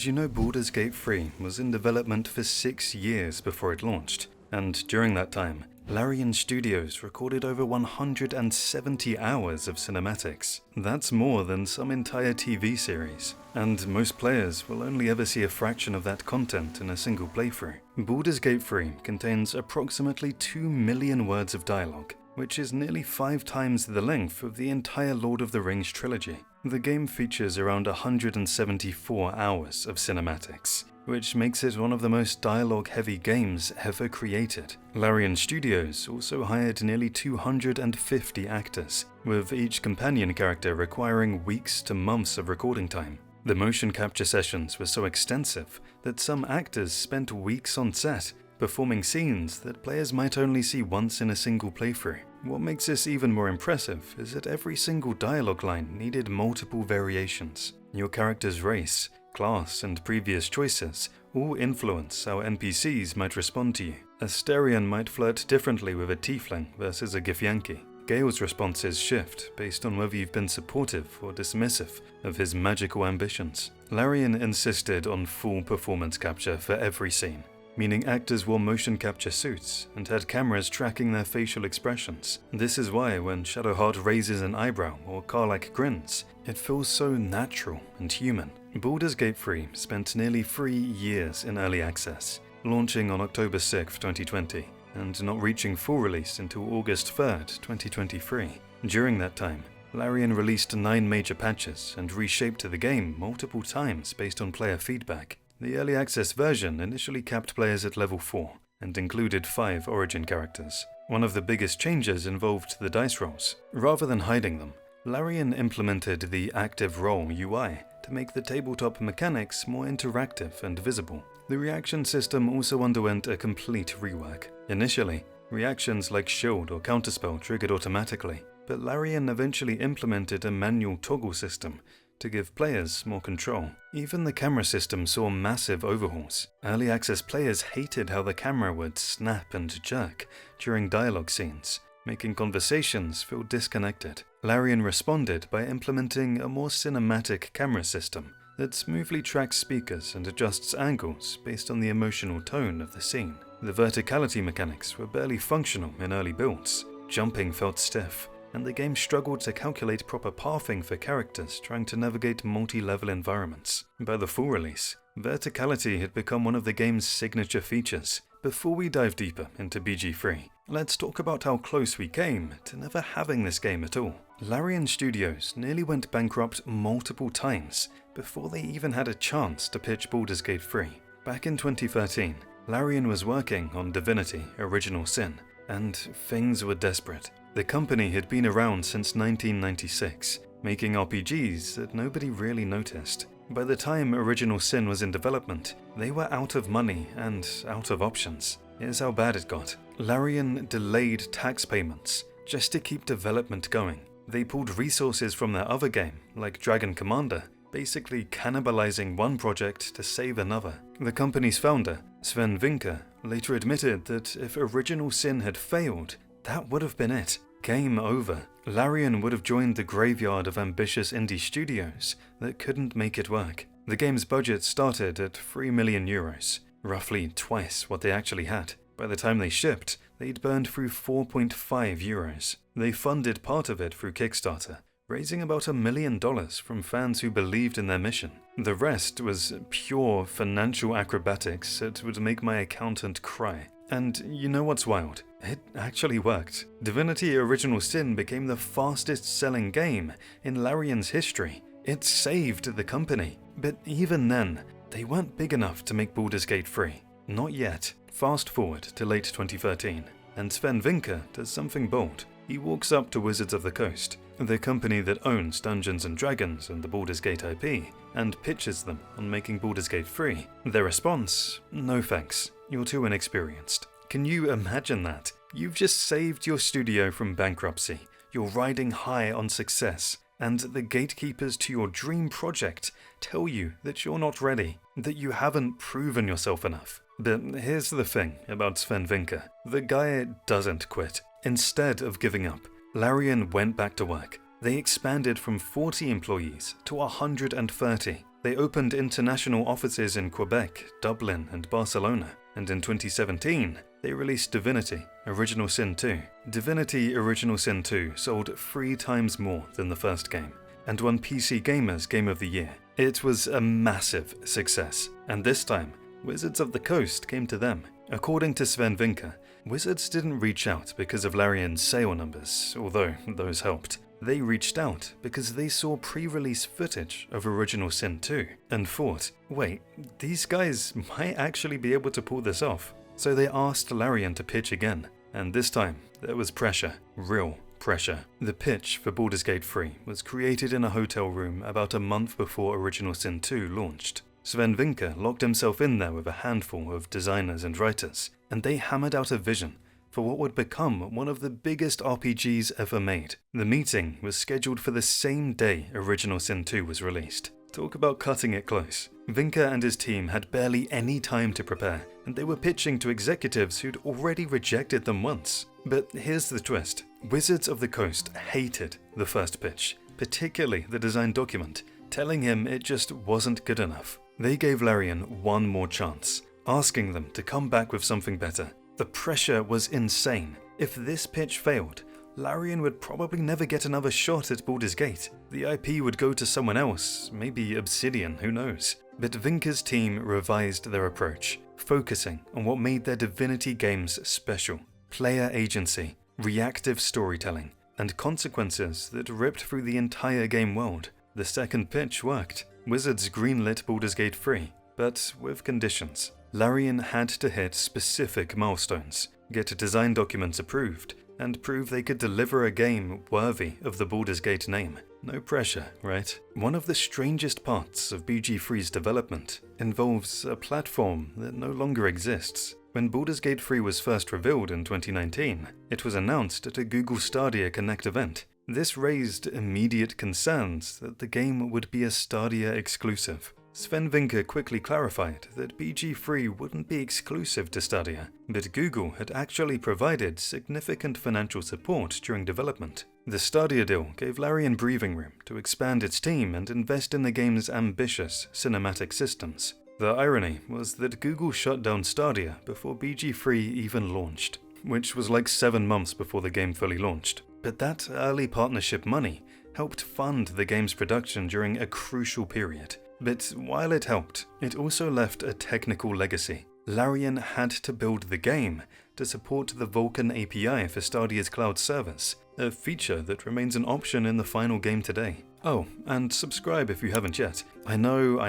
Did you know Baldur's Gate 3 was in development for 6 years before it launched? And during that time, Larian Studios recorded over 170 hours of cinematics. That's more than some entire TV series, and most players will only ever see a fraction of that content in a single playthrough. Baldur's Gate 3 contains approximately 2 million words of dialogue, which is nearly 5 times the length of the entire Lord of the Rings trilogy. The game features around 174 hours of cinematics, which makes it one of the most dialogue-heavy games ever created. Larian Studios also hired nearly 250 actors, with each companion character requiring weeks to months of recording time. The motion capture sessions were so extensive that some actors spent weeks on set, performing scenes that players might only see once in a single playthrough. What makes this even more impressive is that every single dialogue line needed multiple variations. Your character's race, class, and previous choices all influence how NPCs might respond to you. Astarion might flirt differently with a tiefling versus a Githyanki. Gale's responses shift based on whether you've been supportive or dismissive of his magical ambitions. Larian insisted on full performance capture for every scene, meaning actors wore motion capture suits and had cameras tracking their facial expressions. This is why when Shadowheart raises an eyebrow or Karlach grins, it feels so natural and human. Baldur's Gate 3 spent nearly 3 years in early access, launching on October 6, 2020, and not reaching full release until August 3rd, 2023. During that time, Larian released 9 major patches and reshaped the game multiple times based on player feedback. The early access version initially capped players at level 4 and included 5 origin characters. One of the biggest changes involved the dice rolls. Rather than hiding them, Larian implemented the active roll UI to make the tabletop mechanics more interactive and visible. The reaction system also underwent a complete rework. Initially, reactions like shield or counterspell triggered automatically, but Larian eventually implemented a manual toggle system to give players more control. Even the camera system saw massive overhauls. Early access players hated how the camera would snap and jerk during dialogue scenes, making conversations feel disconnected. Larian responded by implementing a more cinematic camera system that smoothly tracks speakers and adjusts angles based on the emotional tone of the scene. The verticality mechanics were barely functional in early builds. Jumping felt stiff, and the game struggled to calculate proper pathing for characters trying to navigate multi-level environments. By the full release, verticality had become one of the game's signature features. Before we dive deeper into BG3, let's talk about how close we came to never having this game at all. Larian Studios nearly went bankrupt multiple times before they even had a chance to pitch Baldur's Gate 3. Back in 2013, Larian was working on Divinity: Original Sin, and things were desperate. The company had been around since 1996, making RPGs that nobody really noticed. By the time Original Sin was in development, they were out of money and out of options. Here's how bad it got. Larian delayed tax payments just to keep development going. They pulled resources from their other game, like Dragon Commander, basically cannibalizing one project to save another. The company's founder, Sven Vinke, later admitted that if Original Sin had failed, that would have been it. Game over. Larian would have joined the graveyard of ambitious indie studios that couldn't make it work. The game's budget started at €3 million, roughly twice what they actually had. By the time they shipped, they'd burned through €4.5. They funded part of it through Kickstarter, raising about $1 million from fans who believed in their mission. The rest was pure financial acrobatics that would make my accountant cry. And you know what's wild? It actually worked. Divinity: Original Sin became the fastest-selling game in Larian's history. It saved the company. But even then, they weren't big enough to make Baldur's Gate 3. Not yet. Fast forward to late 2013, and Sven Vinke does something bold. He walks up to Wizards of the Coast, the company that owns Dungeons & Dragons and the Baldur's Gate IP, and pitches them on making Baldur's Gate 3. Their response? No thanks. You're too inexperienced. Can you imagine that? You've just saved your studio from bankruptcy. You're riding high on success, and the gatekeepers to your dream project tell you that you're not ready, that you haven't proven yourself enough. But here's the thing about Sven Vinke. The guy doesn't quit. Instead of giving up, Larian went back to work. They expanded from 40 employees to 130. They opened international offices in Quebec, Dublin, and Barcelona, and in 2017, they released Divinity: Original Sin 2. Divinity: Original Sin 2 sold 3 times more than the first game, and won PC Gamer's Game of the Year. It was a massive success, and this time, Wizards of the Coast came to them. According to Sven Vinke, Wizards didn't reach out because of Larian's sale numbers, although those helped. They reached out because they saw pre-release footage of Original Sin 2 and thought, wait, these guys might actually be able to pull this off. So they asked Larian to pitch again, and this time there was pressure, real pressure. The pitch for Baldur's Gate 3 was created in a hotel room about a month before Original Sin 2 launched. Sven Vinke locked himself in there with a handful of designers and writers, and they hammered out a vision for what would become one of the biggest RPGs ever made. The meeting was scheduled for the same day Original Sin 2 was released. Talk about cutting it close. Vinke and his team had barely any time to prepare, and they were pitching to executives who'd already rejected them once. But here's the twist. Wizards of the Coast hated the first pitch, particularly the design document, telling him it just wasn't good enough. They gave Larian one more chance, asking them to come back with something better. The pressure was insane. If this pitch failed, Larian would probably never get another shot at Baldur's Gate. The IP would go to someone else, maybe Obsidian, who knows. But Vinke's team revised their approach, focusing on what made their Divinity games special: player agency, reactive storytelling, and consequences that ripped through the entire game world. The second pitch worked. Wizards greenlit Baldur's Gate 3, but with conditions. Larian had to hit specific milestones, get design documents approved, and prove they could deliver a game worthy of the Baldur's Gate name. No pressure, right? One of the strangest parts of BG3's development involves a platform that no longer exists. When Baldur's Gate 3 was first revealed in 2019, it was announced at a Google Stadia Connect event. This raised immediate concerns that the game would be a Stadia exclusive. Sven Vinke quickly clarified that BG3 wouldn't be exclusive to Stadia, but Google had actually provided significant financial support during development. The Stadia deal gave Larian breathing room to expand its team and invest in the game's ambitious cinematic systems. The irony was that Google shut down Stadia before BG3 even launched, which was like 7 months before the game fully launched. But that early partnership money helped fund the game's production during a crucial period. But while it helped, it also left a technical legacy. Larian had to build the game to support the Vulkan API for Stadia's cloud servers, a feature that remains an option in the final game today. Oh, and subscribe if you haven't yet. I know,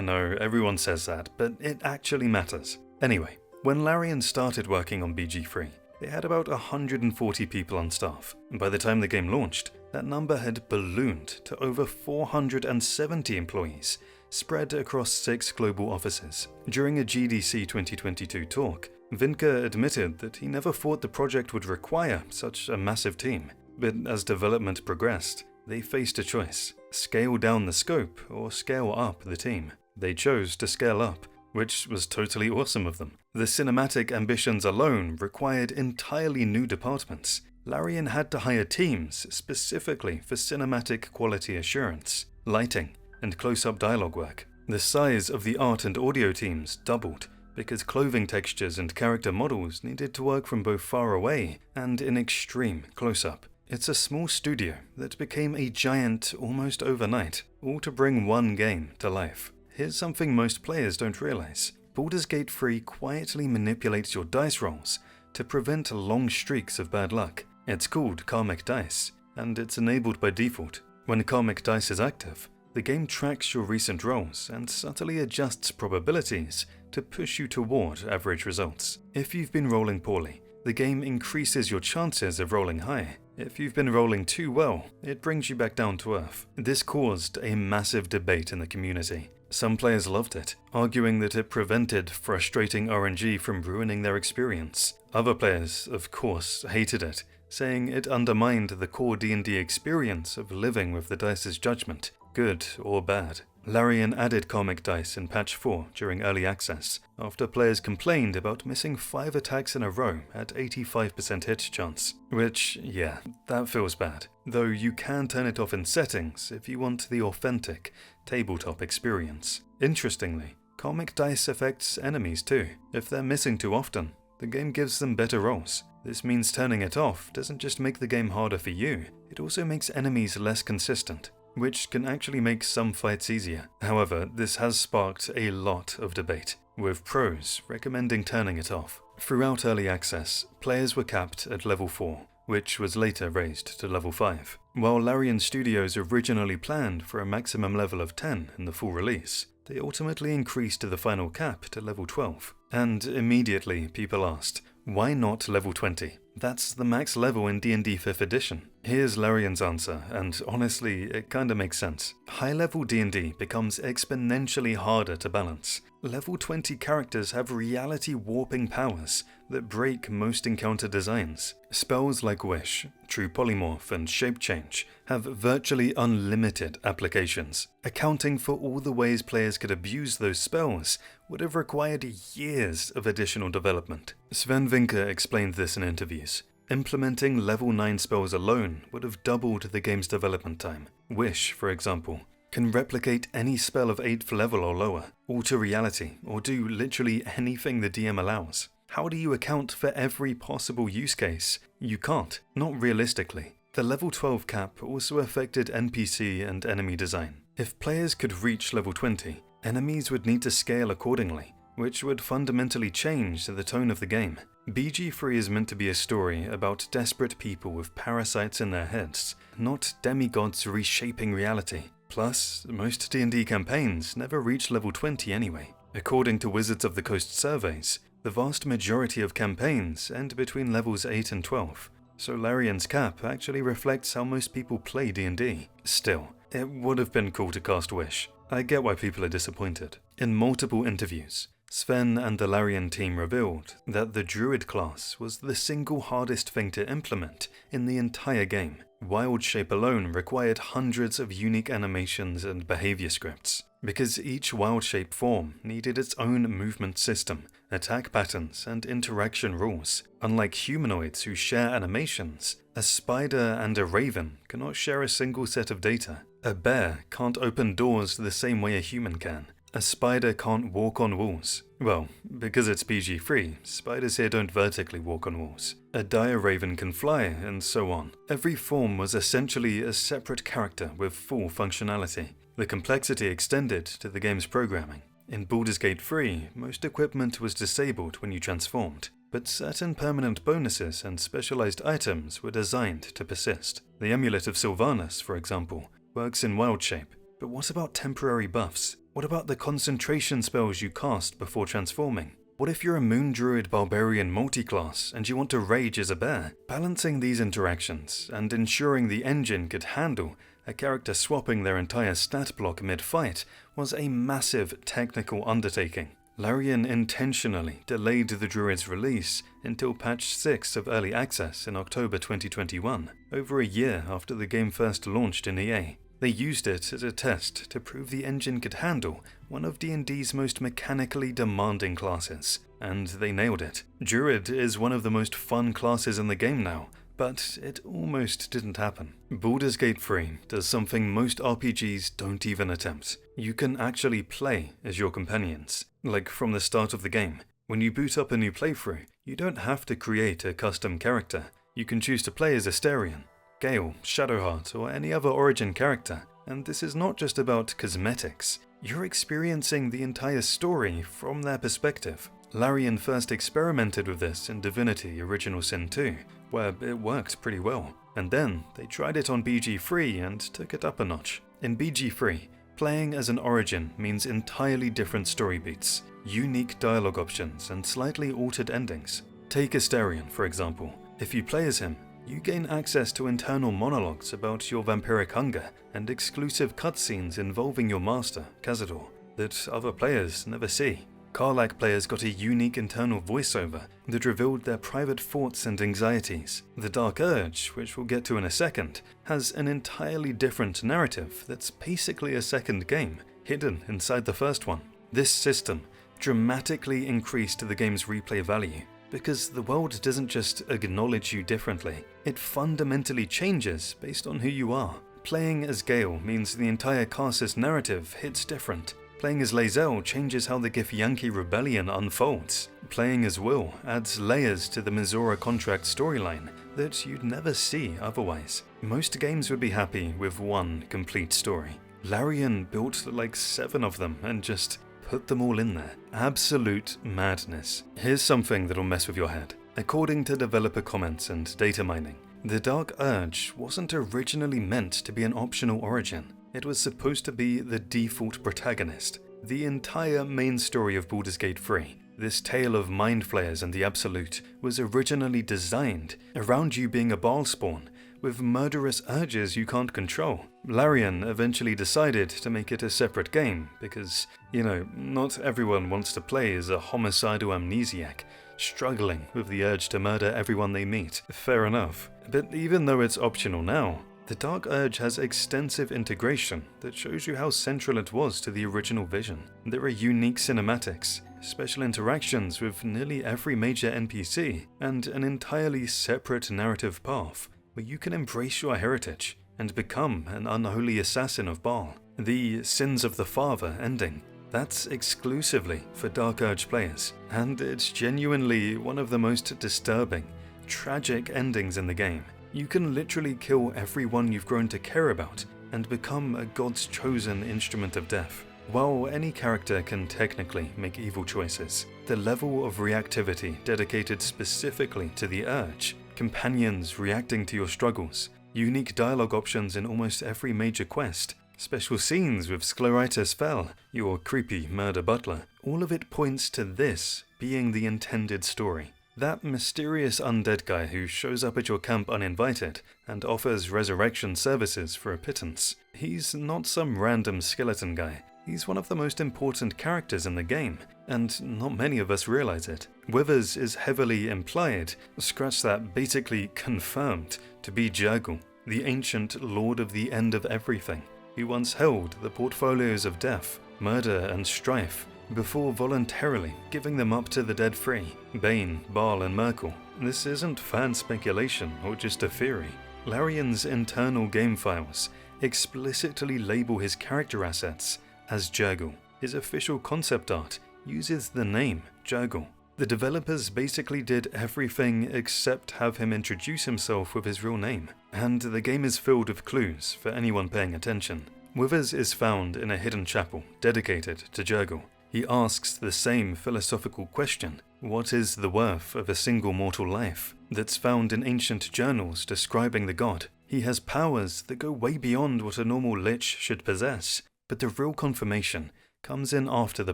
everyone says that, but it actually matters. Anyway, when Larian started working on BG3, they had about 140 people on staff, and by the time the game launched, that number had ballooned to over 470 employees, spread across 6 global offices. During a GDC 2022 talk, Vinke admitted that he never thought the project would require such a massive team. But as development progressed, they faced a choice: scale down the scope or scale up the team. They chose to scale up, which was totally awesome of them. The cinematic ambitions alone required entirely new departments. Larian had to hire teams specifically for cinematic quality assurance, lighting, and close-up dialogue work. The size of the art and audio teams doubled because clothing textures and character models needed to work from both far away and in extreme close-up. It's a small studio that became a giant almost overnight, all to bring one game to life. Here's something most players don't realize. Baldur's Gate 3 quietly manipulates your dice rolls to prevent long streaks of bad luck. It's called Karmic Dice, and it's enabled by default. When Karmic Dice is active, the game tracks your recent rolls and subtly adjusts probabilities to push you toward average results. If you've been rolling poorly, the game increases your chances of rolling high. If you've been rolling too well, it brings you back down to earth. This caused a massive debate in the community. Some players loved it, arguing that it prevented frustrating RNG from ruining their experience. Other players, of course, hated it, saying it undermined the core D&D experience of living with the dice's judgment, good or bad. Larian added Karmic Dice in patch 4 during early access, after players complained about missing 5 attacks in a row at 85% hit chance. Which, yeah, that feels bad. Though you can turn it off in settings if you want the authentic tabletop experience. Interestingly, comic dice affects enemies too. If they're missing too often, the game gives them better rolls. This means turning it off doesn't just make the game harder for you, it also makes enemies less consistent, which can actually make some fights easier. However, this has sparked a lot of debate, with pros recommending turning it off. Throughout early access, players were capped at level 4, which was later raised to level 5, while Larian Studios originally planned for a maximum level of 10 in the full release. They ultimately increased the final cap to level 12, and immediately people asked, why not level 20? That's the max level in D&D 5th edition. Here's Larian's answer, and honestly, it kinda makes sense. High-level D&D becomes exponentially harder to balance. Level 20 characters have reality-warping powers that break most encounter designs. Spells like Wish, True Polymorph, and Shape Change have virtually unlimited applications. Accounting for all the ways players could abuse those spells would have required years of additional development. Sven Vinke explained this in interviews. Implementing level 9 spells alone would have doubled the game's development time. Wish, for example, can replicate any spell of 8th level or lower, alter reality, or do literally anything the DM allows. How do you account for every possible use case? You can't, not realistically. The level 12 cap also affected NPC and enemy design. If players could reach level 20, enemies would need to scale accordingly, which would fundamentally change the tone of the game. BG3 is meant to be a story about desperate people with parasites in their heads, not demigods reshaping reality. Plus, most D&D campaigns never reach level 20 anyway. According to Wizards of the Coast surveys, the vast majority of campaigns end between levels 8 and 12, so Larian's cap actually reflects how most people play D&D. Still, it would have been cool to cast Wish. I get why people are disappointed. In multiple interviews, Sven and the Larian team revealed that the Druid class was the single hardest thing to implement in the entire game. Wild Shape alone required hundreds of unique animations and behavior scripts, because each Wild Shape form needed its own movement system, attack patterns, and interaction rules. Unlike humanoids who share animations, a spider and a raven cannot share a single set of data. A bear can't open doors the same way a human can. A spider can't walk on walls. Well, because it's PG-3, spiders here don't vertically walk on walls. A dire raven can fly, and so on. Every form was essentially a separate character with full functionality. The complexity extended to the game's programming. In Baldur's Gate 3, most equipment was disabled when you transformed, but certain permanent bonuses and specialized items were designed to persist. The Amulet of Sylvanas, for example, works in Wild Shape. But what about temporary buffs? What about the concentration spells you cast before transforming? What if you're a Moon Druid Barbarian multiclass and you want to rage as a bear? Balancing these interactions and ensuring the engine could handle a character swapping their entire stat block mid-fight was a massive technical undertaking. Larian intentionally delayed the Druid's release until patch 6 of Early Access in October 2021, over a year after the game first launched in EA. They used it as a test to prove the engine could handle one of D&D's most mechanically demanding classes, and they nailed it. Druid is one of the most fun classes in the game now, but it almost didn't happen. Baldur's Gate 3 does something most RPGs don't even attempt. You can actually play as your companions, like from the start of the game. When you boot up a new playthrough, you don't have to create a custom character. You can choose to play as Asterion, Gale, Shadowheart, or any other Origin character, and this is not just about cosmetics. You're experiencing the entire story from their perspective. Larian first experimented with this in Divinity Original Sin 2, where it worked pretty well, and then they tried it on BG3 and took it up a notch. In BG3, playing as an Origin means entirely different story beats, unique dialogue options, and slightly altered endings. Take Asterion, for example. If you play as him, you gain access to internal monologues about your vampiric hunger and exclusive cutscenes involving your master, Cazador, that other players never see. Karlach players got a unique internal voiceover that revealed their private thoughts and anxieties. The Dark Urge, which we'll get to in a second, has an entirely different narrative that's basically a second game, hidden inside the first one. This system dramatically increased the game's replay value, because the world doesn't just acknowledge you differently, it fundamentally changes based on who you are. Playing as Gale means the entire cast's narrative hits different. Playing as Lae'zel changes how the Githyanki rebellion unfolds. Playing as Will adds layers to the Mizora contract storyline that you'd never see otherwise. Most games would be happy with one complete story. Larian built like 7 of them and just put them all in there. Absolute madness. Here's something that'll mess with your head. According to developer comments and data mining, the Dark Urge wasn't originally meant to be an optional origin. It was supposed to be the default protagonist. The entire main story of Baldur's Gate 3, this tale of mind flayers and the Absolute, was originally designed around you being a Baal spawn with murderous urges you can't control. Larian eventually decided to make it a separate game because, not everyone wants to play as a homicidal amnesiac, struggling with the urge to murder everyone they meet. Fair enough. But even though it's optional now, the Dark Urge has extensive integration that shows you how central it was to the original vision. There are unique cinematics, special interactions with nearly every major NPC, and an entirely separate narrative path where you can embrace your heritage and become an unholy assassin of Baal. The Sins of the Father ending, that's exclusively for Dark Urge players, and it's genuinely one of the most disturbing, tragic endings in the game. You can literally kill everyone you've grown to care about and become a god's chosen instrument of death. While any character can technically make evil choices, the level of reactivity dedicated specifically to the urge, companions reacting to your struggles, unique dialogue options in almost every major quest, special scenes with Scleritis Fell, your creepy murder butler, all of it points to this being the intended story. That mysterious undead guy who shows up at your camp uninvited and offers resurrection services for a pittance. He's not some random skeleton guy. He's one of the most important characters in the game, and not many of us realize it. Withers is heavily implied, scratch that, basically confirmed, to be Jurgle, the ancient lord of the end of everything, who once held the portfolios of death, murder and strife, before voluntarily giving them up to the dead free, Bane, Baal and Merkel. This isn't fan speculation or just a theory. Larian's internal game files explicitly label his character assets as Jurgle. His official concept art uses the name Jurgle. The developers basically did everything except have him introduce himself with his real name, and the game is filled with clues for anyone paying attention. Withers is found in a hidden chapel dedicated to Jurgle. He asks the same philosophical question, what is the worth of a single mortal life, that's found in ancient journals describing the god. He has powers that go way beyond what a normal lich should possess, but the real confirmation comes in after the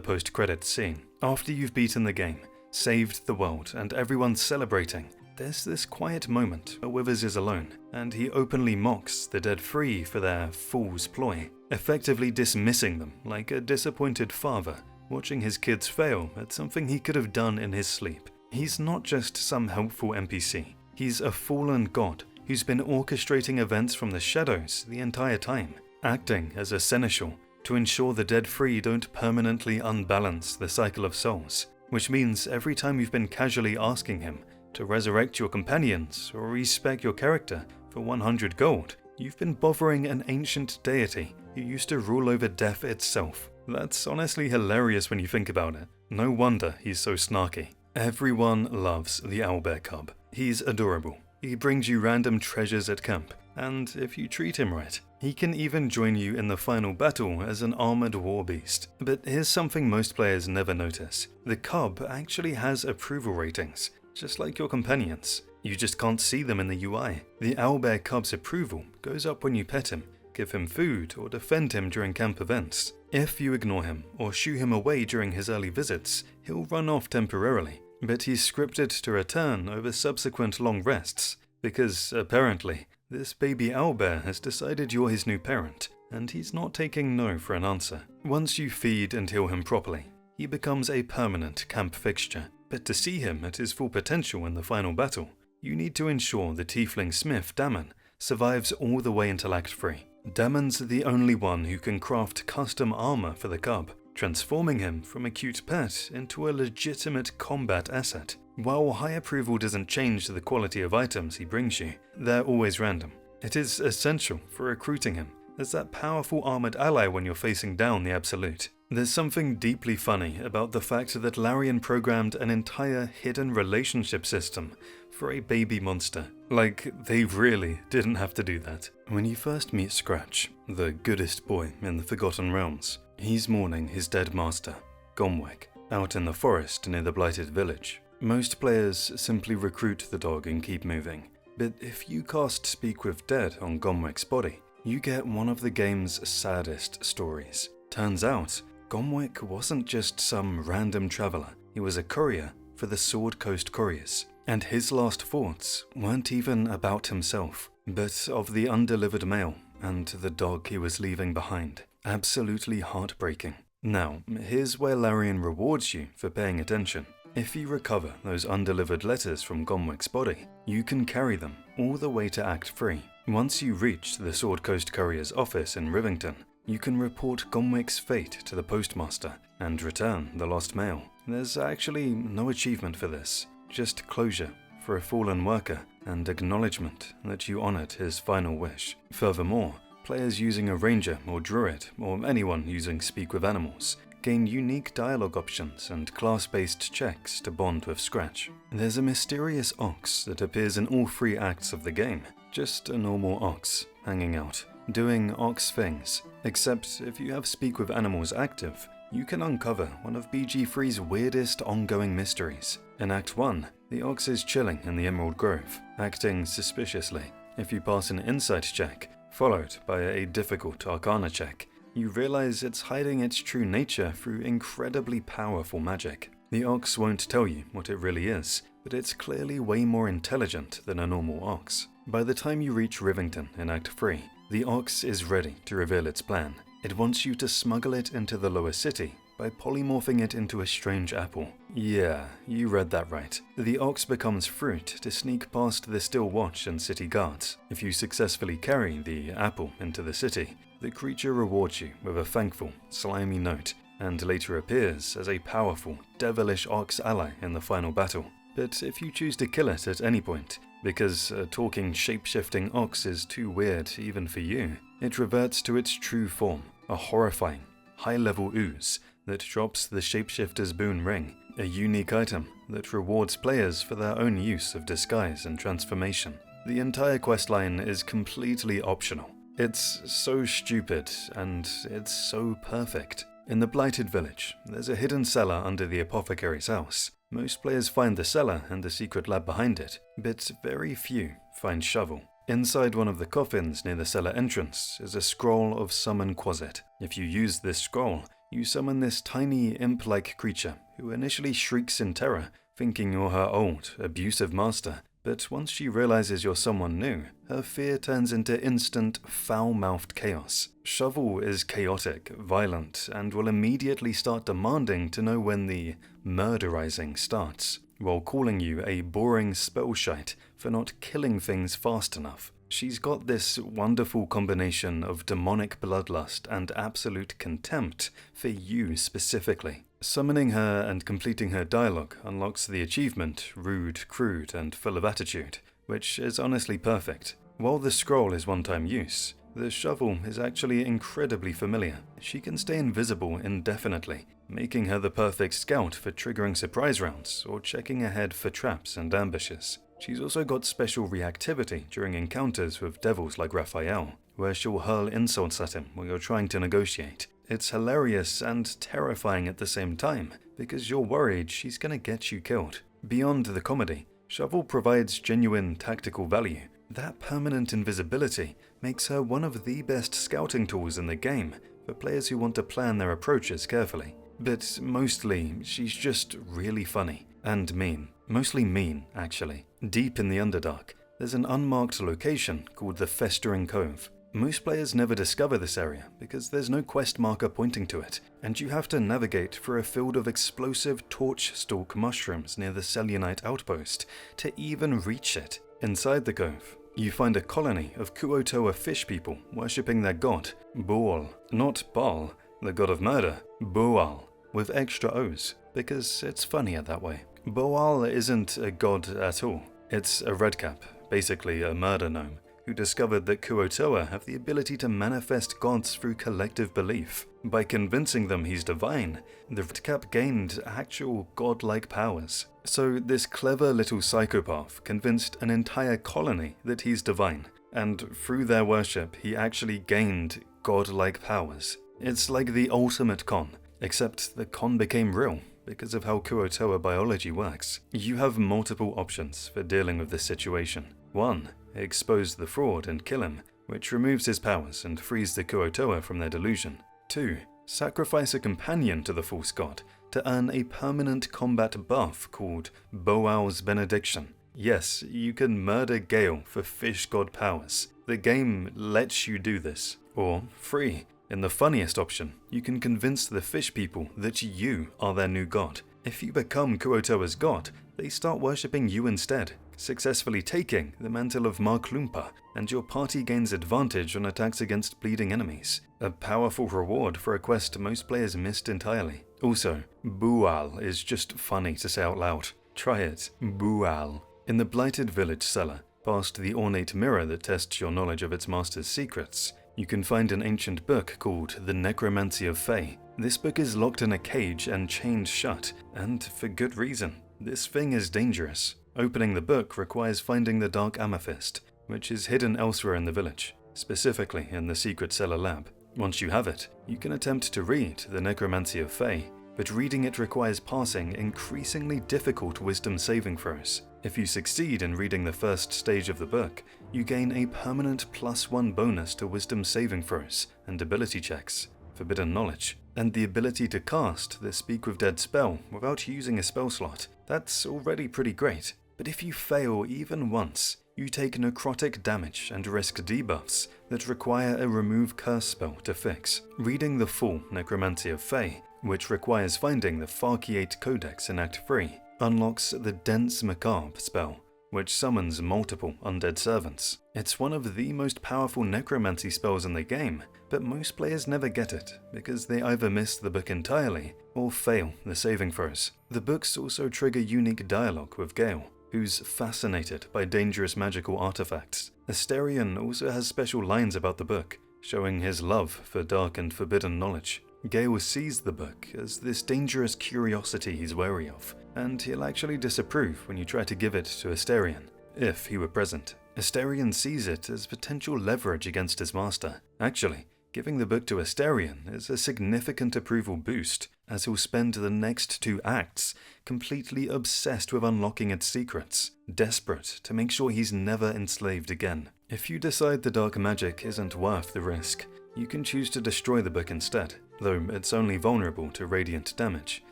post-credits scene. After you've beaten the game, saved the world, and everyone's celebrating, there's this quiet moment where Withers is alone, and he openly mocks the dead free for their fool's ploy, effectively dismissing them like a disappointed father watching his kids fail at something he could have done in his sleep. He's not just some helpful NPC, he's a fallen god who's been orchestrating events from the shadows the entire time, acting as a seneschal to ensure the dead free don't permanently unbalance the cycle of souls, which means every time you've been casually asking him to resurrect your companions or respec your character for 100 gold, you've been bothering an ancient deity who used to rule over death itself. That's honestly hilarious when you think about it. No wonder he's so snarky. Everyone loves the owlbear cub. He's adorable. He brings you random treasures at camp, and if you treat him right, he can even join you in the final battle as an armored war beast. But here's something most players never notice. The cub actually has approval ratings, just like your companions. You just can't see them in the UI. The owlbear cub's approval goes up when you pet him, give him food, or defend him during camp events. If you ignore him or shoo him away during his early visits, he'll run off temporarily, but he's scripted to return over subsequent long rests, because apparently, this baby owlbear has decided you're his new parent, and he's not taking no for an answer. Once you feed and heal him properly, he becomes a permanent camp fixture, but to see him at his full potential in the final battle, you need to ensure the tiefling smith Damon survives all the way until Act 3. Damon's the only one who can craft custom armor for the cub, transforming him from a cute pet into a legitimate combat asset. While high approval doesn't change the quality of items he brings you, they're always random. It is essential for recruiting him, as that powerful armored ally when you're facing down the Absolute. There's something deeply funny about the fact that Larian programmed an entire hidden relationship system for a baby monster. Like, they really didn't have to do that. When you first meet Scratch, the goodest boy in the Forgotten Realms, he's mourning his dead master, Gomwek, out in the forest near the blighted village. Most players simply recruit the dog and keep moving, but if you cast Speak with Dead on Gomwek's body, you get one of the game's saddest stories. Turns out, Gomwek wasn't just some random traveler, he was a courier for the Sword Coast Couriers, and his last thoughts weren't even about himself, but of the undelivered mail and the dog he was leaving behind. Absolutely heartbreaking. Now, here's where Larian rewards you for paying attention. If you recover those undelivered letters from Gomwek's body, you can carry them all the way to Act 3. Once you reach the Sword Coast Courier's office in Rivington, you can report Gomwek's fate to the postmaster and return the lost mail. There's actually no achievement for this, just closure for a fallen worker and acknowledgement that you honored his final wish. Furthermore, players using a ranger or druid, or anyone using Speak with Animals, gain unique dialogue options and class-based checks to bond with Scratch. There's a mysterious ox that appears in all 3 acts of the game, just a normal ox, hanging out, doing ox things. Except if you have Speak with Animals active, you can uncover one of BG3's weirdest ongoing mysteries. In Act 1, the ox is chilling in the Emerald Grove, acting suspiciously. If you pass an insight check, followed by a difficult Arcana check, you realize it's hiding its true nature through incredibly powerful magic. The ox won't tell you what it really is, but it's clearly way more intelligent than a normal ox. By the time you reach Rivington in Act 3, the ox is ready to reveal its plan. It wants you to smuggle it into the lower city by polymorphing it into a strange apple. Yeah, you read that right. The ox becomes fruit to sneak past the Still Watch and city guards. If you successfully carry the apple into the city, the creature rewards you with a thankful, slimy note, and later appears as a powerful, devilish ox ally in the final battle. But if you choose to kill it at any point, because a talking, shape-shifting ox is too weird even for you, it reverts to its true form, a horrifying, high-level ooze that drops the shapeshifter's boon ring, a unique item that rewards players for their own use of disguise and transformation. The entire questline is completely optional. It's so stupid, and it's so perfect. In the Blighted Village, there's a hidden cellar under the apothecary's house. Most players find the cellar and the secret lab behind it, but very few find Shovel. Inside one of the coffins near the cellar entrance is a scroll of Summon Quasit. If you use this scroll, you summon this tiny imp-like creature who initially shrieks in terror, thinking you're her old, abusive master. But once she realizes you're someone new, her fear turns into instant, foul-mouthed chaos. Shovel is chaotic, violent, and will immediately start demanding to know when the murderizing starts, while calling you a boring spellshite for not killing things fast enough. She's got this wonderful combination of demonic bloodlust and absolute contempt for you specifically. Summoning her and completing her dialogue unlocks the achievement Rude, Crude, and Full of Attitude, which is honestly perfect. While the scroll is one-time use, the shovel is actually incredibly familiar. She can stay invisible indefinitely, making her the perfect scout for triggering surprise rounds or checking ahead for traps and ambushes. She's also got special reactivity during encounters with devils like Raphael, where she'll hurl insults at him while you're trying to negotiate. It's hilarious and terrifying at the same time, because you're worried she's gonna get you killed. Beyond the comedy, Shovel provides genuine tactical value. That permanent invisibility makes her one of the best scouting tools in the game for players who want to plan their approaches carefully. But mostly, she's just really funny and mean. Mostly mean, actually. Deep in the Underdark, there's an unmarked location called the Festering Cove. Most players never discover this area because there's no quest marker pointing to it, and you have to navigate through a field of explosive torch stalk mushrooms near the Selionite outpost to even reach it. Inside the cove, you find a colony of Kuotoa fish people worshipping their god, Boal. Not Baal, the god of murder, Boal, with extra O's, because it's funnier that way. Boal isn't a god at all. It's a redcap, basically a murder gnome, who discovered that Kuo-toa have the ability to manifest gods through collective belief. By convincing them he's divine, the Red Cap gained actual godlike powers. So this clever little psychopath convinced an entire colony that he's divine, and through their worship he actually gained godlike powers. It's like the ultimate con, except the con became real because of how Kuo-toa biology works. You have multiple options for dealing with this situation. 1. Expose the fraud and kill him, which removes his powers and frees the Kuo-toa from their delusion. 2. Sacrifice a companion to the false god to earn a permanent combat buff called Boal's Benediction. Yes, you can murder Gale for fish god powers. The game lets you do this. Or 3. In the funniest option, you can convince the fish people that you are their new god. If you become Kuo-toa's god, they start worshipping you instead, successfully taking the mantle of Marklumpa, and your party gains advantage on attacks against bleeding enemies. A powerful reward for a quest most players missed entirely. Also, Boal is just funny to say out loud. Try it. Boal. In the Blighted Village cellar, past the ornate mirror that tests your knowledge of its master's secrets, you can find an ancient book called The Necromancy of Fae. This book is locked in a cage and chained shut, and for good reason. This thing is dangerous. Opening the book requires finding the Dark Amethyst, which is hidden elsewhere in the village, specifically in the secret cellar lab. Once you have it, you can attempt to read The Necromancy of Fae, but reading it requires passing increasingly difficult wisdom saving throws. If you succeed in reading the first stage of the book, you gain a permanent +1 bonus to wisdom saving throws and ability checks, forbidden knowledge, and the ability to cast the Speak with Dead spell without using a spell slot. That's already pretty great, but if you fail even once, you take necrotic damage and risk debuffs that require a remove curse spell to fix. Reading the full Necromancy of Fae, which requires finding the Farciate Codex in Act 3, unlocks the Dense Macabre spell, which summons multiple undead servants. It's one of the most powerful necromancy spells in the game, but most players never get it because they either miss the book entirely or fail the saving throws. The books also trigger unique dialogue with Gale, who's fascinated by dangerous magical artifacts. Asterion also has special lines about the book, showing his love for dark and forbidden knowledge. Gale sees the book as this dangerous curiosity he's wary of, and he'll actually disapprove when you try to give it to Asterion, if he were present. Asterion sees it as potential leverage against his master. Actually, giving the book to Asterion is a significant approval boost, as he'll spend the next 2 acts completely obsessed with unlocking its secrets, desperate to make sure he's never enslaved again. If you decide the dark magic isn't worth the risk, you can choose to destroy the book instead, though it's only vulnerable to radiant damage,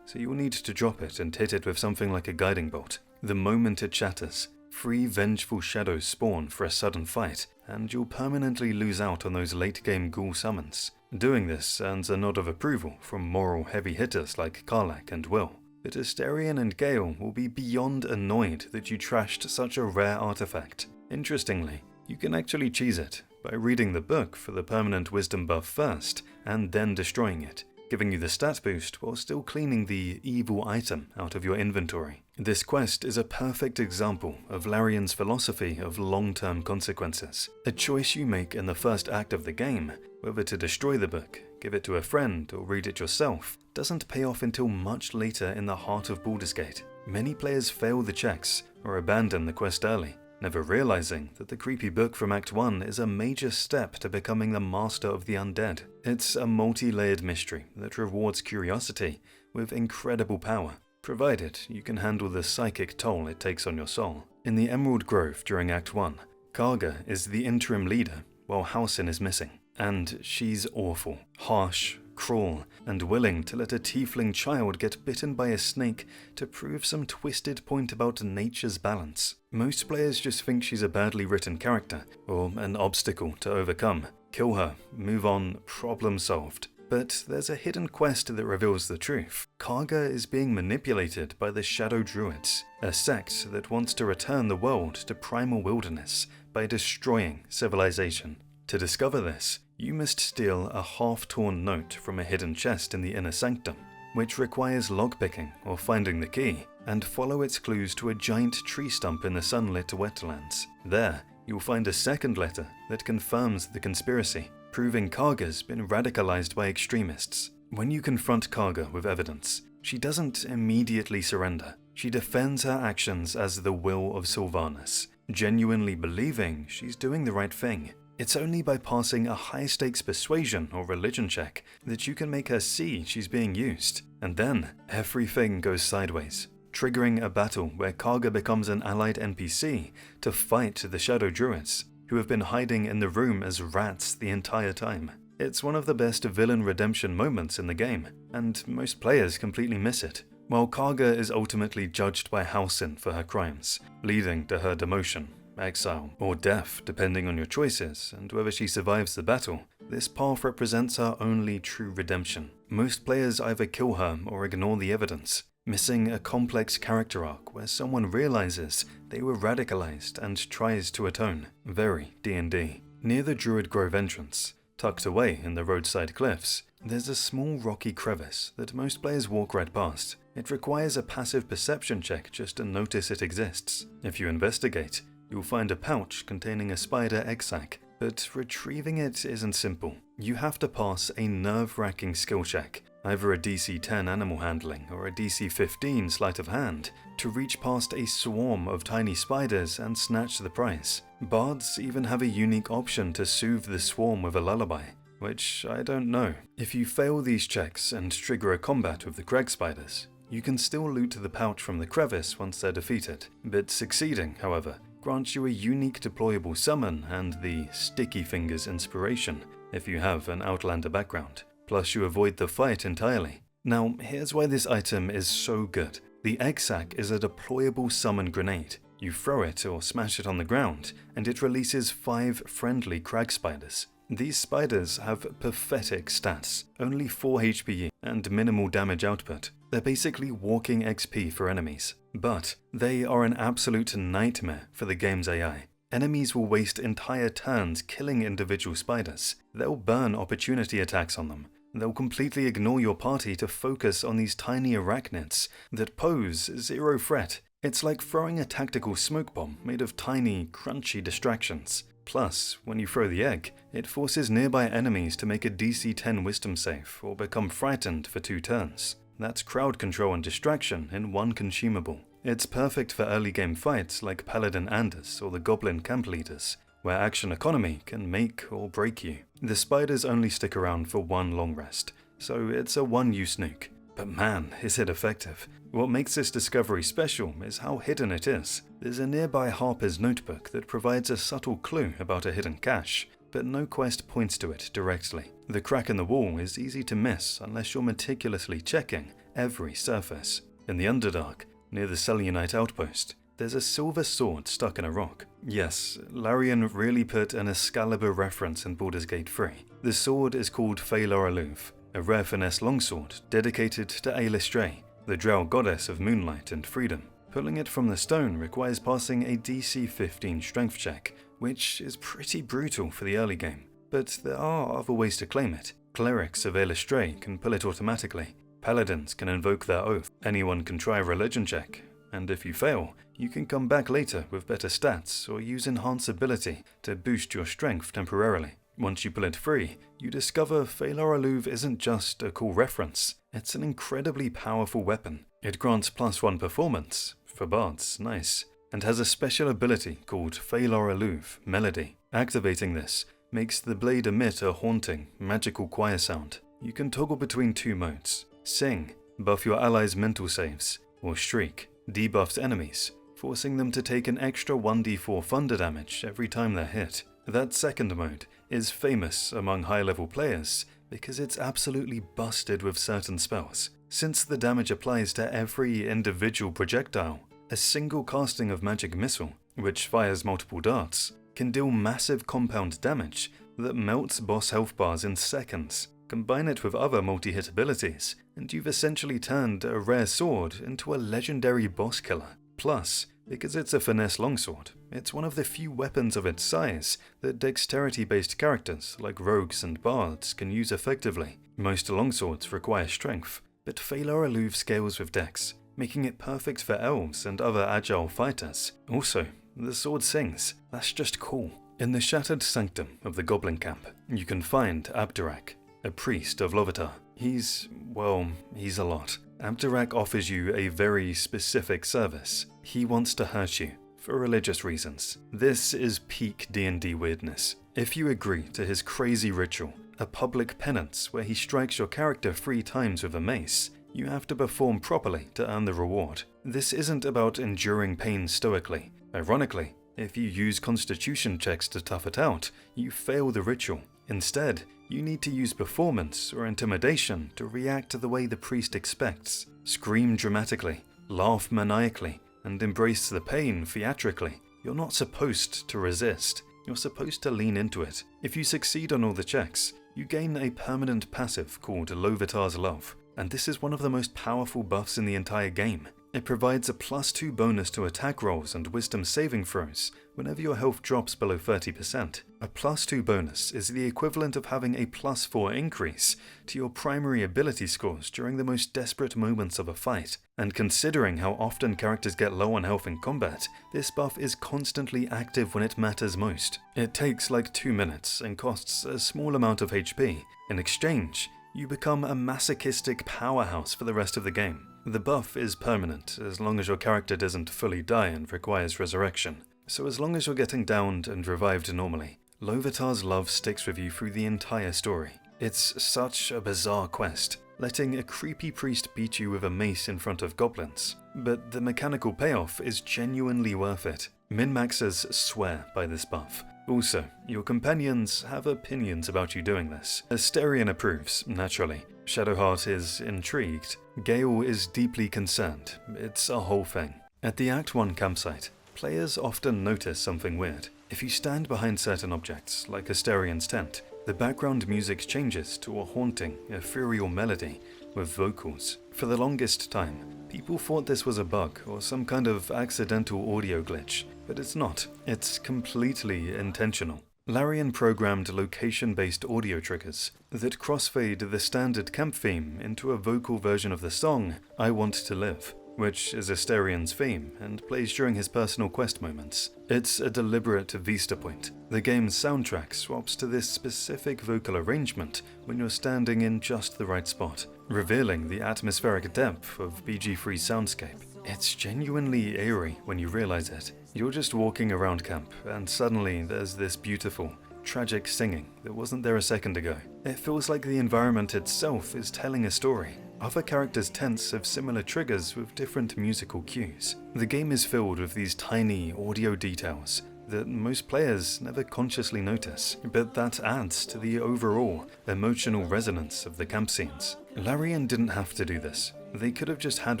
so you'll need to drop it and hit it with something like a guiding bolt. The moment it shatters, 3 vengeful shadows spawn for a sudden fight, and you'll permanently lose out on those late-game ghoul summons. Doing this earns a nod of approval from moral heavy hitters like Karlach and Will, but Asterion and Gale will be beyond annoyed that you trashed such a rare artifact. Interestingly, you can actually cheese it by reading the book for the permanent wisdom buff first, and then destroying it, giving you the stat boost while still cleaning the evil item out of your inventory. This quest is a perfect example of Larian's philosophy of long-term consequences. A choice you make in the first act of the game, whether to destroy the book, give it to a friend, or read it yourself, doesn't pay off until much later in the heart of Baldur's Gate. Many players fail the checks or abandon the quest early, never realizing that the creepy book from Act 1 is a major step to becoming the master of the undead. It's a multi-layered mystery that rewards curiosity with incredible power, provided you can handle the psychic toll it takes on your soul. In the Emerald Grove during Act 1, Karga is the interim leader while Halsin is missing, and she's awful, harsh, cruel, and willing to let a tiefling child get bitten by a snake to prove some twisted point about nature's balance. Most players just think she's a badly written character, or an obstacle to overcome. Kill her, move on, problem solved. But there's a hidden quest that reveals the truth. Karga is being manipulated by the Shadow Druids, a sect that wants to return the world to primal wilderness by destroying civilization. To discover this, you must steal a half-torn note from a hidden chest in the inner sanctum, which requires lockpicking or finding the key, and follow its clues to a giant tree stump in the sunlit wetlands. There, you'll find a second letter that confirms the conspiracy, proving Karga's been radicalized by extremists. When you confront Karga with evidence, she doesn't immediately surrender. She defends her actions as the will of Sylvanas, genuinely believing she's doing the right thing. It's only by passing a high-stakes persuasion or religion check that you can make her see she's being used. And then, everything goes sideways, triggering a battle where Karga becomes an allied NPC to fight the Shadow Druids, who have been hiding in the room as rats the entire time. It's one of the best villain redemption moments in the game, and most players completely miss it. While Karga is ultimately judged by Halsin for her crimes, leading to her demotion, exile, or death depending on your choices and whether she survives the battle, this path represents her only true redemption. Most players either kill her or ignore the evidence, missing a complex character arc where someone realizes they were radicalized and tries to atone. Very D&D. Near the Druid Grove entrance, tucked away in the roadside cliffs, there's a small rocky crevice that most players walk right past. It requires a passive perception check just to notice it exists. If you investigate, you'll find a pouch containing a spider egg sac, but retrieving it isn't simple. You have to pass a nerve-wracking skill check, either a DC 10 animal handling or a DC 15 sleight of hand, to reach past a swarm of tiny spiders and snatch the prize. Bards even have a unique option to soothe the swarm with a lullaby, which I don't know. If you fail these checks and trigger a combat with the Crag spiders, you can still loot the pouch from the crevice once they're defeated, but succeeding, however, grants you a unique deployable summon and the Sticky Fingers inspiration if you have an Outlander background, plus you avoid the fight entirely. Now, here's why this item is so good. The egg sac is a deployable summon grenade. You throw it or smash it on the ground, and it releases 5 friendly crag spiders. These spiders have pathetic stats, only 4 HP and minimal damage output. They're basically walking XP for enemies. But they are an absolute nightmare for the game's AI. Enemies will waste entire turns killing individual spiders. They'll burn opportunity attacks on them. They'll completely ignore your party to focus on these tiny arachnids that pose 0 threat. It's like throwing a tactical smoke bomb made of tiny, crunchy distractions. Plus, when you throw the egg, it forces nearby enemies to make a DC 10 wisdom save or become frightened for 2 turns. That's crowd control and distraction in one consumable. It's perfect for early game fights like Paladin Anders or the Goblin Camp Leaders, where action economy can make or break you. The spiders only stick around for 1 long rest, so it's a one-use nuke. But man, is it effective. What makes this discovery special is how hidden it is. There's a nearby Harper's notebook that provides a subtle clue about a hidden cache, but no quest points to it directly. The crack in the wall is easy to miss unless you're meticulously checking every surface. In the Underdark, near the Selunite outpost, there's a silver sword stuck in a rock. Yes, Larian really put an Excalibur reference in Baldur's Gate 3. The sword is called Phaelor Aluv, a rare finesse longsword dedicated to Aelistray, the drow goddess of moonlight and freedom. Pulling it from the stone requires passing a DC 15 strength check, which is pretty brutal for the early game. But there are other ways to claim it. Clerics of Aelistray can pull it automatically. Paladins can invoke their oath. Anyone can try a religion check. And if you fail, you can come back later with better stats or use enhance ability to boost your strength temporarily. Once you pull it free, you discover Phaelor Aluv isn't just a cool reference, it's an incredibly powerful weapon. It grants +1 performance, for bards, nice, and has a special ability called Phaelor Aluv Melody. Activating this makes the blade emit a haunting, magical choir sound. You can toggle between 2 modes: Sing, buff your allies' mental saves, or Shriek, debuffs enemies, forcing them to take an extra 1d4 thunder damage every time they're hit. That second mode is famous among high-level players because it's absolutely busted with certain spells. Since the damage applies to every individual projectile, a single casting of Magic Missile, which fires multiple darts, can deal massive compound damage that melts boss health bars in seconds. Combine it with other multi-hit abilities, and you've essentially turned a rare sword into a legendary boss killer. Plus, because it's a finesse longsword, it's one of the few weapons of its size that dexterity-based characters like rogues and bards can use effectively. Most longswords require strength, but Phaelor Aluv scales with dex, making it perfect for elves and other agile fighters. Also, the sword sings. That's just cool. In the shattered sanctum of the Goblin Camp, you can find Abdurak, a priest of Lovitar. He's a lot. Abdurak offers you a very specific service. He wants to hurt you, for religious reasons. This is peak D&D weirdness. If you agree to his crazy ritual, a public penance where he strikes your character 3 times with a mace, you have to perform properly to earn the reward. This isn't about enduring pain stoically. Ironically, if you use constitution checks to tough it out, you fail the ritual. Instead, you need to use performance or intimidation to react to the way the priest expects. Scream dramatically, laugh maniacally, and embrace the pain theatrically. You're not supposed to resist. You're supposed to lean into it. If you succeed on all the checks, you gain a permanent passive called Lovitar's Love, and this is one of the most powerful buffs in the entire game. It provides a +2 bonus to attack rolls and wisdom saving throws whenever your health drops below 30%. A +2 bonus is the equivalent of having a +4 increase to your primary ability scores during the most desperate moments of a fight. And considering how often characters get low on health in combat, this buff is constantly active when it matters most. It takes like 2 minutes and costs a small amount of HP. In exchange, you become a masochistic powerhouse for the rest of the game. The buff is permanent as long as your character doesn't fully die and requires resurrection. So as long as you're getting downed and revived normally, Lovitar's Love sticks with you through the entire story. It's such a bizarre quest, letting a creepy priest beat you with a mace in front of goblins. But the mechanical payoff is genuinely worth it. Min-maxers swear by this buff. Also, your companions have opinions about you doing this. Asterion approves, naturally. Shadowheart is intrigued. Gale is deeply concerned. It's a whole thing. At the Act 1 campsite, players often notice something weird. If you stand behind certain objects, like Asterion's tent, the background music changes to a haunting, ethereal melody with vocals. For the longest time, people thought this was a bug or some kind of accidental audio glitch, but it's not. It's completely intentional. Larian programmed location-based audio triggers that crossfade the standard camp theme into a vocal version of the song I Want to Live, which is Asterion's theme and plays during his personal quest moments. It's a deliberate vista point. The game's soundtrack swaps to this specific vocal arrangement when you're standing in just the right spot, revealing the atmospheric depth of BG3's soundscape. It's genuinely eerie when you realize it. You're just walking around camp, and suddenly there's this beautiful, tragic singing that wasn't there a second ago. It feels like the environment itself is telling a story. Other characters' tents have similar triggers with different musical cues. The game is filled with these tiny audio details that most players never consciously notice, but that adds to the overall emotional resonance of the camp scenes. Larian didn't have to do this. They could have just had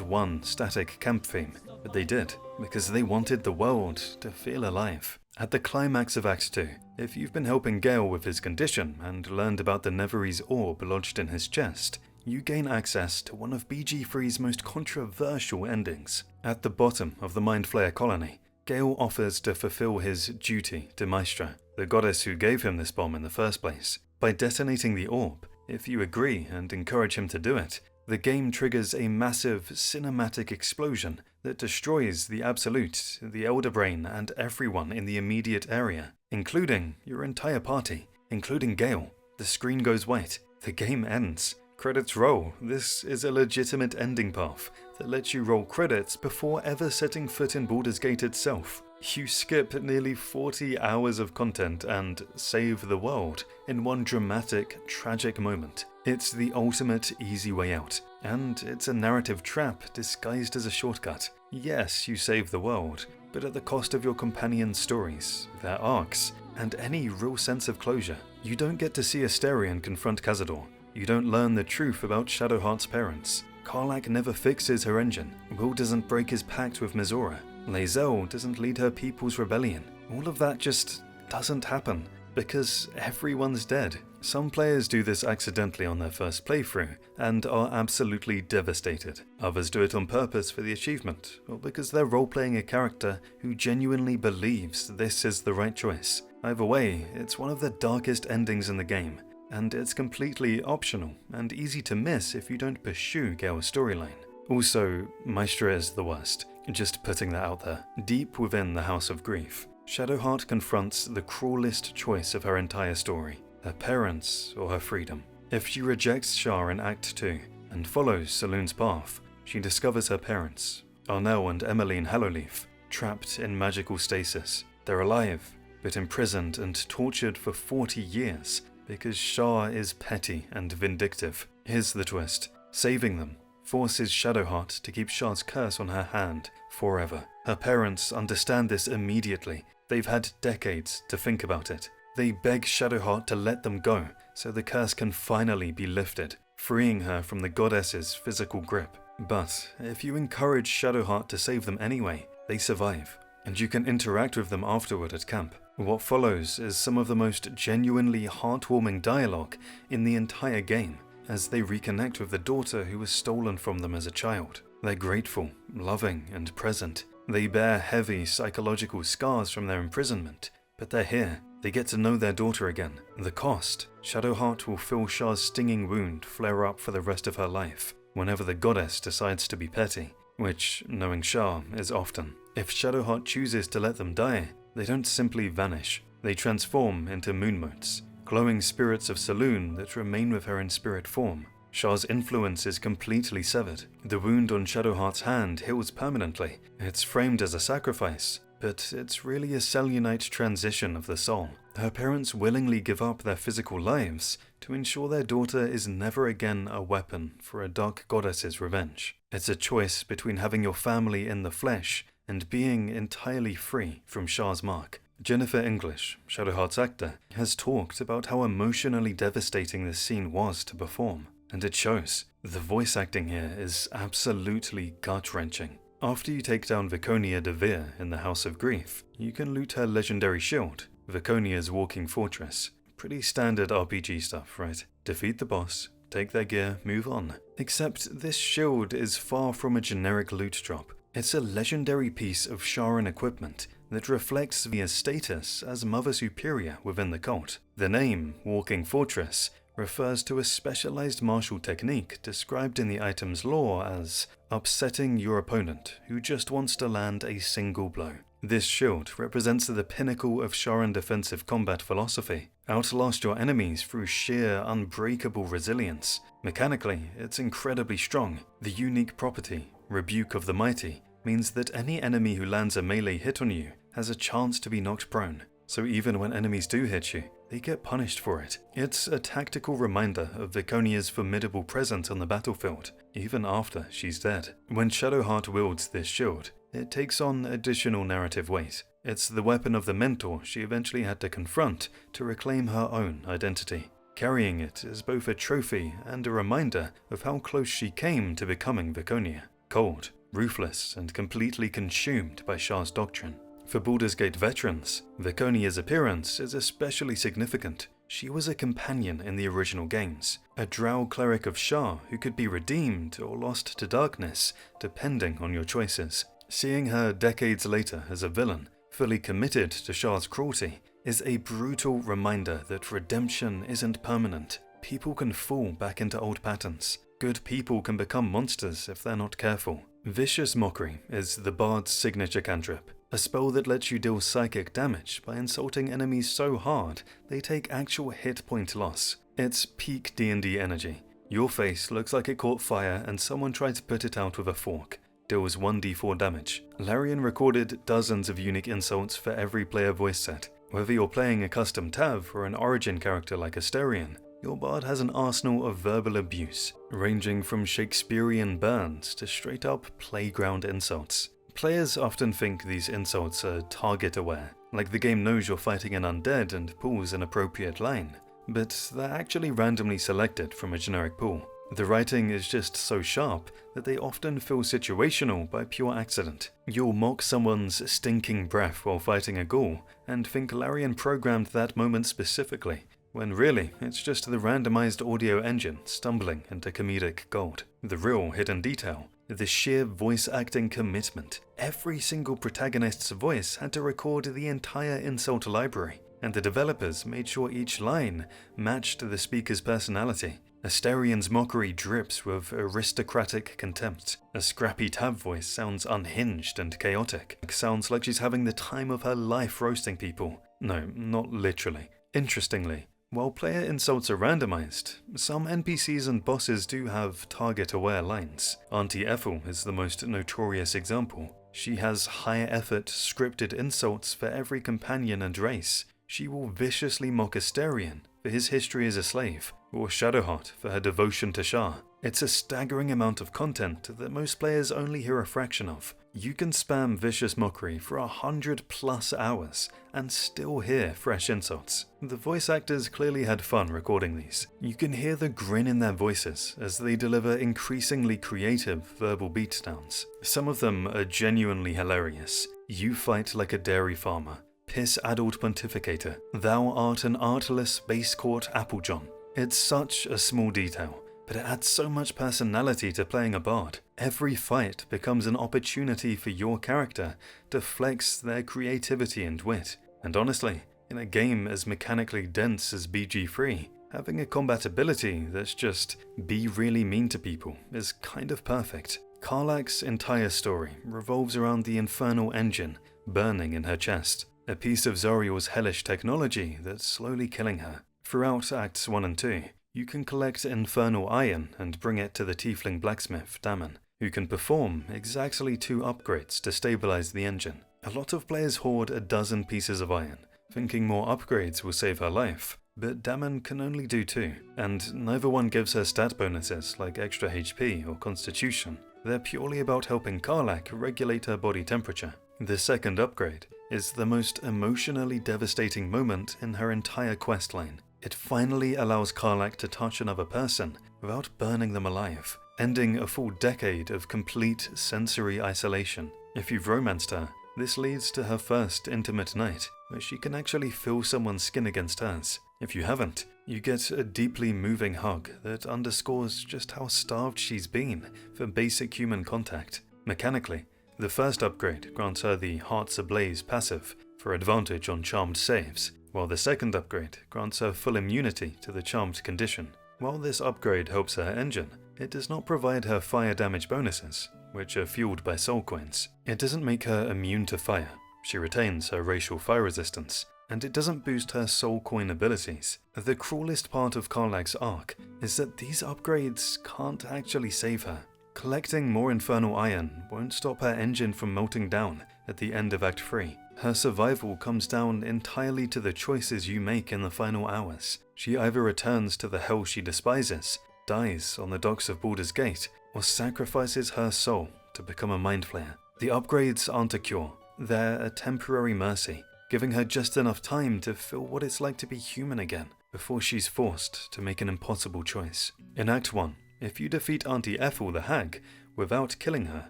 one static camp theme, but they did, because they wanted the world to feel alive. At the climax of Act 2, if you've been helping Gale with his condition and learned about the Nevery's orb lodged in his chest, you gain access to one of BG3's most controversial endings. At the bottom of the Mind Flayer colony, Gale offers to fulfill his duty to Maestra, the goddess who gave him this bomb in the first place. By detonating the orb, if you agree and encourage him to do it, the game triggers a massive cinematic explosion that destroys the Absolute, the Elder Brain, and everyone in the immediate area, including your entire party, including Gale. The screen goes white. The game ends. Credits roll. This is a legitimate ending path that lets you roll credits before ever setting foot in Baldur's Gate itself. You skip nearly 40 hours of content and save the world in one dramatic, tragic moment. It's the ultimate easy way out, and it's a narrative trap disguised as a shortcut. Yes, you save the world, but at the cost of your companions' stories, their arcs, and any real sense of closure. You don't get to see Asterion confront Cazador. You don't learn the truth about Shadowheart's parents. Karlach never fixes her engine. Will doesn't break his pact with Mizora. Lae'zel doesn't lead her people's rebellion. All of that just doesn't happen, because everyone's dead. Some players do this accidentally on their first playthrough, and are absolutely devastated. Others do it on purpose for the achievement, or because they're role-playing a character who genuinely believes this is the right choice. Either way, it's one of the darkest endings in the game, and it's completely optional and easy to miss if you don't pursue Gale's storyline. Also, Maestra is the worst, just putting that out there. Deep within the House of Grief, Shadowheart confronts the cruelest choice of her entire story, her parents or her freedom. If she rejects Shah in Act 2 and follows Saloon's path, she discovers her parents, Arnell and Emmeline Hallowleaf, trapped in magical stasis. They're alive, but imprisoned and tortured for 40 years because Shah is petty and vindictive. Here's the twist. Saving them forces Shadowheart to keep Shah's curse on her hand forever. Her parents understand this immediately. They've had decades to think about it. They beg Shadowheart to let them go so the curse can finally be lifted, freeing her from the goddess's physical grip. But if you encourage Shadowheart to save them anyway, they survive, and you can interact with them afterward at camp. What follows is some of the most genuinely heartwarming dialogue in the entire game, as they reconnect with the daughter who was stolen from them as a child. They're grateful, loving, and present. They bear heavy psychological scars from their imprisonment, but they're here. They get to know their daughter again. The cost: Shadowheart will feel Shah's stinging wound flare up for the rest of her life, whenever the goddess decides to be petty, which, knowing Shah, is often. If Shadowheart chooses to let them die, they don't simply vanish. They transform into moonmotes, glowing spirits of Saloon that remain with her in spirit form. Shah's influence is completely severed. The wound on Shadowheart's hand heals permanently. It's framed as a sacrifice, but it's really a Selunite transition of the soul. Her parents willingly give up their physical lives to ensure their daughter is never again a weapon for a dark goddess's revenge. It's a choice between having your family in the flesh and being entirely free from Shah's mark. Jennifer English, Shadowheart's actor, has talked about how emotionally devastating this scene was to perform, and it shows. The voice acting here is absolutely gut-wrenching. After you take down Viconia de Veer in the House of Grief, you can loot her legendary shield, Viconia's walking fortress. Pretty standard RPG stuff, right? Defeat the boss, take their gear, move on. Except this shield is far from a generic loot drop. It's a legendary piece of Sharan equipment that reflects Via's status as Mother Superior within the cult. The name, Walking Fortress, refers to a specialized martial technique described in the item's lore as upsetting your opponent who just wants to land a single blow. This shield represents the pinnacle of Sharan defensive combat philosophy. Outlast your enemies through sheer, unbreakable resilience. Mechanically, it's incredibly strong. The unique property, Rebuke of the Mighty, means that any enemy who lands a melee hit on you has a chance to be knocked prone. So even when enemies do hit you, they get punished for it. It's a tactical reminder of Viconia's formidable presence on the battlefield, even after she's dead. When Shadowheart wields this shield, it takes on additional narrative weight. It's the weapon of the mentor she eventually had to confront to reclaim her own identity. Carrying it is both a trophy and a reminder of how close she came to becoming Viconia. Cold, ruthless, and completely consumed by Shah's doctrine. For Baldur's Gate veterans, Viconia's appearance is especially significant. She was a companion in the original games, a drow cleric of Shah who could be redeemed or lost to darkness, depending on your choices. Seeing her decades later as a villain, fully committed to Shah's cruelty, is a brutal reminder that redemption isn't permanent. People can fall back into old patterns. Good people can become monsters if they're not careful. Vicious Mockery is the Bard's signature cantrip, a spell that lets you deal psychic damage by insulting enemies so hard they take actual hit point loss. It's peak D&D energy. Your face looks like it caught fire and someone tried to put it out with a fork. Deals 1d4 damage. Larian recorded dozens of unique insults for every player voice set. Whether you're playing a custom Tav or an origin character like Asterion, your bard has an arsenal of verbal abuse, ranging from Shakespearean burns to straight-up playground insults. Players often think these insults are target-aware, like the game knows you're fighting an undead and pulls an appropriate line, but they're actually randomly selected from a generic pool. The writing is just so sharp that they often feel situational by pure accident. You'll mock someone's stinking breath while fighting a ghoul and think Larian programmed that moment specifically, when really it's just the randomized audio engine stumbling into comedic gold. The real hidden detail, the sheer voice acting commitment. Every single protagonist's voice had to record the entire insult library, and the developers made sure each line matched the speaker's personality. Asterian's mockery drips with aristocratic contempt. A scrappy tab voice sounds unhinged and chaotic. It sounds like she's having the time of her life roasting people. No, not literally. Interestingly, while player insults are randomized, some NPCs and bosses do have target-aware lines. Auntie Ethel is the most notorious example. She has high-effort, scripted insults for every companion and race. She will viciously mock Asterian for his history as a slave, or Shadowheart for her devotion to Shah. It's a staggering amount of content that most players only hear a fraction of. You can spam vicious mockery for 100+ hours and still hear fresh insults. The voice actors clearly had fun recording these. You can hear the grin in their voices as they deliver increasingly creative verbal beatdowns. Some of them are genuinely hilarious. You fight like a dairy farmer. Piss-addled pontificator. Thou art an artless base-court Applejohn. It's such a small detail, but it adds so much personality to playing a bard. Every fight becomes an opportunity for your character to flex their creativity and wit. And honestly, in a game as mechanically dense as BG3, having a combat ability that's just be really mean to people is kind of perfect. Karlach's entire story revolves around the infernal engine burning in her chest, a piece of Zoriel's hellish technology that's slowly killing her. Throughout Acts 1 and 2, you can collect infernal iron and bring it to the tiefling blacksmith, Damon, who can perform exactly 2 upgrades to stabilize the engine. A lot of players hoard a dozen pieces of iron, thinking more upgrades will save her life, but Damon can only do 2, and neither one gives her stat bonuses like extra HP or constitution. They're purely about helping Karlach regulate her body temperature. The second upgrade is the most emotionally devastating moment in her entire questline. It finally allows Karlach to touch another person without burning them alive, ending a full decade of complete sensory isolation. If you've romanced her, this leads to her first intimate night, where she can actually feel someone's skin against hers. If you haven't, you get a deeply moving hug that underscores just how starved she's been for basic human contact. Mechanically, the first upgrade grants her the Hearts Ablaze passive for advantage on charmed saves, while the second upgrade grants her full immunity to the charmed condition. While this upgrade helps her engine, it does not provide her fire damage bonuses, which are fueled by soul coins. It doesn't make her immune to fire, she retains her racial fire resistance, and it doesn't boost her soul coin abilities. The cruelest part of Karlach's arc is that these upgrades can't actually save her. Collecting more infernal iron won't stop her engine from melting down at the end of Act 3. Her survival comes down entirely to the choices you make in the final hours. She either returns to the hell she despises, dies on the docks of Baldur's Gate, or sacrifices her soul to become a mind flayer. The upgrades aren't a cure, they're a temporary mercy, giving her just enough time to feel what it's like to be human again, before she's forced to make an impossible choice. In Act 1, if you defeat Auntie Ethel the Hag without killing her,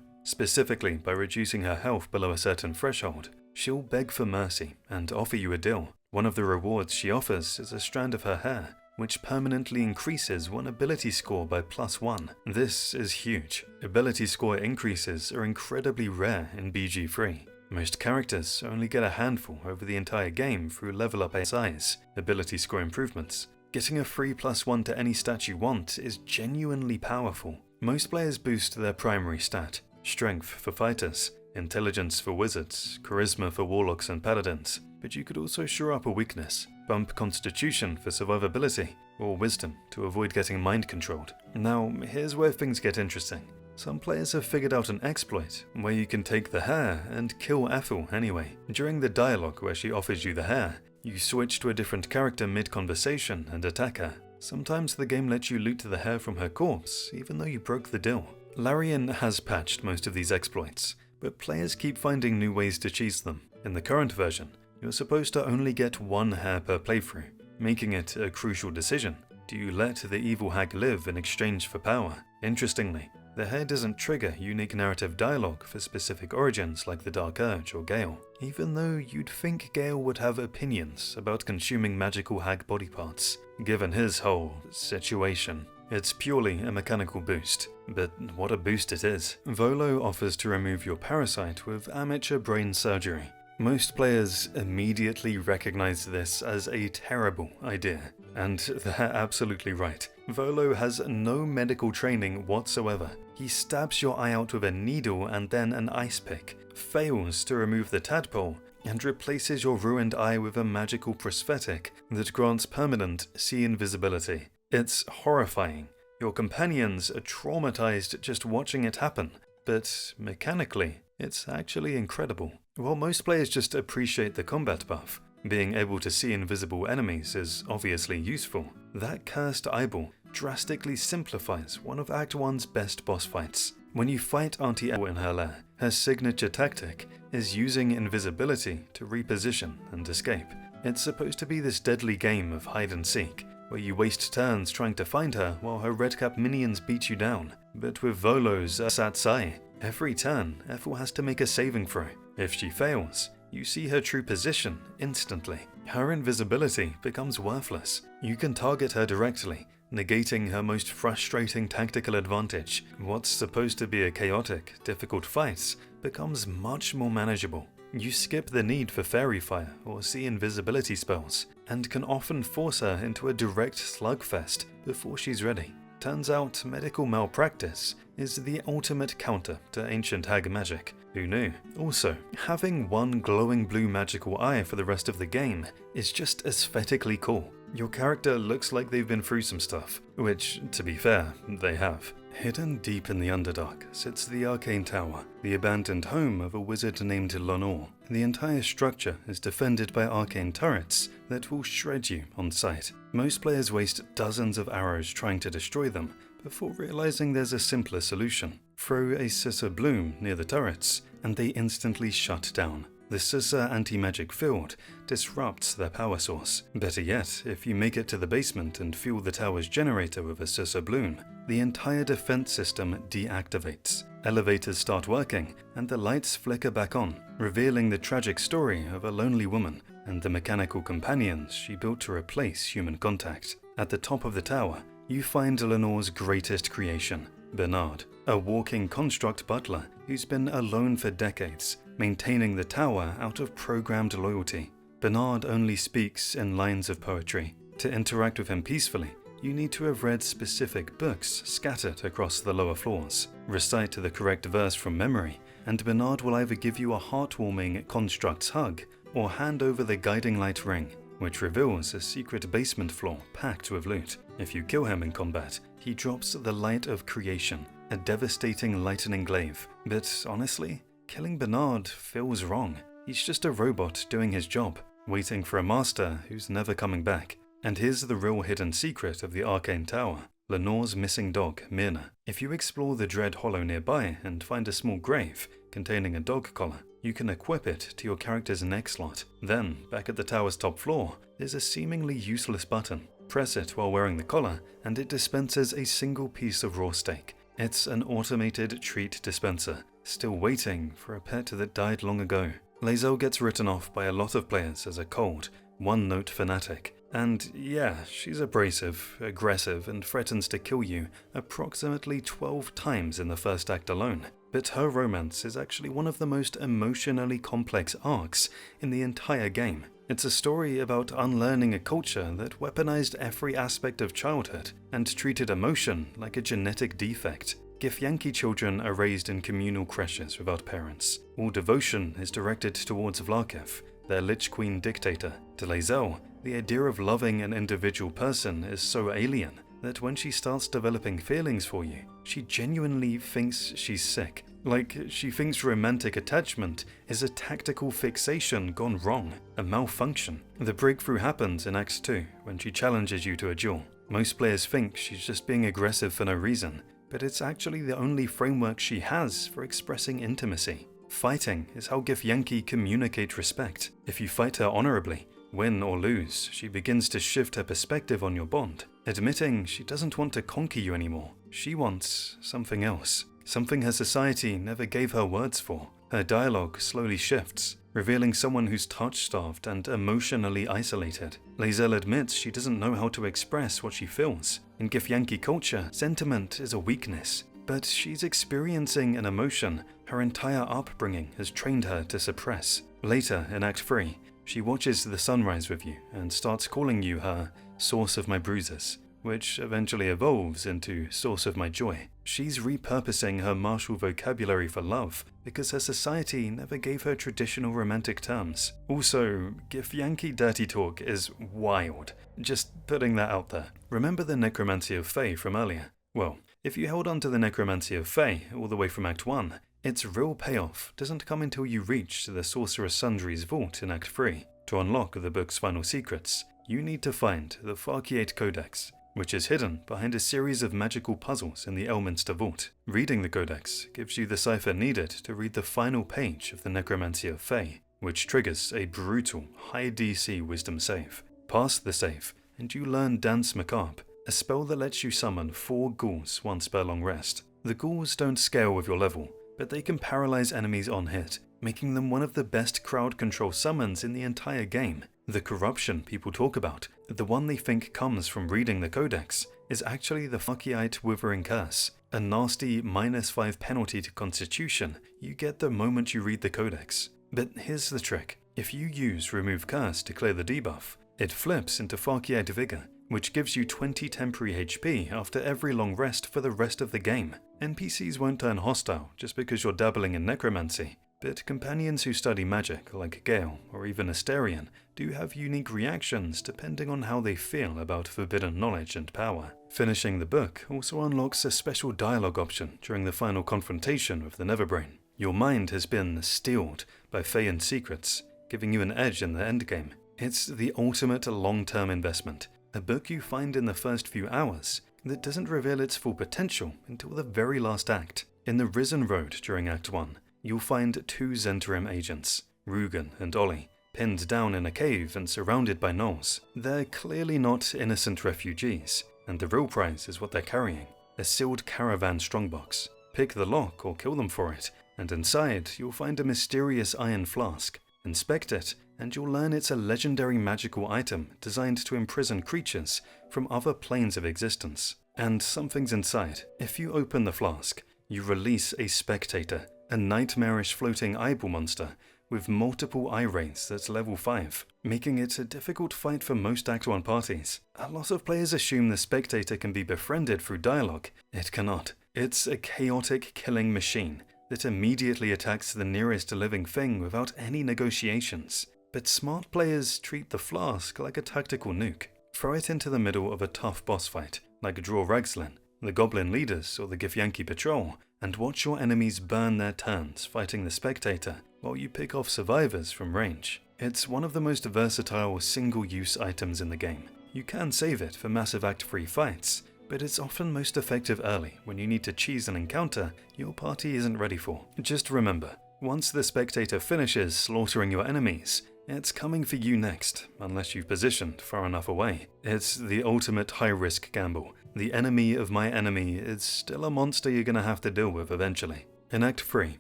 specifically by reducing her health below a certain threshold, she'll beg for mercy and offer you a deal. One of the rewards she offers is a strand of her hair, which permanently increases one ability score by +1. This is huge. Ability score increases are incredibly rare in BG3. Most characters only get a handful over the entire game through level up size, ability score improvements. Getting a free +1 to any stat you want is genuinely powerful. Most players boost their primary stat, strength for fighters, intelligence for wizards, charisma for warlocks and paladins, but you could also shore up a weakness, bump constitution for survivability, or wisdom to avoid getting mind controlled. Now, here's where things get interesting. Some players have figured out an exploit where you can take the hair and kill Ethel anyway. During the dialogue where she offers you the hair, you switch to a different character mid-conversation and attack her. Sometimes the game lets you loot the hair from her corpse, even though you broke the deal. Larian has patched most of these exploits, but players keep finding new ways to cheese them. In the current version, you're supposed to only get 1 hair per playthrough, making it a crucial decision. Do you let the evil hag live in exchange for power? Interestingly, the hair doesn't trigger unique narrative dialogue for specific origins like the Dark Urge or Gale, even though you'd think Gale would have opinions about consuming magical hag body parts, given his whole situation. It's purely a mechanical boost, but what a boost it is. Volo offers to remove your parasite with amateur brain surgery. Most players immediately recognize this as a terrible idea. And they're absolutely right. Volo has no medical training whatsoever. He stabs your eye out with a needle and then an ice pick, fails to remove the tadpole, and replaces your ruined eye with a magical prosthetic that grants permanent see invisibility. It's horrifying. Your companions are traumatized just watching it happen, but mechanically, it's actually incredible. While most players just appreciate the combat buff, being able to see invisible enemies is obviously useful. That cursed eyeball drastically simplifies one of Act 1's best boss fights. When you fight Auntie Elle in her lair, her signature tactic is using invisibility to reposition and escape. It's supposed to be this deadly game of hide and seek, where you waste turns trying to find her while her redcap minions beat you down. But with Volo's Satsai, every turn Ethel has to make a saving throw. If she fails, you see her true position instantly. Her invisibility becomes worthless. You can target her directly, negating her most frustrating tactical advantage. What's supposed to be a chaotic, difficult fight becomes much more manageable. You skip the need for fairy fire or see invisibility spells, and can often force her into a direct slugfest before she's ready. Turns out medical malpractice is the ultimate counter to ancient hag magic. Who knew? Also, having one glowing blue magical eye for the rest of the game is just aesthetically cool. Your character looks like they've been through some stuff, which, to be fair, they have. Hidden deep in the Underdark sits the Arcane Tower, the abandoned home of a wizard named Lenore. The entire structure is defended by arcane turrets that will shred you on sight. Most players waste dozens of arrows trying to destroy them before realizing there's a simpler solution. Throw a Sissa bloom near the turrets, and they instantly shut down. The Sissa anti-magic field disrupts their power source. Better yet, if you make it to the basement and fuel the tower's generator with a Sissa bloom, the entire defense system deactivates. Elevators start working, and the lights flicker back on, revealing the tragic story of a lonely woman and the mechanical companions she built to replace human contact. At the top of the tower, you find Lenore's greatest creation, Bernard, a walking construct butler who's been alone for decades, maintaining the tower out of programmed loyalty. Bernard only speaks in lines of poetry. To interact with him peacefully, you need to have read specific books scattered across the lower floors. Recite the correct verse from memory, and Bernard will either give you a heartwarming construct's hug or hand over the guiding light ring, which reveals a secret basement floor packed with loot. If you kill him in combat, he drops the Light of Creation, a devastating lightning glaive. But honestly, killing Bernard feels wrong. He's just a robot doing his job, waiting for a master who's never coming back. And here's the real hidden secret of the Arcane Tower, Lenore's missing dog, Myrna. If you explore the Dread Hollow nearby and find a small grave containing a dog collar, you can equip it to your character's neck slot. Then, back at the tower's top floor, there's a seemingly useless button. Press it while wearing the collar, and it dispenses a single piece of raw steak. It's an automated treat dispenser, still waiting for a pet that died long ago. Lae'zel gets written off by a lot of players as a cold, one-note fanatic. And yeah, she's abrasive, aggressive, and threatens to kill you approximately 12 times in the first act alone. But her romance is actually one of the most emotionally complex arcs in the entire game. It's a story about unlearning a culture that weaponized every aspect of childhood and treated emotion like a genetic defect. Githyanki children are raised in communal creches without parents. All devotion is directed towards Vlaakith, their Lich Queen dictator. To Lae'zel, the idea of loving an individual person is so alien that when she starts developing feelings for you, she genuinely thinks she's sick. Like, she thinks romantic attachment is a tactical fixation gone wrong, a malfunction. The breakthrough happens in Act 2 when she challenges you to a duel. Most players think she's just being aggressive for no reason, but it's actually the only framework she has for expressing intimacy. Fighting is how Githyanki communicate respect. If you fight her honorably, win or lose, she begins to shift her perspective on your bond, admitting she doesn't want to conquer you anymore. She wants something else, something her society never gave her words for. Her dialogue slowly shifts, revealing someone who's touch-starved and emotionally isolated. Lae'zel admits she doesn't know how to express what she feels. In Githyanki culture, sentiment is a weakness, but she's experiencing an emotion her entire upbringing has trained her to suppress. Later in Act 3, She watches the sunrise with you and starts calling you her source of my bruises, which eventually evolves into source of my joy. She's repurposing her martial vocabulary for love because her society never gave her traditional romantic terms. Also, Githyanki dirty talk is wild. Just putting that out there. Remember the Necromancy of Fae from earlier? Well, if you held on to the Necromancy of Fae all the way from Act 1, its real payoff doesn't come until you reach the Sorceress Sundry's vault in Act 3. To unlock the book's final secrets, you need to find the Farciate Codex, which is hidden behind a series of magical puzzles in the Elminster Vault. Reading the Codex gives you the cipher needed to read the final page of the Necromancy of Fae, which triggers a brutal, high DC wisdom save. Pass the save, and you learn Dance Macabre, a spell that lets you summon 4 ghouls once per long rest. The ghouls don't scale with your level, but they can paralyze enemies on hit, making them one of the best crowd control summons in the entire game. The corruption people talk about, the one they think comes from reading the Codex, is actually the Farciate Withering Curse, a nasty -5 penalty to Constitution you get the moment you read the Codex. But here's the trick: if you use Remove Curse to clear the debuff, it flips into Farciate Vigor, which gives you 20 temporary HP after every long rest for the rest of the game. NPCs won't turn hostile just because you're dabbling in necromancy, but companions who study magic, like Gale or even Asterion, do have unique reactions depending on how they feel about forbidden knowledge and power. Finishing the book also unlocks a special dialogue option during the final confrontation with the Neverbrain. Your mind has been steeled by Feyen's secrets, giving you an edge in the endgame. It's the ultimate long-term investment, a book you find in the first few hours that doesn't reveal its full potential until the very last act. In the Risen Road during Act 1, you'll find 2 Zhentarim agents, Rugen and Ollie, pinned down in a cave and surrounded by gnolls. They're clearly not innocent refugees, and the real prize is what they're carrying, a sealed caravan strongbox. Pick the lock or kill them for it, and inside you'll find a mysterious iron flask. Inspect it, and you'll learn it's a legendary magical item designed to imprison creatures from other planes of existence. And something's inside. If you open the flask, you release a spectator, a nightmarish floating eyeball monster with multiple eye rays that's level 5, making it a difficult fight for most Act 1 parties. A lot of players assume the spectator can be befriended through dialogue. It cannot. It's a chaotic killing machine that immediately attacks the nearest living thing without any negotiations. But smart players treat the flask like a tactical nuke. Throw it into the middle of a tough boss fight, like Draw Ragslin, the Goblin Leaders, or the Githyanki Patrol, and watch your enemies burn their turns fighting the spectator while you pick off survivors from range. It's one of the most versatile single-use items in the game. You can save it for massive Act 3 fights, but it's often most effective early when you need to cheese an encounter your party isn't ready for. Just remember, once the spectator finishes slaughtering your enemies, it's coming for you next, unless you've positioned far enough away. It's the ultimate high-risk gamble. The enemy of my enemy is still a monster you're gonna have to deal with eventually. In Act 3,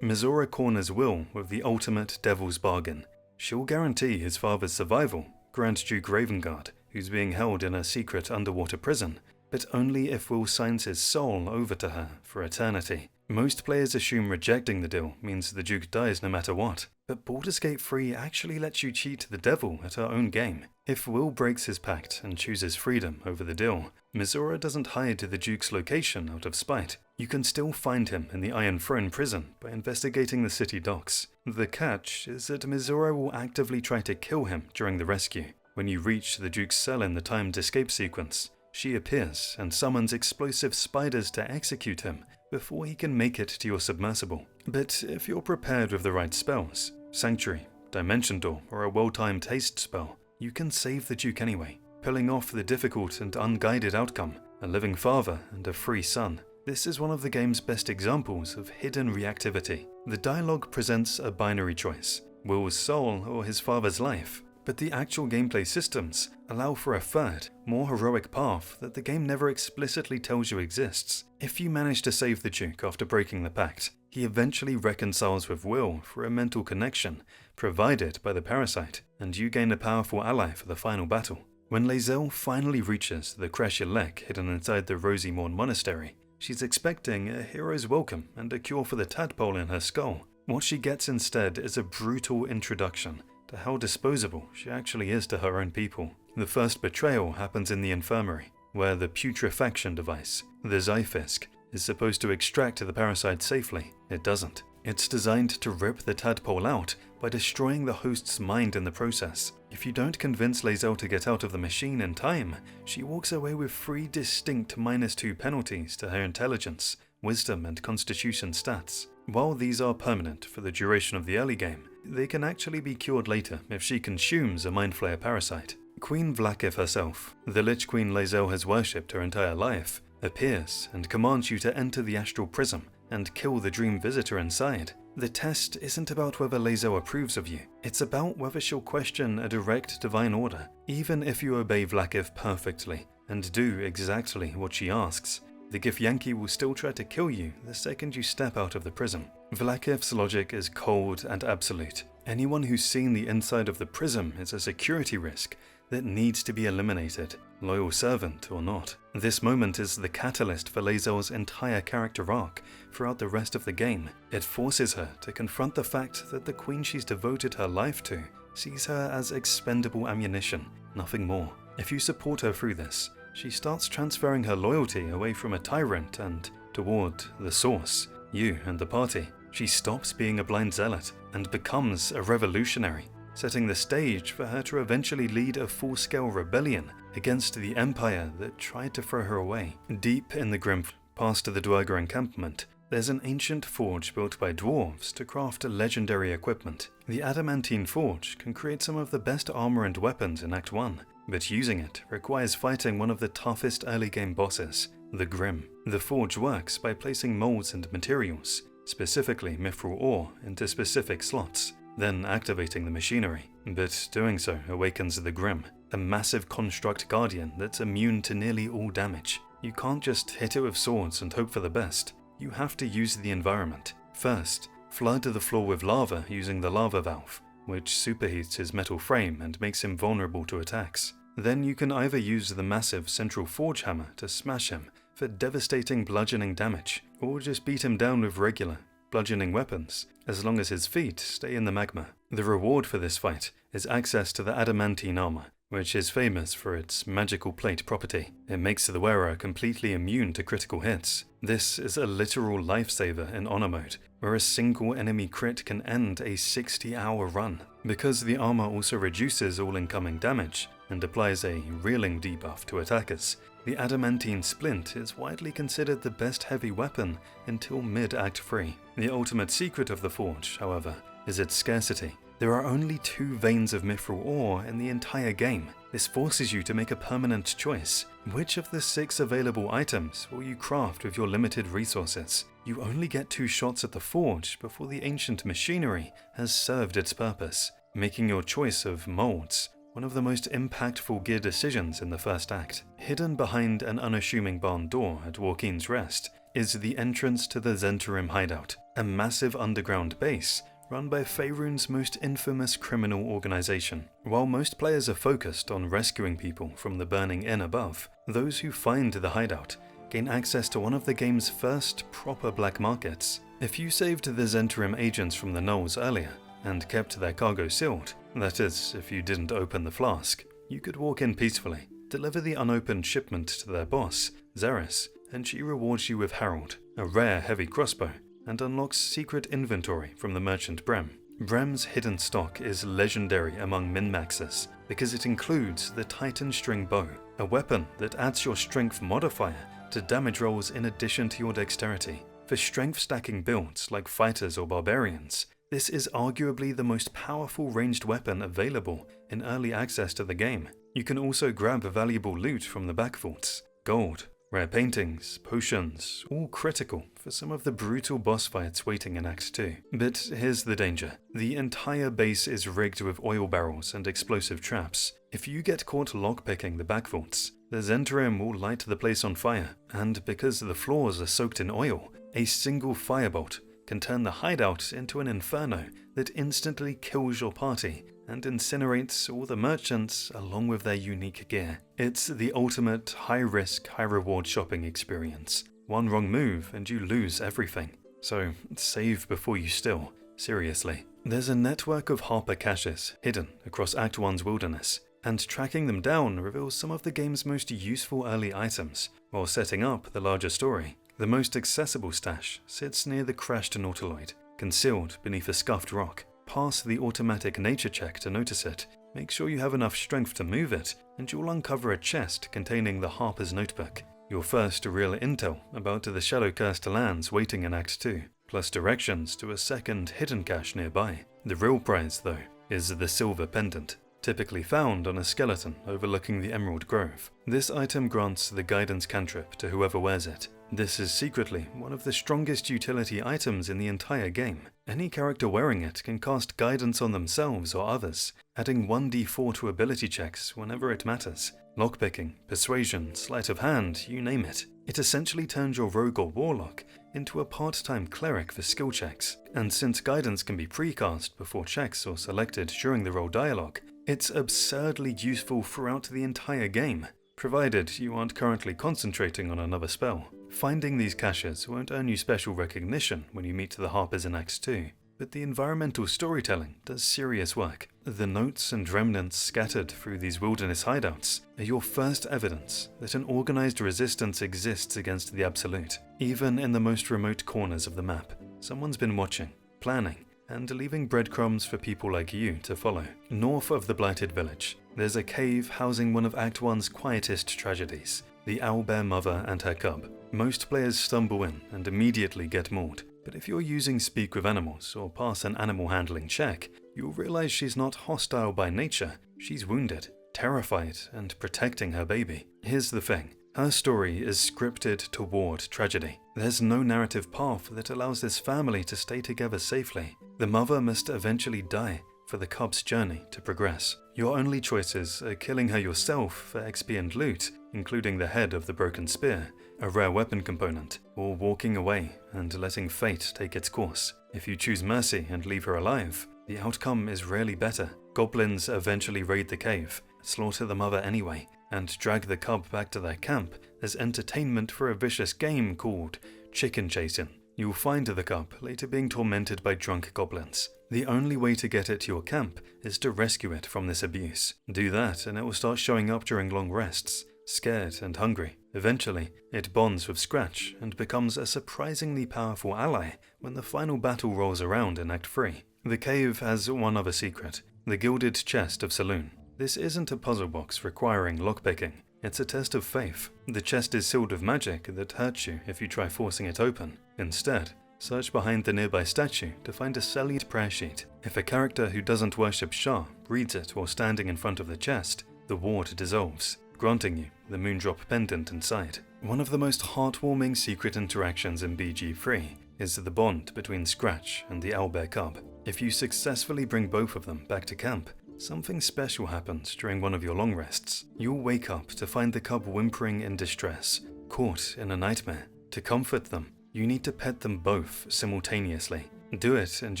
Mizora corners Will with the ultimate devil's bargain. She'll guarantee his father's survival, Grand Duke Ravengard, who's being held in a secret underwater prison, but only if Will signs his soul over to her for eternity. Most players assume rejecting the deal means the Duke dies no matter what, but Baldur's Gate 3 actually lets you cheat the devil at her own game. If Will breaks his pact and chooses freedom over the deal, Mizora doesn't hide the Duke's location out of spite. You can still find him in the Iron Throne prison by investigating the city docks. The catch is that Mizora will actively try to kill him during the rescue. When you reach the Duke's cell in the timed escape sequence, she appears and summons explosive spiders to execute him before he can make it to your submersible. But if you're prepared with the right spells, Sanctuary, Dimension Door, or a well-timed haste spell, you can save the Duke anyway, pulling off the difficult and unguided outcome, a living father and a free son. This is one of the game's best examples of hidden reactivity. The dialogue presents a binary choice, Will's soul or his father's life, but the actual gameplay systems allow for a third, more heroic path that the game never explicitly tells you exists. If you manage to save the Duke after breaking the pact, he eventually reconciles with Will for a mental connection provided by the parasite, and you gain a powerful ally for the final battle. When Lae'zel finally reaches the Creshir Lek hidden inside the Rosy Morn Monastery, she's expecting a hero's welcome and a cure for the tadpole in her skull. What she gets instead is a brutal introduction to how disposable she actually is to her own people. The first betrayal happens in the infirmary, where the putrefaction device, the Zyfisk, is supposed to extract the parasite safely. It doesn't. It's designed to rip the tadpole out by destroying the host's mind in the process. If you don't convince Lae'zel to get out of the machine in time, she walks away with 3 distinct -2 penalties to her intelligence, wisdom, and constitution stats. While these are permanent for the duration of the early game, they can actually be cured later if she consumes a Mind Flayer parasite. Queen Vlaakith herself, the Lich Queen Lae'zel has worshipped her entire life, appears and commands you to enter the astral prism and kill the dream visitor inside. The test isn't about whether Lae'zel approves of you, it's about whether she'll question a direct divine order. Even if you obey Vlaakith perfectly and do exactly what she asks, the Githyanki will still try to kill you the second you step out of the prism. Vlaakith's logic is cold and absolute. Anyone who's seen the inside of the prism is a security risk that needs to be eliminated, loyal servant or not. This moment is the catalyst for Lae'zel's entire character arc throughout the rest of the game. It forces her to confront the fact that the queen she's devoted her life to sees her as expendable ammunition, nothing more. If you support her through this, she starts transferring her loyalty away from a tyrant and toward the source, you and the party. She stops being a blind zealot and becomes a revolutionary, setting the stage for her to eventually lead a full-scale rebellion against the empire that tried to throw her away. Deep in the Grim, past the Dwerger encampment, there's an ancient forge built by dwarves to craft legendary equipment. The adamantine forge can create some of the best armor and weapons in Act 1, but using it requires fighting one of the toughest early game bosses, the Grim. The forge works by placing molds and materials, specifically mithril ore, into specific slots, then activating the machinery. But doing so awakens the Grim, a massive construct guardian that's immune to nearly all damage. You can't just hit it with swords and hope for the best. You have to use the environment. First, flood the floor with lava using the lava valve, which superheats his metal frame and makes him vulnerable to attacks. Then you can either use the massive central forge hammer to smash him for devastating bludgeoning damage, or just beat him down with regular bludgeoning weapons, as long as his feet stay in the magma. The reward for this fight is access to the adamantine armor, which is famous for its magical plate property. It makes the wearer completely immune to critical hits. This is a literal lifesaver in honor mode, where a single enemy crit can end a 60-hour run. Because the armor also reduces all incoming damage and applies a reeling debuff to attackers, the adamantine splint is widely considered the best heavy weapon until mid-Act 3. The ultimate secret of the forge, however, is its scarcity. There are only 2 veins of mithril ore in the entire game. This forces you to make a permanent choice. Which of the 6 available items will you craft with your limited resources? You only get 2 shots at the forge before the ancient machinery has served its purpose. Making your choice of molds, one of the most impactful gear decisions in the first act. Hidden behind an unassuming barn door at Warkeen's Rest is the entrance to the Zhentarim hideout, a massive underground base run by Faerun's most infamous criminal organization. While most players are focused on rescuing people from the burning inn above, those who find the hideout gain access to one of the game's first proper black markets. If you saved the Zhentarim agents from the Knolls earlier and kept their cargo sealed, that is, if you didn't open the flask, you could walk in peacefully, deliver the unopened shipment to their boss, Xeris, and she rewards you with Harold, a rare heavy crossbow, and unlocks secret inventory from the merchant Brem. Brem's hidden stock is legendary among min-maxers because it includes the Titan String Bow, a weapon that adds your strength modifier to damage rolls in addition to your dexterity. For strength stacking builds like fighters or barbarians, this is arguably the most powerful ranged weapon available in early access to the game. You can also grab valuable loot from the back vaults, gold, rare paintings, potions, all critical for some of the brutal boss fights waiting in Act 2. But here's the danger. The entire base is rigged with oil barrels and explosive traps. If you get caught lockpicking the back vaults, the Zhentarim will light the place on fire, and because the floors are soaked in oil, a single firebolt can turn the hideout into an inferno that instantly kills your party and incinerates all the merchants along with their unique gear. It's the ultimate high-risk, high-reward shopping experience. One wrong move and you lose everything. So save before you steal, seriously. There's a network of Harper caches hidden across Act 1's wilderness, and tracking them down reveals some of the game's most useful early items, while setting up the larger story. The most accessible stash sits near the crashed Nautiloid, concealed beneath a scuffed rock. Pass the automatic nature check to notice it. Make sure you have enough strength to move it, and you'll uncover a chest containing the Harper's notebook. Your first real intel about the shadow-cursed lands waiting in Act 2, plus directions to a second hidden cache nearby. The real prize, though, is the silver pendant, typically found on a skeleton overlooking the Emerald Grove. This item grants the guidance cantrip to whoever wears it. This is secretly one of the strongest utility items in the entire game. Any character wearing it can cast guidance on themselves or others, adding 1d4 to ability checks whenever it matters. Lockpicking, persuasion, sleight of hand, you name it. It essentially turns your rogue or warlock into a part-time cleric for skill checks, and since guidance can be precast before checks or selected during the roll dialogue, it's absurdly useful throughout the entire game, provided you aren't currently concentrating on another spell. Finding these caches won't earn you special recognition when you meet the Harpers in Act 2, but the environmental storytelling does serious work. The notes and remnants scattered through these wilderness hideouts are your first evidence that an organized resistance exists against the Absolute. Even in the most remote corners of the map, someone's been watching, planning, and leaving breadcrumbs for people like you to follow. North of the Blighted Village, there's a cave housing one of Act 1's quietest tragedies, the owlbear mother and her cub. Most players stumble in and immediately get mauled, but if you're using Speak with Animals or pass an animal handling check, you'll realize she's not hostile by nature. She's wounded, terrified, and protecting her baby. Here's the thing. Her story is scripted toward tragedy. There's no narrative path that allows this family to stay together safely. The mother must eventually die for the cub's journey to progress. Your only choices are killing her yourself for XP and loot, including the head of the broken spear, a rare weapon component, or walking away and letting fate take its course. If you choose mercy and leave her alive, the outcome is rarely better. Goblins eventually raid the cave, slaughter the mother anyway, and drag the cub back to their camp as entertainment for a vicious game called chicken chasing. You'll find the cub later being tormented by drunk goblins. The only way to get it to your camp is to rescue it from this abuse. Do that and it will start showing up during long rests, scared and hungry. Eventually, it bonds with Scratch and becomes a surprisingly powerful ally when the final battle rolls around in Act 3. The cave has one other secret, the Gilded Chest of Saloon. This isn't a puzzle box requiring lockpicking, it's a test of faith. The chest is sealed with magic that hurts you if you try forcing it open. Instead, search behind the nearby statue to find a Sellied prayer sheet. If a character who doesn't worship Shah reads it while standing in front of the chest, the ward dissolves, granting you the Moondrop pendant inside. One of the most heartwarming secret interactions in BG3 is the bond between Scratch and the owlbear cub. If you successfully bring both of them back to camp, something special happens during one of your long rests. You'll wake up to find the cub whimpering in distress, caught in a nightmare. To comfort them, you need to pet them both simultaneously. Do it and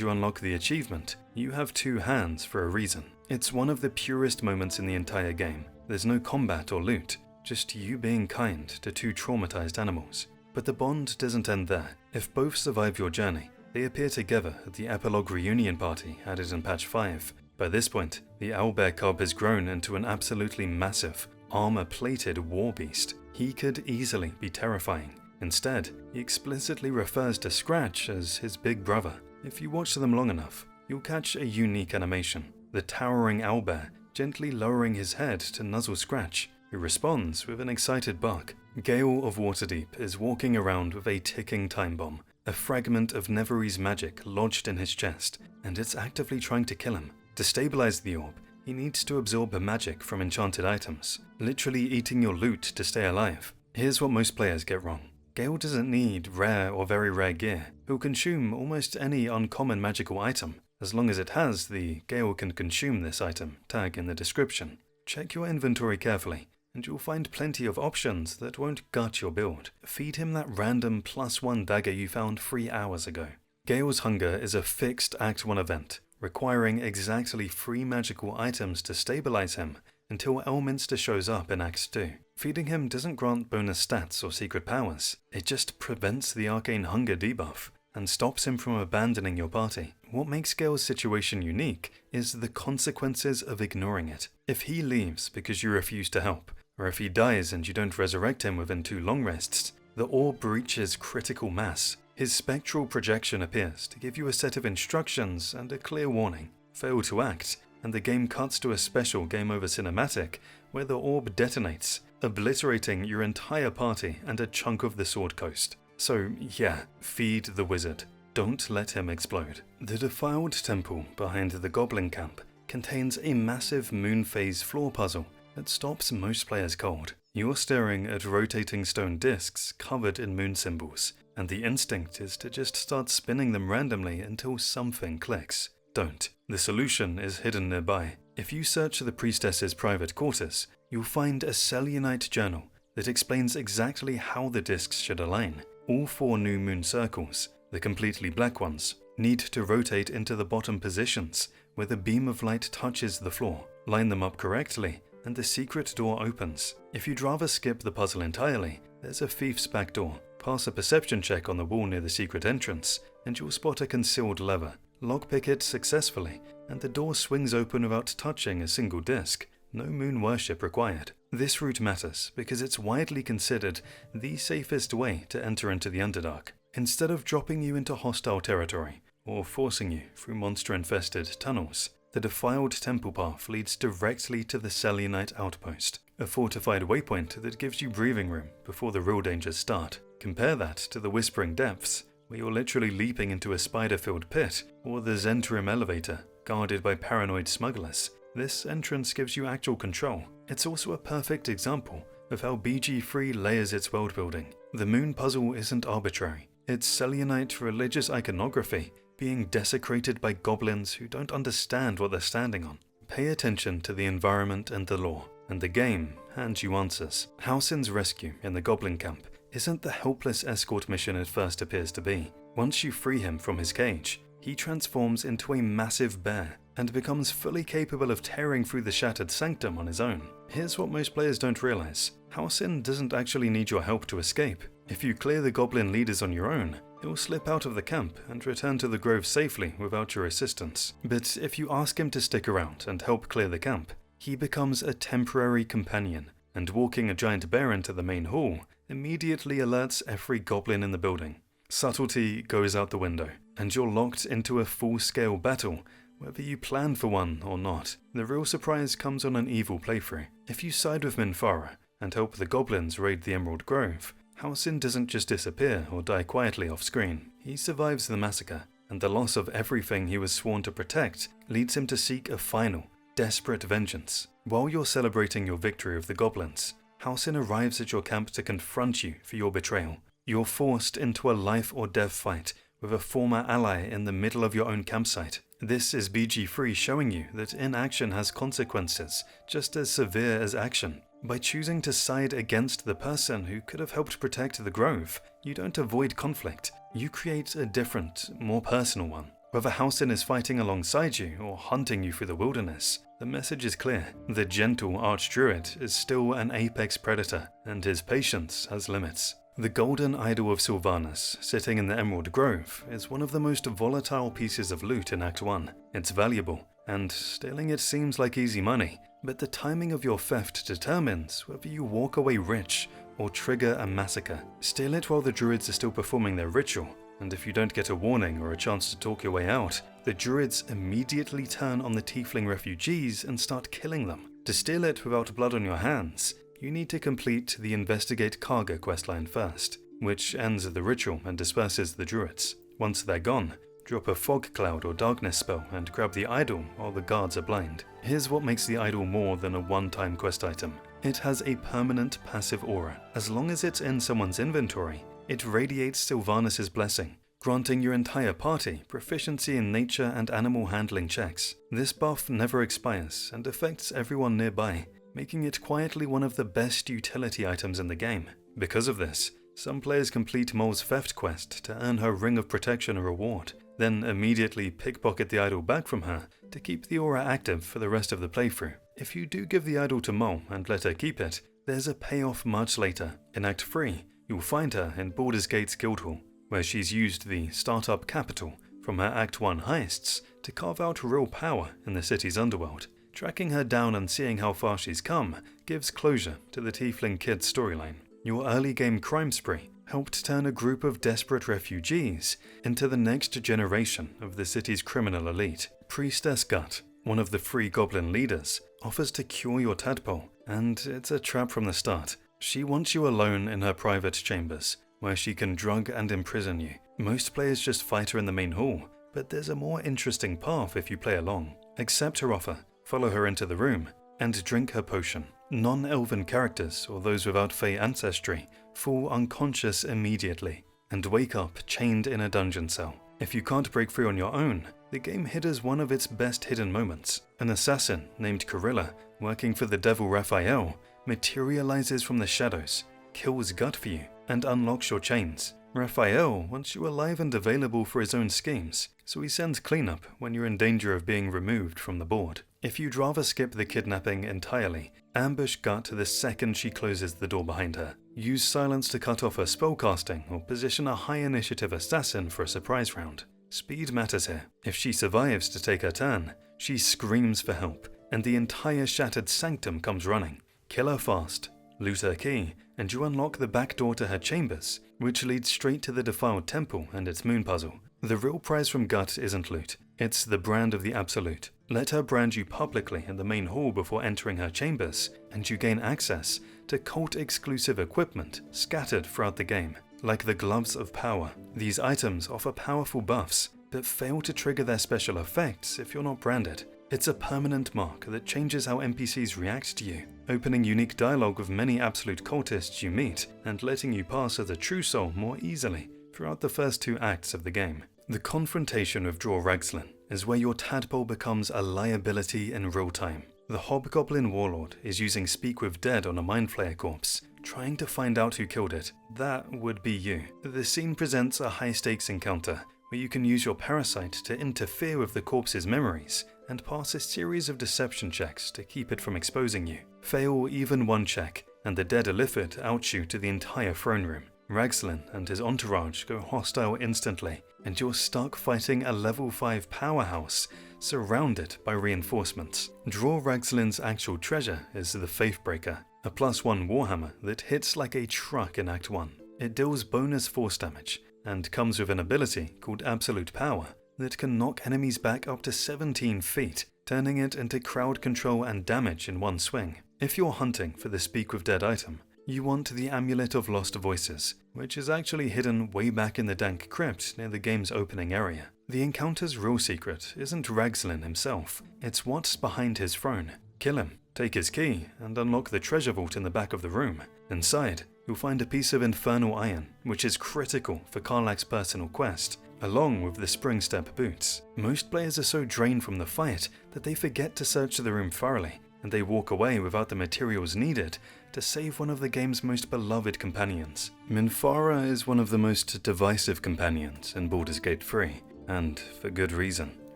you unlock the achievement. You have two hands for a reason. It's one of the purest moments in the entire game. There's no combat or loot, just you being kind to two traumatized animals. But the bond doesn't end there. If both survive your journey, they appear together at the epilogue reunion party added in patch 5. By this point, the owlbear cub has grown into an absolutely massive, armor-plated war beast. He could easily be terrifying. Instead, he explicitly refers to Scratch as his big brother. If you watch them long enough, you'll catch a unique animation. The towering owlbear gently lowering his head to nuzzle Scratch, who responds with an excited bark. Gale of Waterdeep is walking around with a ticking time bomb, a fragment of Nevery's magic lodged in his chest, and it's actively trying to kill him. To stabilize the orb, he needs to absorb magic from enchanted items, literally eating your loot to stay alive. Here's what most players get wrong. Gale doesn't need rare or very rare gear. He'll consume almost any uncommon magical item, as long as it has the Gale can consume this item tag in the description. Check your inventory carefully, and you'll find plenty of options that won't gut your build. Feed him that random +1 dagger you found 3 hours ago. Gale's hunger is a fixed Act 1 event, requiring exactly 3 magical items to stabilize him until Elminster shows up in Act 2. Feeding him doesn't grant bonus stats or secret powers, it just prevents the arcane hunger debuff and stops him from abandoning your party. What makes Gale's situation unique is the consequences of ignoring it. If he leaves because you refuse to help, or if he dies and you don't resurrect him within 2 long rests, the orb reaches critical mass. His spectral projection appears to give you a set of instructions and a clear warning. Fail to act, and the game cuts to a special game over cinematic where the orb detonates, obliterating your entire party and a chunk of the Sword Coast. So yeah, feed the wizard. Don't let him explode. The defiled temple behind the goblin camp contains a massive moon phase floor puzzle that stops most players cold. You're staring at rotating stone discs covered in moon symbols, and the instinct is to just start spinning them randomly until something clicks. Don't. The solution is hidden nearby. If you search the priestess's private quarters, you'll find a Selionite journal that explains exactly how the discs should align. All 4 new moon circles, the completely black ones, need to rotate into the bottom positions where the beam of light touches the floor. Line them up correctly, and the secret door opens. If you'd rather skip the puzzle entirely, there's a thief's back door. Pass a perception check on the wall near the secret entrance, and you'll spot a concealed lever. Lockpick it successfully, and the door swings open without touching a single disc. No moon worship required. This route matters because it's widely considered the safest way to enter into the Underdark. Instead of dropping you into hostile territory, or forcing you through monster-infested tunnels, the defiled temple path leads directly to the Selionite outpost, a fortified waypoint that gives you breathing room before the real dangers start. Compare that to the Whispering Depths, where you're literally leaping into a spider-filled pit, or the Zentrum elevator, guarded by paranoid smugglers. This entrance gives you actual control. It's also a perfect example of how BG3 layers its world building. The moon puzzle isn't arbitrary. It's Selionite religious iconography being desecrated by goblins who don't understand what they're standing on. Pay attention to the environment and the lore, and the game hands you answers. Halsin's rescue in the goblin camp isn't the helpless escort mission it first appears to be. Once you free him from his cage, he transforms into a massive bear and becomes fully capable of tearing through the shattered sanctum on his own. Here's what most players don't realize. Halsin doesn't actually need your help to escape. If you clear the goblin leaders on your own, he'll slip out of the camp and return to the grove safely without your assistance. But if you ask him to stick around and help clear the camp, he becomes a temporary companion, and walking a giant bear into the main hall immediately alerts every goblin in the building. Subtlety goes out the window, and you're locked into a full-scale battle, whether you plan for one or not. The real surprise comes on an evil playthrough. If you side with Minthara and help the goblins raid the Emerald Grove, Halsin doesn't just disappear or die quietly off-screen. He survives the massacre, and the loss of everything he was sworn to protect leads him to seek a final, desperate vengeance. While you're celebrating your victory of the goblins, Halsin arrives at your camp to confront you for your betrayal. You're forced into a life-or-death fight with a former ally in the middle of your own campsite. This is BG3 showing you that inaction has consequences just as severe as action. By choosing to side against the person who could have helped protect the grove, you don't avoid conflict. You create a different, more personal one. Whether Halsin is fighting alongside you or hunting you through the wilderness, the message is clear. The gentle archdruid is still an apex predator, and his patience has limits. The golden idol of Sylvanas, sitting in the Emerald Grove, is one of the most volatile pieces of loot in Act 1. It's valuable, and stealing it seems like easy money, but the timing of your theft determines whether you walk away rich or trigger a massacre. Steal it while the druids are still performing their ritual, and if you don't get a warning or a chance to talk your way out, the druids immediately turn on the tiefling refugees and start killing them. To steal it without blood on your hands, you need to complete the Investigate Karga questline first, which ends the ritual and disperses the druids. Once they're gone, drop a fog cloud or darkness spell and grab the idol while the guards are blind. Here's what makes the idol more than a one-time quest item. It has a permanent passive aura. As long as it's in someone's inventory, it radiates Sylvanas' blessing, granting your entire party proficiency in nature and animal handling checks. This buff never expires and affects everyone nearby, making it quietly one of the best utility items in the game. Because of this, some players complete Mole's theft quest to earn her Ring of Protection a reward, then immediately pickpocket the idol back from her to keep the aura active for the rest of the playthrough. If you do give the idol to Mole and let her keep it, there's a payoff much later. In Act 3, you'll find her in Baldur's Gate's Guildhall, where she's used the Startup Capital from her Act 1 heists to carve out real power in the city's underworld. Tracking her down and seeing how far she's come gives closure to the Tiefling Kid's storyline. Your early game crime spree helped turn a group of desperate refugees into the next generation of the city's criminal elite. Priestess Gut, one of the Free Goblin leaders, offers to cure your tadpole, and it's a trap from the start. She wants you alone in her private chambers, where she can drug and imprison you. Most players just fight her in the main hall, but there's a more interesting path if you play along. Accept her offer, follow her into the room, and drink her potion. Non-elven characters, or those without Fey ancestry, fall unconscious immediately, and wake up chained in a dungeon cell. If you can't break free on your own, the game hid one of its best hidden moments. An assassin named Corilla, working for the devil Raphael, materializes from the shadows, kills Gut for you, and unlocks your chains. Raphael wants you alive and available for his own schemes, so he sends cleanup when you're in danger of being removed from the board. If you'd rather skip the kidnapping entirely, ambush Gut the second she closes the door behind her. Use silence to cut off her spellcasting or position a high initiative assassin for a surprise round. Speed matters here. If she survives to take her turn, she screams for help, and the entire shattered sanctum comes running. Kill her fast, loot her key, and you unlock the back door to her chambers, which leads straight to the defiled temple and its moon puzzle. The real prize from Gut isn't loot, it's the brand of the Absolute. Let her brand you publicly in the main hall before entering her chambers, and you gain access to cult-exclusive equipment scattered throughout the game. Like the Gloves of Power, these items offer powerful buffs, but fail to trigger their special effects if you're not branded. It's a permanent mark that changes how NPCs react to you, opening unique dialogue with many absolute cultists you meet, and letting you pass as a true soul more easily throughout the first 2 acts of the game. The confrontation with Draw Ragslin is where your tadpole becomes a liability in real time. The Hobgoblin Warlord is using Speak with Dead on a Mind Flayer corpse, trying to find out who killed it. That would be you. The scene presents a high-stakes encounter where you can use your parasite to interfere with the corpse's memories and pass a series of deception checks to keep it from exposing you. Fail even one check, and the dead Illithid outs you to the entire throne room. Ragslin and his entourage go hostile instantly, and you're stuck fighting a level 5 powerhouse surrounded by reinforcements. Draw Ragslin's actual treasure is the Faithbreaker, a +1 warhammer that hits like a truck in Act 1. It deals bonus force damage, and comes with an ability called Absolute Power that can knock enemies back up to 17 feet, turning it into crowd control and damage in one swing. If you're hunting for the Speak with Dead item, you want the Amulet of Lost Voices, which is actually hidden way back in the dank crypt near the game's opening area. The encounter's real secret isn't Ragslin himself, it's what's behind his throne. Kill him, take his key, and unlock the treasure vault in the back of the room. Inside, you'll find a piece of infernal iron, which is critical for Karlach's personal quest, along with the spring step boots. Most players are so drained from the fight that they forget to search the room thoroughly, and they walk away without the materials needed to save one of the game's most beloved companions. Minthara is one of the most divisive companions in Baldur's Gate 3, and for good reason.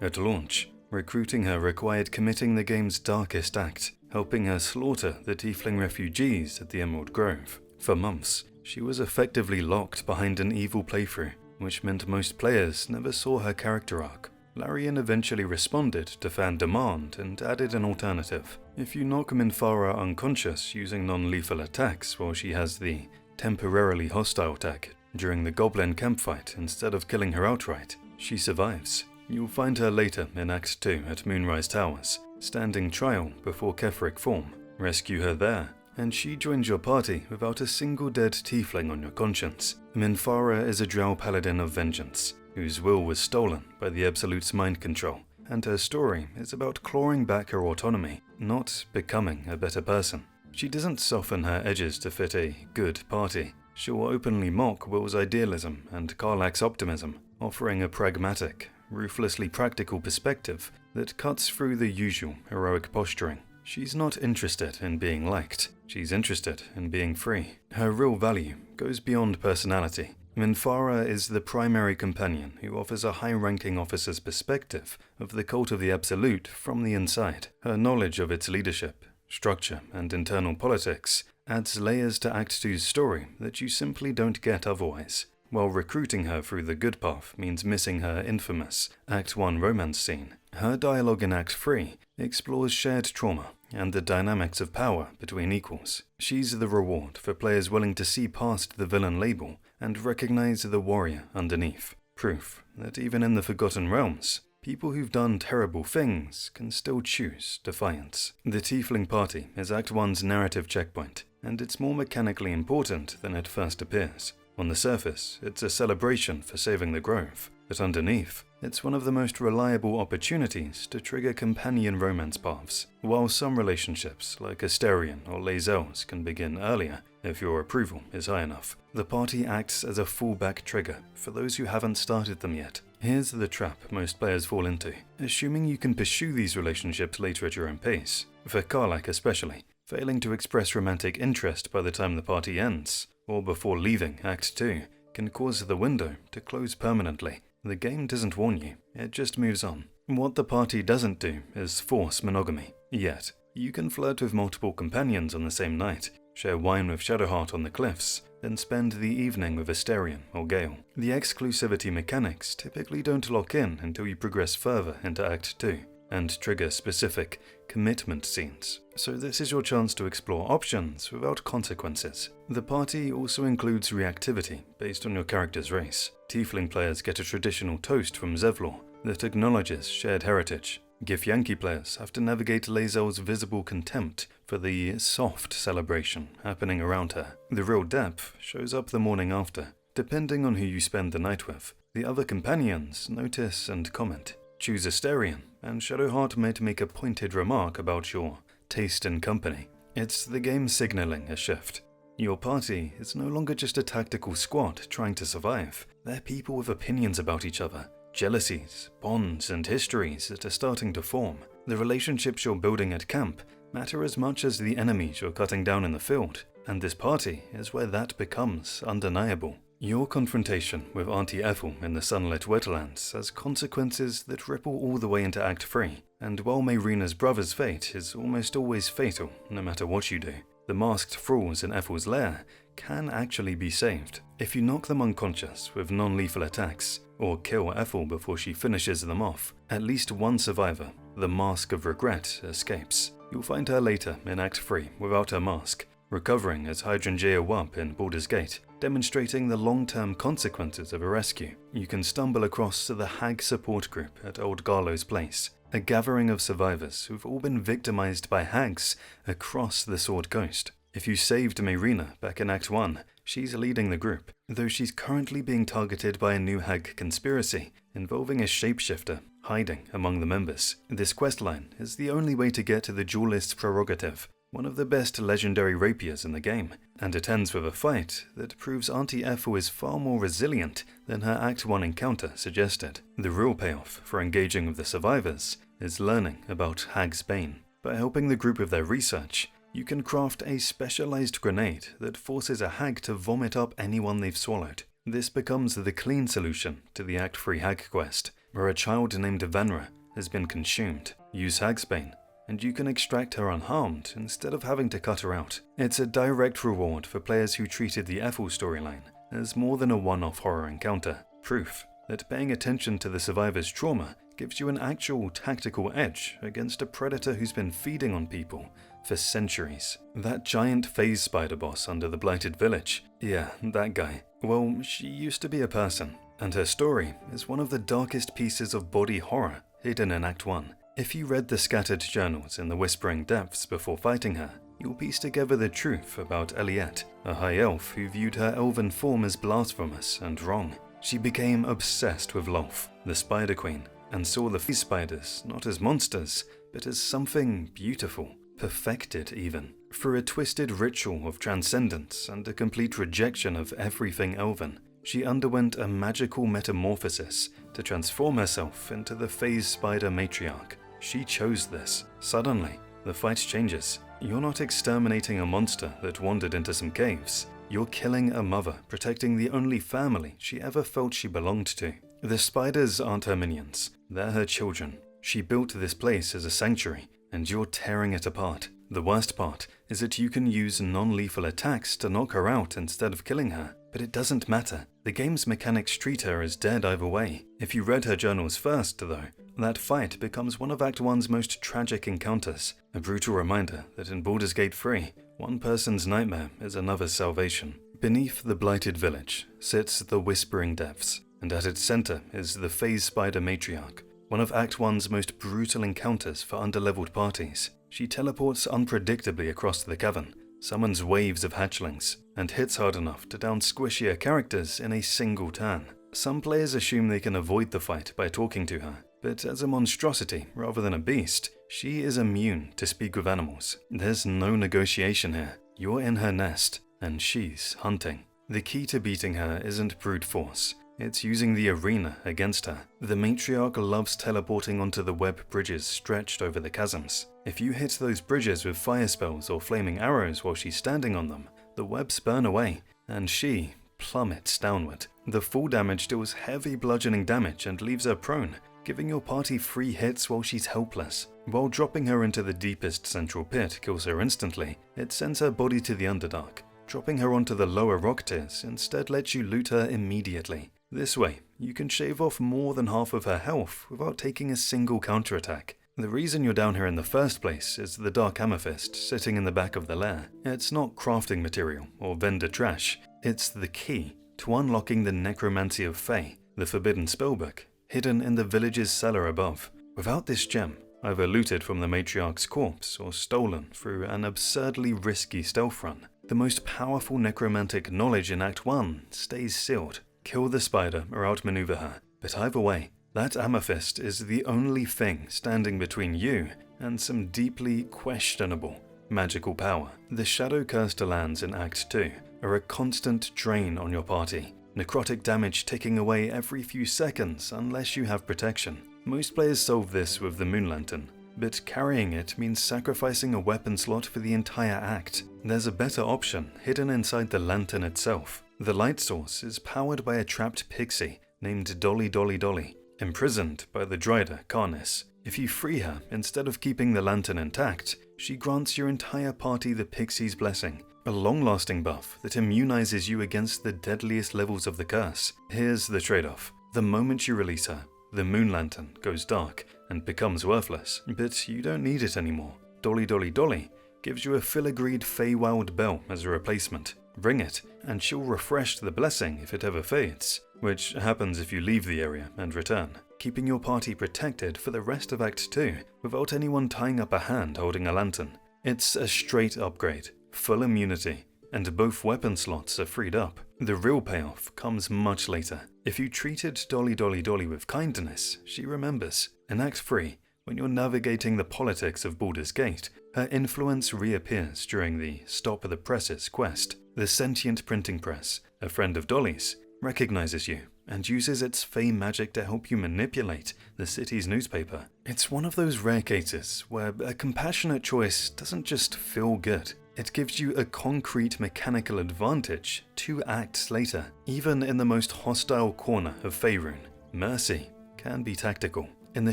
At launch, recruiting her required committing the game's darkest act, helping her slaughter the Tiefling refugees at the Emerald Grove. For months, she was effectively locked behind an evil playthrough, which meant most players never saw her character arc. Larian eventually responded to fan demand and added an alternative. If you knock Minthara unconscious using non-lethal attacks while she has the temporarily hostile tag during the Goblin campfight instead of killing her outright, she survives. You'll find her later in Act 2 at Moonrise Towers, standing trial before Ketheric Form. Rescue her there, and she joins your party without a single dead tiefling on your conscience. Minthara is a drow paladin of vengeance, whose will was stolen by the Absolute's mind control, and her story is about clawing back her autonomy, not becoming a better person. She doesn't soften her edges to fit a good party. She'll openly mock Will's idealism and Karlach's optimism, offering a pragmatic, ruthlessly practical perspective that cuts through the usual heroic posturing. She's not interested in being liked, she's interested in being free. Her real value goes beyond personality. Minthara is the primary companion who offers a high-ranking officer's perspective of the cult of the Absolute from the inside. Her knowledge of its leadership, structure, and internal politics adds layers to Act 2's story that you simply don't get otherwise. while recruiting her through the good path means missing her infamous Act 1 romance scene. Her dialogue in Act 3 explores shared trauma and the dynamics of power between equals. She's the reward for players willing to see past the villain label and recognize the warrior underneath. Proof that even in the Forgotten Realms, people who've done terrible things can still choose defiance. The Tiefling Party is Act 1's narrative checkpoint, and it's more mechanically important than it first appears. On the surface, it's a celebration for saving the grove, but underneath, it's one of the most reliable opportunities to trigger companion romance paths. While some relationships, like Asterion or Lae'zel's, can begin earlier if your approval is high enough, the party acts as a fallback trigger for those who haven't started them yet. Here's the trap most players fall into, assuming you can pursue these relationships later at your own pace. For Karlach especially, failing to express romantic interest by the time the party ends, or before leaving Act 2, can cause the window to close permanently. The game doesn't warn you, it just moves on. What the party doesn't do is force monogamy. Yet, you can flirt with multiple companions on the same night, share wine with Shadowheart on the cliffs, then spend the evening with Asterion or Gale. The exclusivity mechanics typically don't lock in until you progress further into Act 2, and trigger specific commitment scenes. So this is your chance to explore options without consequences. The party also includes reactivity based on your character's race. Tiefling players get a traditional toast from Zevlor that acknowledges shared heritage. Githyanki players have to navigate Lae'zel's visible contempt for the soft celebration happening around her. The real depth shows up the morning after. Depending on who you spend the night with, the other companions notice and comment. Choose Asterion, and Shadowheart might make a pointed remark about your taste in company. It's the game signaling a shift. Your party is no longer just a tactical squad trying to survive. They're people with opinions about each other, jealousies, bonds, and histories that are starting to form. The relationships you're building at camp matter as much as the enemies you're cutting down in the field, and this party is where that becomes undeniable. Your confrontation with Auntie Ethel in the sunlit wetlands has consequences that ripple all the way into Act 3, and while Mayrina's brother's fate is almost always fatal no matter what you do, the masked thralls in Ethel's lair can actually be saved. If you knock them unconscious with non-lethal attacks, or kill Ethel before she finishes them off, at least one survivor, the Mask of Regret, escapes. You'll find her later in Act 3 without her mask, recovering as Hydrangea Wub in Baldur's Gate, demonstrating the long-term consequences of a rescue. You can stumble across the Hag support group at Old Garlow's place, a gathering of survivors who've all been victimized by hags across the Sword Coast. If you saved Mayrina back in Act 1, she's leading the group, though she's currently being targeted by a new hag conspiracy involving a shapeshifter hiding among the members. This questline is the only way to get to the Duelist's Prerogative, one of the best legendary rapiers in the game, and it ends with a fight that proves Auntie Ethel is far more resilient than her Act 1 encounter suggested. The real payoff for engaging with the survivors is learning about Hag's Bane. By helping the group with their research, you can craft a specialized grenade that forces a hag to vomit up anyone they've swallowed. This becomes the clean solution to the Act 3 hag quest, where a child named Vanra has been consumed. Use Hag's Bane, and you can extract her unharmed instead of having to cut her out. It's a direct reward for players who treated the Ethel storyline as more than a one-off horror encounter. Proof that paying attention to the survivor's trauma gives you an actual tactical edge against a predator who's been feeding on people for centuries. That giant phase spider boss under the Blighted Village, yeah, that guy. Well, she used to be a person, and her story is one of the darkest pieces of body horror hidden in Act 1. If you read the scattered journals in the Whispering Depths before fighting her, you'll piece together the truth about Eliette, a high elf who viewed her elven form as blasphemous and wrong. She became obsessed with Lolth, the Spider Queen, and saw the phase spiders not as monsters, but as something beautiful, perfected even. Through a twisted ritual of transcendence and a complete rejection of everything elven, she underwent a magical metamorphosis to transform herself into the phase spider matriarch. She chose this. Suddenly, the fight changes. You're not exterminating a monster that wandered into some caves. You're killing a mother, protecting the only family she ever felt she belonged to. The spiders aren't her minions, they're her children. She built this place as a sanctuary, and you're tearing it apart. The worst part is that you can use non-lethal attacks to knock her out instead of killing her, but it doesn't matter. The game's mechanics treat her as dead either way. If you read her journals first, though, that fight becomes one of Act 1's most tragic encounters, a brutal reminder that in Baldur's Gate 3, one person's nightmare is another's salvation. Beneath the blighted village sits the Whispering Depths, and at its center is the Phase Spider Matriarch, one of Act 1's most brutal encounters for underleveled parties. She teleports unpredictably across the cavern, summons waves of hatchlings, and hits hard enough to down squishier characters in a single turn. Some players assume they can avoid the fight by talking to her, but as a monstrosity rather than a beast, she is immune to speak with animals. There's no negotiation here. You're in her nest, and she's hunting. The key to beating her isn't brute force. It's using the arena against her. The matriarch loves teleporting onto the web bridges stretched over the chasms. If you hit those bridges with fire spells or flaming arrows while she's standing on them, the webs burn away, and she plummets downward. The full damage deals heavy bludgeoning damage and leaves her prone, giving your party free hits while she's helpless. While dropping her into the deepest central pit kills her instantly, it sends her body to the Underdark. Dropping her onto the lower rock tiers instead lets you loot her immediately. This way, you can shave off more than half of her health without taking a single counterattack. The reason you're down here in the first place is the Dark Amethyst sitting in the back of the lair. It's not crafting material or vendor trash, it's the key to unlocking the Necromancy of Fae, the forbidden spellbook, hidden in the village's cellar above. Without this gem, either looted from the matriarch's corpse or stolen through an absurdly risky stealth run, the most powerful necromantic knowledge in Act 1 stays sealed. Kill the spider or outmaneuver her, but either way, that amethyst is the only thing standing between you and some deeply questionable magical power. The shadow-cursed lands in Act 2 are a constant drain on your party, necrotic damage ticking away every few seconds unless you have protection. Most players solve this with the Moon Lantern, but carrying it means sacrificing a weapon slot for the entire act. There's a better option hidden inside the lantern itself. The light source is powered by a trapped pixie named Dolly Dolly Dolly, imprisoned by the Dryder Carnis. If you free her instead of keeping the lantern intact, she grants your entire party the pixie's blessing, a long-lasting buff that immunizes you against the deadliest levels of the curse. Here's the trade-off. The moment you release her, the Moon Lantern goes dark and becomes worthless, but you don't need it anymore. Dolly Dolly Dolly gives you a filigreed Feywild bell as a replacement. Ring it, and she'll refresh the blessing if it ever fades, which happens if you leave the area and return, keeping your party protected for the rest of Act 2 without anyone tying up a hand holding a lantern. It's a straight upgrade, full immunity, and both weapon slots are freed up. The real payoff comes much later. If you treated Dolly Dolly Dolly with kindness, she remembers. In Act 3, when you're navigating the politics of Baldur's Gate, her influence reappears during the Stop the Presses quest. The sentient printing press, a friend of Dolly's, recognizes you and uses its fey magic to help you manipulate the city's newspaper. It's one of those rare cases where a compassionate choice doesn't just feel good. It gives you a concrete mechanical advantage 2 acts later. Even in the most hostile corner of Faerun, mercy can be tactical. In the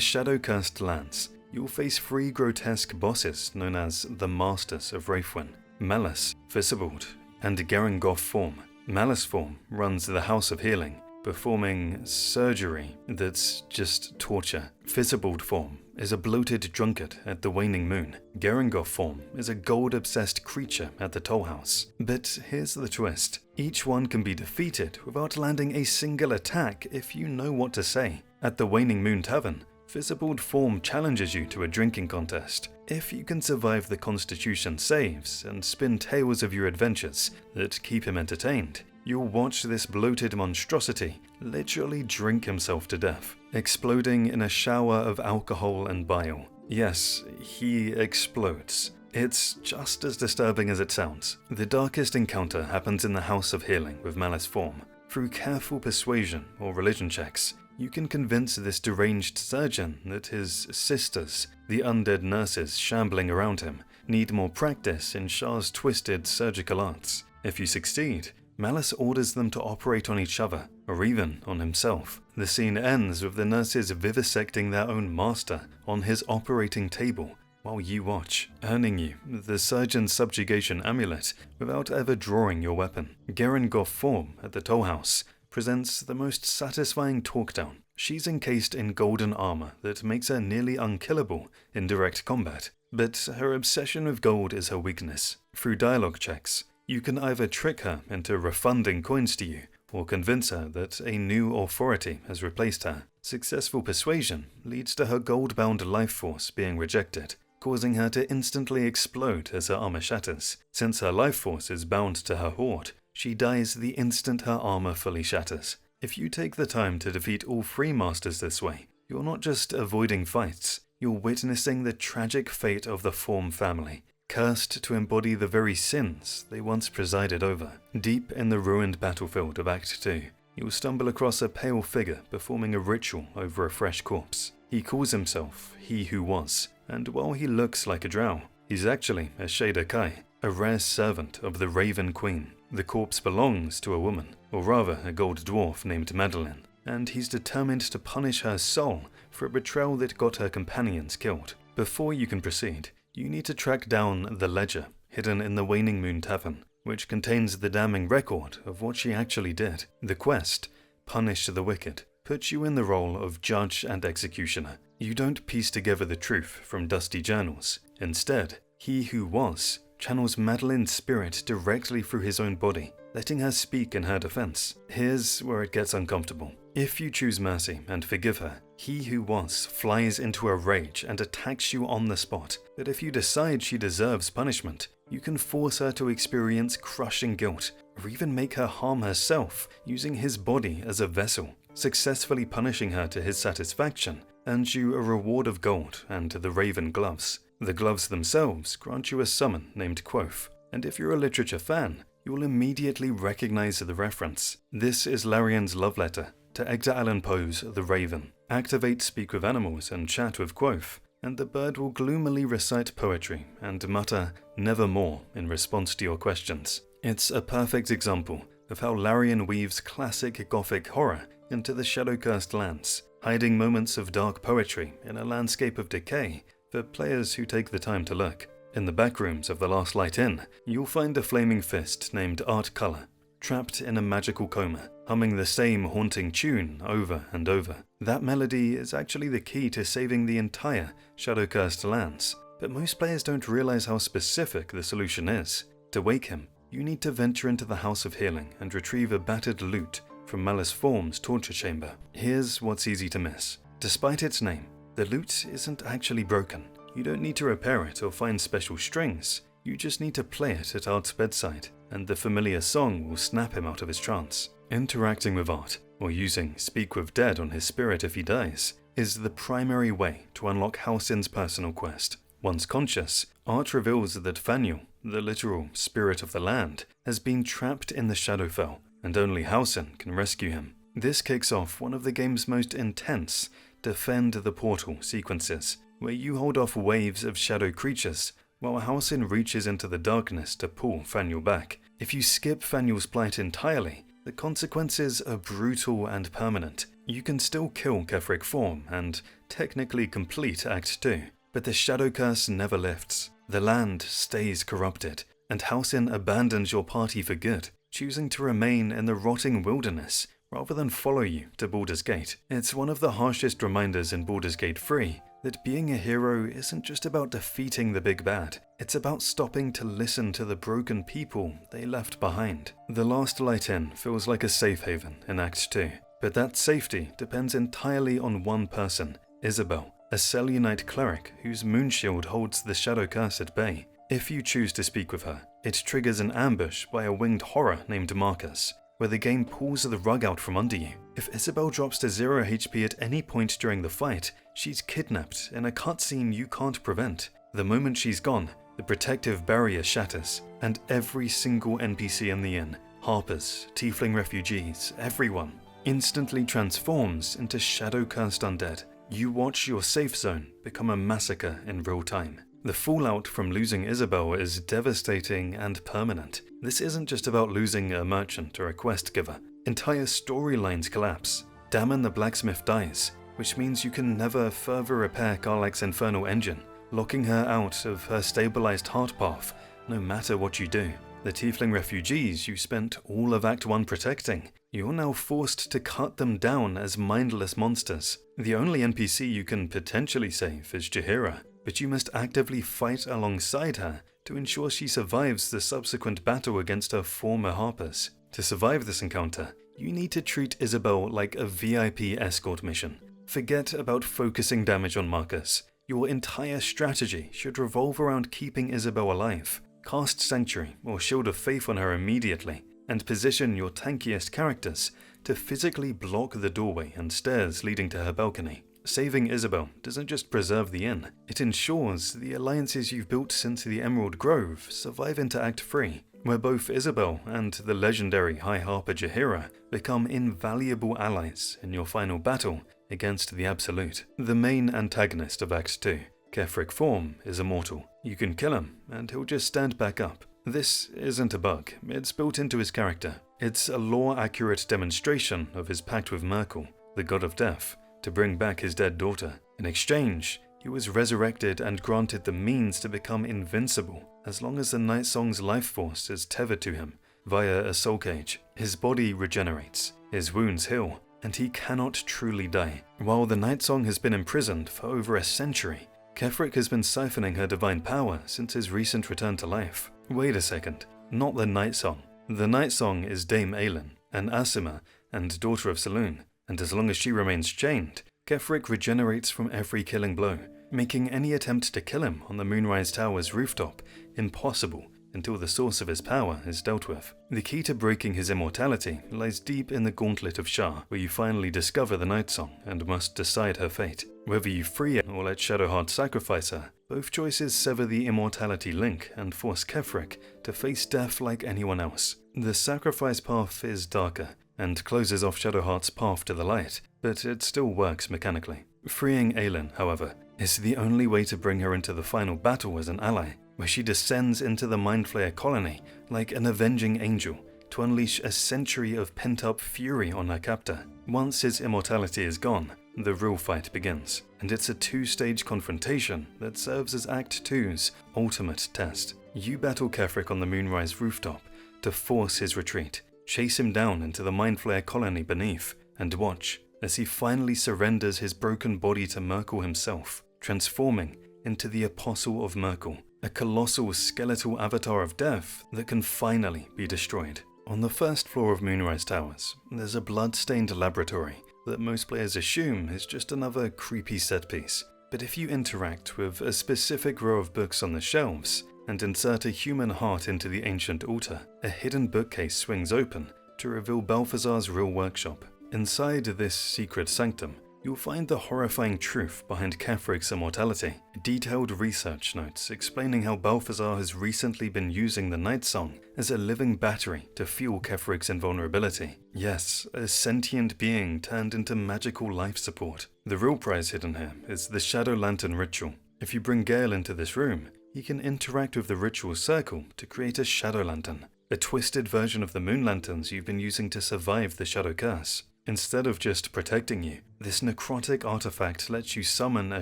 shadow-cursed lands, you'll face 3 grotesque bosses known as the Masters of Wraithwyn: Malice, Visibald, and Gerengoth Form. Malice Form runs the House of Healing, performing surgery that's just torture. Visibald Form is a bloated drunkard at the Waning Moon. Gerengoth Form is a gold-obsessed creature at the Toll House. But here's the twist. Each one can be defeated without landing a single attack if you know what to say. At the Waning Moon Tavern, Visibald Form challenges you to a drinking contest. If you can survive the Constitution saves and spin tales of your adventures that keep him entertained, you'll watch this bloated monstrosity literally drink himself to death, exploding in a shower of alcohol and bile. Yes, he explodes. It's just as disturbing as it sounds. The darkest encounter happens in the House of Healing with Malice Form. Through careful persuasion or religion checks, you can convince this deranged surgeon that his sisters, the undead nurses shambling around him, need more practice in Shah's twisted surgical arts. If you succeed, Malice orders them to operate on each other, or even on himself. The scene ends with the nurses vivisecting their own master on his operating table, while you watch, earning you the Surgeon's Subjugation Amulet without ever drawing your weapon. Garen Goff Form at the Toll House presents the most satisfying talkdown. She's encased in golden armor that makes her nearly unkillable in direct combat, but her obsession with gold is her weakness. Through dialogue checks, you can either trick her into refunding coins to you, or convince her that a new authority has replaced her. Successful persuasion leads to her gold-bound life force being rejected, causing her to instantly explode as her armor shatters. Since her life force is bound to her hoard, she dies the instant her armor fully shatters. If you take the time to defeat all 3 masters this way, you're not just avoiding fights, you're witnessing the tragic fate of the Form family, cursed to embody the very sins they once presided over. Deep in the ruined battlefield of Act 2, you'll stumble across a pale figure performing a ritual over a fresh corpse. He calls himself He Who Was, and while he looks like a drow, he's actually a Shader Kai, a rare servant of the Raven Queen. The corpse belongs to a woman, or rather a gold dwarf named Madeline, and he's determined to punish her soul for a betrayal that got her companions killed. Before you can proceed, you need to track down the ledger hidden in the Waning Moon Tavern, which contains the damning record of what she actually did. The quest, Punish the Wicked, puts you in the role of judge and executioner. You don't piece together the truth from dusty journals. Instead, He Who Was channels Madeline's spirit directly through his own body, letting her speak in her defense. Here's where it gets uncomfortable. If you choose mercy and forgive her, He Who Was flies into a rage and attacks you on the spot. But if you decide she deserves punishment, you can force her to experience crushing guilt, or even make her harm herself using his body as a vessel. Successfully punishing her to his satisfaction earns you a reward of gold and the Raven Gloves. The gloves themselves grant you a summon named Quoth, and if you're a literature fan, you'll immediately recognize the reference. This is Larian's love letter to Edgar Allan Poe's The Raven. Activate Speak with Animals and chat with Quoth, and the bird will gloomily recite poetry and mutter nevermore in response to your questions. It's a perfect example of how Larian weaves classic Gothic horror into the shadow-cursed lands, hiding moments of dark poetry in a landscape of decay for players who take the time to look. In the backrooms of the Last Light Inn, you'll find a flaming fist named Art Color, trapped in a magical coma, humming the same haunting tune over and over. That melody is actually the key to saving the entire shadow-cursed lands, but most players don't realize how specific the solution is. To wake him, you need to venture into the House of Healing and retrieve a battered lute from Malice Form's torture chamber. Here's what's easy to miss. Despite its name, the lute isn't actually broken. You don't need to repair it or find special strings. You just need to play it at Art's bedside, and the familiar song will snap him out of his trance. Interacting with Art, or using Speak with Dead on his spirit if he dies, is the primary way to unlock Halsin's personal quest. Once conscious, Art reveals that Faniel, the literal spirit of the land, has been trapped in the Shadowfell, and only Halsin can rescue him. This kicks off one of the game's most intense Defend the Portal sequences, where you hold off waves of shadow creatures while Halsin reaches into the darkness to pull Faniel back. If you skip Faniel's plight entirely, the consequences are brutal and permanent. You can still kill Ketheric Form and technically complete Act 2, but the shadow curse never lifts. The land stays corrupted, and Halsin abandons your party for good, choosing to remain in the rotting wilderness rather than follow you to Baldur's Gate. It's one of the harshest reminders in Baldur's Gate 3 that being a hero isn't just about defeating the big bad, it's about stopping to listen to the broken people they left behind. The Last Light Inn feels like a safe haven in Act 2, but that safety depends entirely on one person, Isabel, a Selûnite cleric whose moonshield holds the shadow curse at bay. If you choose to speak with her, it triggers an ambush by a winged horror named Marcus, where the game pulls the rug out from under you. If Isabel drops to 0 HP at any point during the fight, she's kidnapped in a cutscene you can't prevent. The moment she's gone, the protective barrier shatters, and every single NPC in the inn, Harpers, Tiefling refugees, everyone, instantly transforms into shadow-cursed undead. You watch your safe zone become a massacre in real time. The fallout from losing Isabel is devastating and permanent. This isn't just about losing a merchant or a quest giver. Entire storylines collapse. Damon the blacksmith dies, which means you can never further repair Karlach's infernal engine locking her out of her stabilized heart path no matter what you do. The tiefling refugees you spent all of Act 1 protecting, you're now forced to cut them down as mindless monsters. The only NPC you can potentially save is Jaheira, but you must actively fight alongside her to ensure she survives the subsequent battle against her former harpers. To survive this encounter, you need to treat Isabel like a VIP escort mission. Forget about focusing damage on markers. Your entire strategy should revolve around keeping Isabel alive. Cast Sanctuary or Shield of Faith on her immediately, and position your tankiest characters to physically block the doorway and stairs leading to her balcony. Saving Isabel doesn't just preserve the inn, it ensures the alliances you've built since the Emerald Grove survive into Act 3, where both Isabel and the legendary High Harper Jaheira become invaluable allies in your final battle against the Absolute. The main antagonist of Act 2, Kefric Form, is immortal. You can kill him, and he'll just stand back up. This isn't a bug, it's built into his character. It's a lore-accurate demonstration of his pact with Merkel, the god of death, to bring back his dead daughter. In exchange, he was resurrected and granted the means to become invincible, as long as the Night Song's life force is tethered to him via a soul cage. His body regenerates, his wounds heal, and he cannot truly die. While the Night Song has been imprisoned for over a century, Kefric has been siphoning her divine power since his recent return to life. Wait a second, not the Night Song. The Night Song is Dame Aelin, an Asima and daughter of Saloon, and as long as she remains chained, Kefric regenerates from every killing blow, making any attempt to kill him on the Moonrise Tower's rooftop impossible until the source of his power is dealt with. The key to breaking his immortality lies deep in the Gauntlet of Shar, where you finally discover the Night Song and must decide her fate. Whether you free her or let Shadowheart sacrifice her, both choices sever the immortality link and force Kefric to face death like anyone else. The sacrifice path is darker and closes off Shadowheart's path to the light, but it still works mechanically. Freeing Aelin, however, is the only way to bring her into the final battle as an ally, where she descends into the Mindflayer colony like an avenging angel to unleash a century of pent-up fury on her captor. Once his immortality is gone, the real fight begins, and it's a two-stage confrontation that serves as Act 2's ultimate test. You battle Kefric on the Moonrise rooftop to force his retreat, chase him down into the Mindflayer colony beneath, and watch as he finally surrenders his broken body to Merkel himself, transforming into the Apostle of Merkel, a colossal skeletal avatar of death that can finally be destroyed. On the first floor of Moonrise Towers, there's a blood-stained laboratory that most players assume is just another creepy set piece. But if you interact with a specific row of books on the shelves and insert a human heart into the ancient altar, a hidden bookcase swings open to reveal Balthazar's real workshop. Inside this secret sanctum, you'll find the horrifying truth behind Kefric's immortality. Detailed research notes explaining how Balthazar has recently been using the Night Song as a living battery to fuel Kefric's invulnerability. Yes, a sentient being turned into magical life support. The real prize hidden here is the Shadow Lantern ritual. If you bring Gale into this room, he can interact with the ritual circle to create a Shadow Lantern, a twisted version of the moon lanterns you've been using to survive the Shadow Curse. Instead of just protecting you, this necrotic artifact lets you summon a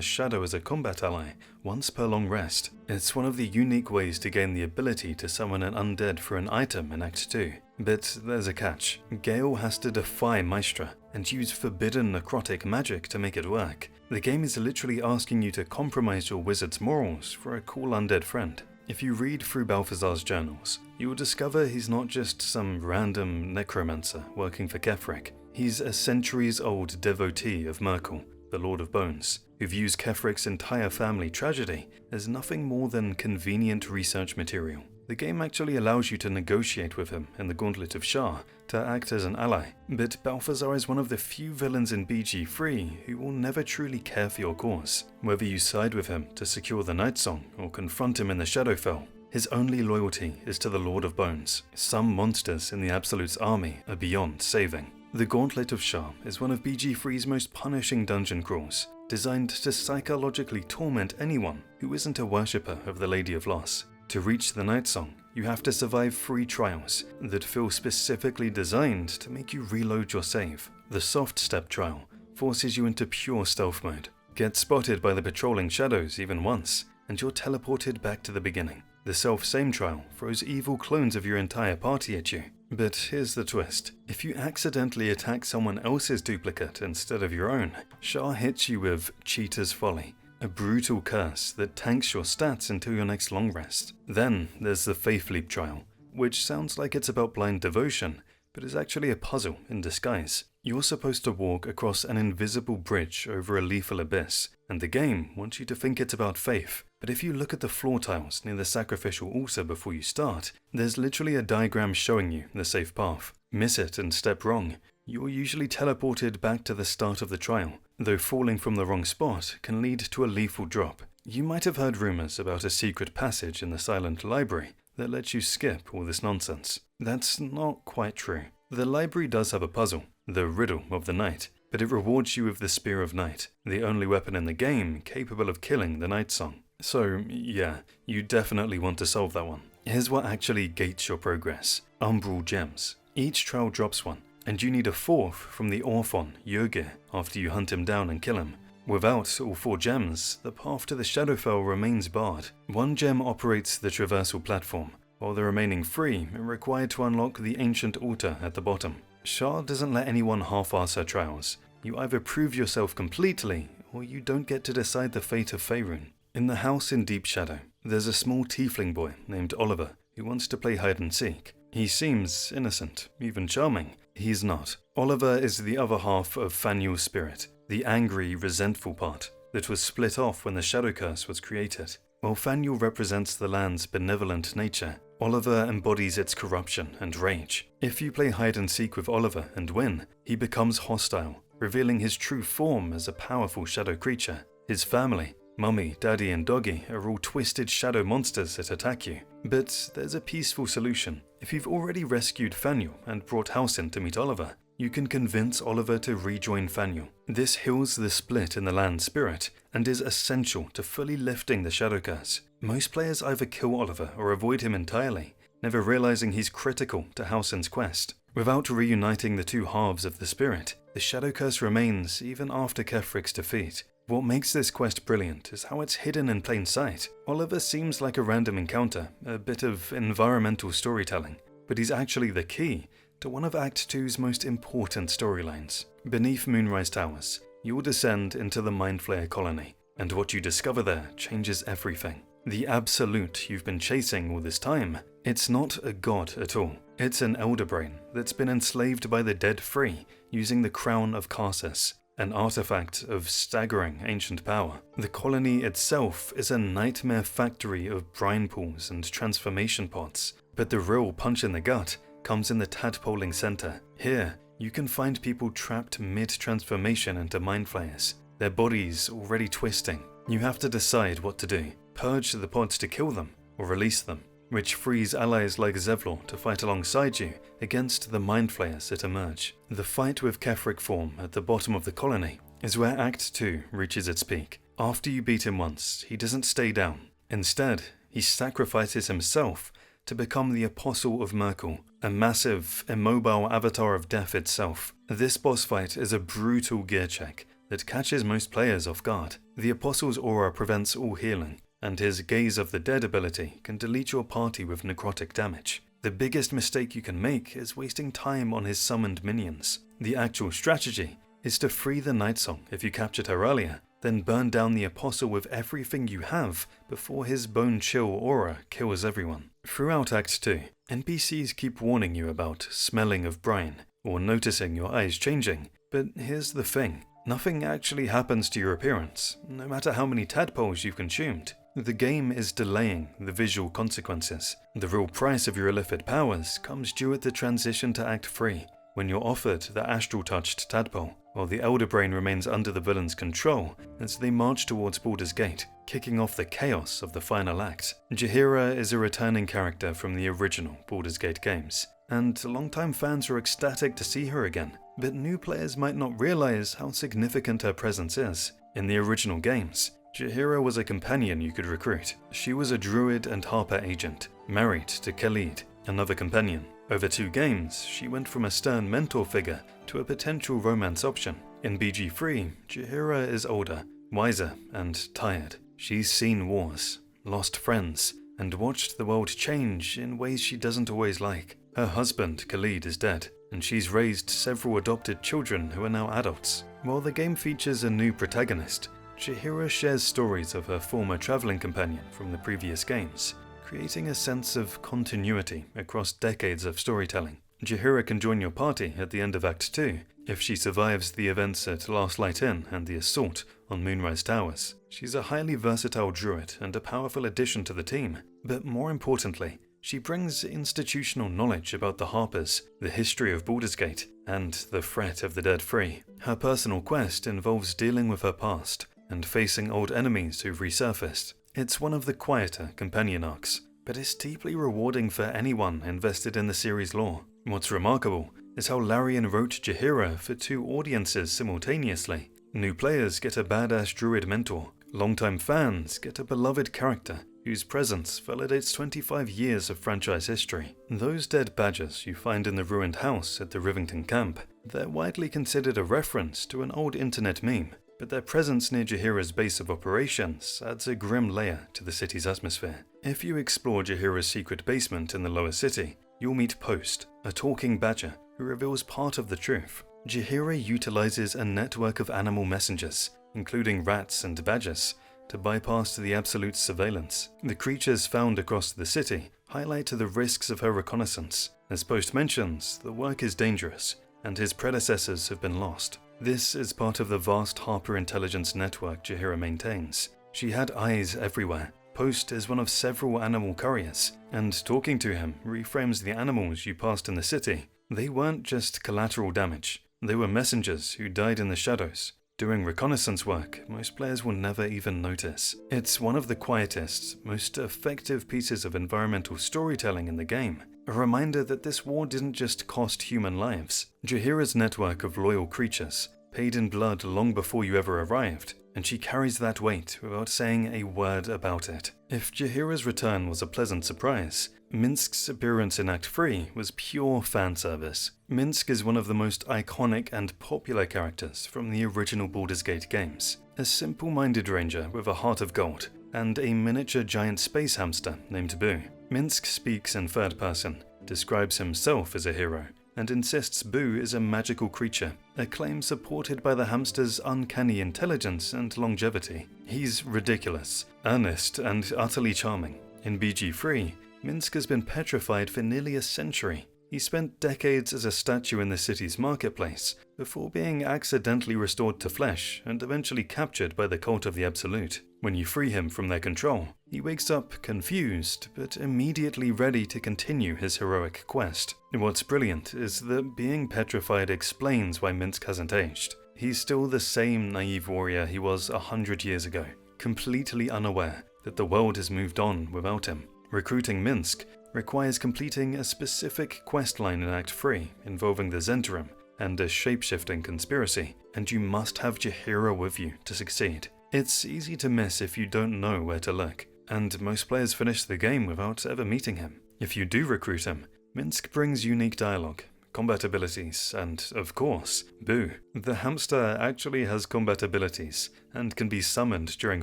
shadow as a combat ally once per long rest. It's one of the unique ways to gain the ability to summon an undead for an item in Act 2. But there's a catch. Gale has to defy Maestra and use forbidden necrotic magic to make it work. The game is literally asking you to compromise your wizard's morals for a cool undead friend. If you read through Balthazar's journals, you will discover he's not just some random necromancer working for Kefric. He's a centuries-old devotee of Merkel, the Lord of Bones, who views Kefric's entire family tragedy as nothing more than convenient research material. The game actually allows you to negotiate with him in the Gauntlet of Shar to act as an ally, but Balthazar is one of the few villains in BG3 who will never truly care for your cause. Whether you side with him to secure the Night Song or confront him in the Shadowfell, his only loyalty is to the Lord of Bones. Some monsters in the Absolute's army are beyond saving. The Gauntlet of Shar is one of BG3's most punishing dungeon crawls, designed to psychologically torment anyone who isn't a worshipper of the Lady of Loss. To reach the Night Song, you have to survive 3 trials that feel specifically designed to make you reload your save. The Soft Step trial forces you into pure stealth mode. Get spotted by the patrolling shadows even once, and you're teleported back to the beginning. The self-same trial throws evil clones of your entire party at you. But here's the twist. If you accidentally attack someone else's duplicate instead of your own, Shah hits you with Cheater's Folly, a brutal curse that tanks your stats until your next long rest. Then there's the Faith Leap trial, which sounds like it's about blind devotion, but is actually a puzzle in disguise. You're supposed to walk across an invisible bridge over a lethal abyss, and the game wants you to think it's about faith. But if you look at the floor tiles near the sacrificial altar before you start, there's literally a diagram showing you the safe path. Miss it and step wrong, you're usually teleported back to the start of the trial, though falling from the wrong spot can lead to a lethal drop. You might have heard rumors about a secret passage in the Silent Library that lets you skip all this nonsense. That's not quite true. The library does have a puzzle, the Riddle of the Night, but it rewards you with the Spear of Night, the only weapon in the game capable of killing the Night Song. So yeah, you definitely want to solve that one. Here's what actually gates your progress. Umbral Gems. Each trial drops one, and you need a fourth from the Orphon, Yrgir, after you hunt him down and kill him. Without all 4 gems, the path to the Shadowfell remains barred. 1 gem operates the traversal platform, while the remaining 3 are required to unlock the ancient altar at the bottom. Shah doesn't let anyone half-ass her trials. You either prove yourself completely, or you don't get to decide the fate of Faerun. In the house in Deep Shadow, there's a small tiefling boy named Oliver who wants to play hide and seek. He seems innocent, even charming. He's not. Oliver is the other half of Faniel's spirit, the angry, resentful part that was split off when the Shadow Curse was created. While Faniel represents the land's benevolent nature, Oliver embodies its corruption and rage. If you play hide and seek with Oliver and win, he becomes hostile, revealing his true form as a powerful shadow creature. His family, Mummy, Daddy and Doggy, are all twisted shadow monsters that attack you. But there's a peaceful solution. If you've already rescued Faniel and brought Halsin to meet Oliver, you can convince Oliver to rejoin Faniel. This heals the split in the land spirit and is essential to fully lifting the Shadow Curse. Most players either kill Oliver or avoid him entirely, never realizing he's critical to Halsin's quest. Without reuniting the 2 halves of the spirit, the Shadow Curse remains even after Kefric's defeat. What makes this quest brilliant is how it's hidden in plain sight. Oliver seems like a random encounter, a bit of environmental storytelling, but he's actually the key to one of Act 2's most important storylines. Beneath Moonrise Towers, you'll descend into the Mindflayer colony, and what you discover there changes everything. The Absolute you've been chasing all this time, it's not a god at all. It's an Elder Brain that's been enslaved by the dead free using the Crown of Karsus, an artifact of staggering ancient power. The colony itself is a nightmare factory of brine pools and transformation pots, but the real punch in the gut comes in the tadpoling center. Here, you can find people trapped mid-transformation into mindflayers, their bodies already twisting. You have to decide what to do: purge the pods to kill them, or release them, which frees allies like Zevlor to fight alongside you against the mindflayers that emerge. The fight with Kefric form at the bottom of the colony is where Act 2 reaches its peak. After you beat him once, he doesn't stay down. Instead, he sacrifices himself to become the Apostle of Merkel, a massive, immobile avatar of death itself. This boss fight is a brutal gear check that catches most players off guard. The Apostle's aura prevents all healing, and his Gaze of the Dead ability can delete your party with necrotic damage. The biggest mistake you can make is wasting time on his summoned minions. The actual strategy is to free the Night Song if you captured her earlier, then burn down the Apostle with everything you have before his Bone Chill aura kills everyone. Throughout Act 2, NPCs keep warning you about smelling of brine or noticing your eyes changing, but here's the thing: nothing actually happens to your appearance, no matter how many tadpoles you've consumed. The game is delaying the visual consequences. The real price of your illithid powers comes due at the transition to Act 3, when you're offered the astral-touched tadpole, while the Elder Brain remains under the villain's control as they march towards Baldur's Gate, kicking off the chaos of the final act. Jaheira is a returning character from the original Baldur's Gate games, and longtime fans are ecstatic to see her again, but new players might not realize how significant her presence is. In the original games, Jaheira was a companion you could recruit. She was a druid and harper agent, married to Khalid, another companion. Over 2 games, she went from a stern mentor figure to a potential romance option. In BG3, Jaheira is older, wiser, and tired. She's seen wars, lost friends, and watched the world change in ways she doesn't always like. Her husband, Khalid, is dead, and she's raised several adopted children who are now adults. While the game features a new protagonist, Chihiro shares stories of her former traveling companion from the previous games, creating a sense of continuity across decades of storytelling. Chihiro can join your party at the end of Act 2 if she survives the events at Last Light Inn and the assault on Moonrise Towers. She's a highly versatile druid and a powerful addition to the team, but more importantly, she brings institutional knowledge about the Harpers, the history of Baldur's Gate, and the threat of the dead free. Her personal quest involves dealing with her past and facing old enemies who've resurfaced. It's one of the quieter companion arcs, but it's deeply rewarding for anyone invested in the series' lore. What's remarkable is how Larian wrote Chihiro for 2 audiences simultaneously. New players get a badass druid mentor, longtime fans get a beloved character whose presence validates 25 years of franchise history. Those dead badgers you find in the ruined house at the Rivington camp, they're widely considered a reference to an old internet meme, but their presence near Jaheira's base of operations adds a grim layer to the city's atmosphere. If you explore Jaheira's secret basement in the lower city, you'll meet Post, a talking badger who reveals part of the truth. Jaheira utilizes a network of animal messengers, including rats and badgers, to bypass the Absolute surveillance. The creatures found across the city highlight the risks of her reconnaissance. As Post mentions, the work is dangerous, and his predecessors have been lost. This is part of the vast Harper intelligence network Jaheira maintains. She had eyes everywhere. Post is one of several animal couriers, and talking to him reframes the animals you passed in the city. They weren't just collateral damage, they were messengers who died in the shadows. Doing reconnaissance work, most players will never even notice. It's one of the quietest, most effective pieces of environmental storytelling in the game. A reminder that this war didn't just cost human lives. Jaheira's network of loyal creatures paid in blood long before you ever arrived, and she carries that weight without saying a word about it. If Jaheira's return was a pleasant surprise, Minsk's appearance in Act 3 was pure fan service. Minsk is one of the most iconic and popular characters from the original Baldur's Gate games. A simple-minded ranger with a heart of gold, and a miniature giant space hamster named Boo. Minsk speaks in third person, describes himself as a hero, and insists Boo is a magical creature, a claim supported by the hamster's uncanny intelligence and longevity. He's ridiculous, earnest, and utterly charming. In BG3, Minsk has been petrified for nearly a century. He spent decades as a statue in the city's marketplace, before being accidentally restored to flesh and eventually captured by the Cult of the Absolute. When you free him from their control, he wakes up confused, but immediately ready to continue his heroic quest. What's brilliant is that being petrified explains why Minsk hasn't aged. He's still the same naive warrior he was 100 years ago, completely unaware that the world has moved on without him. Recruiting Minsk requires completing a specific questline in Act 3 involving the Zentarum and a shape-shifting conspiracy, and you must have Jaheira with you to succeed. It's easy to miss if you don't know where to look, and most players finish the game without ever meeting him. If you do recruit him, Minsk brings unique dialogue, combat abilities, and, of course, Boo. The hamster actually has combat abilities, and can be summoned during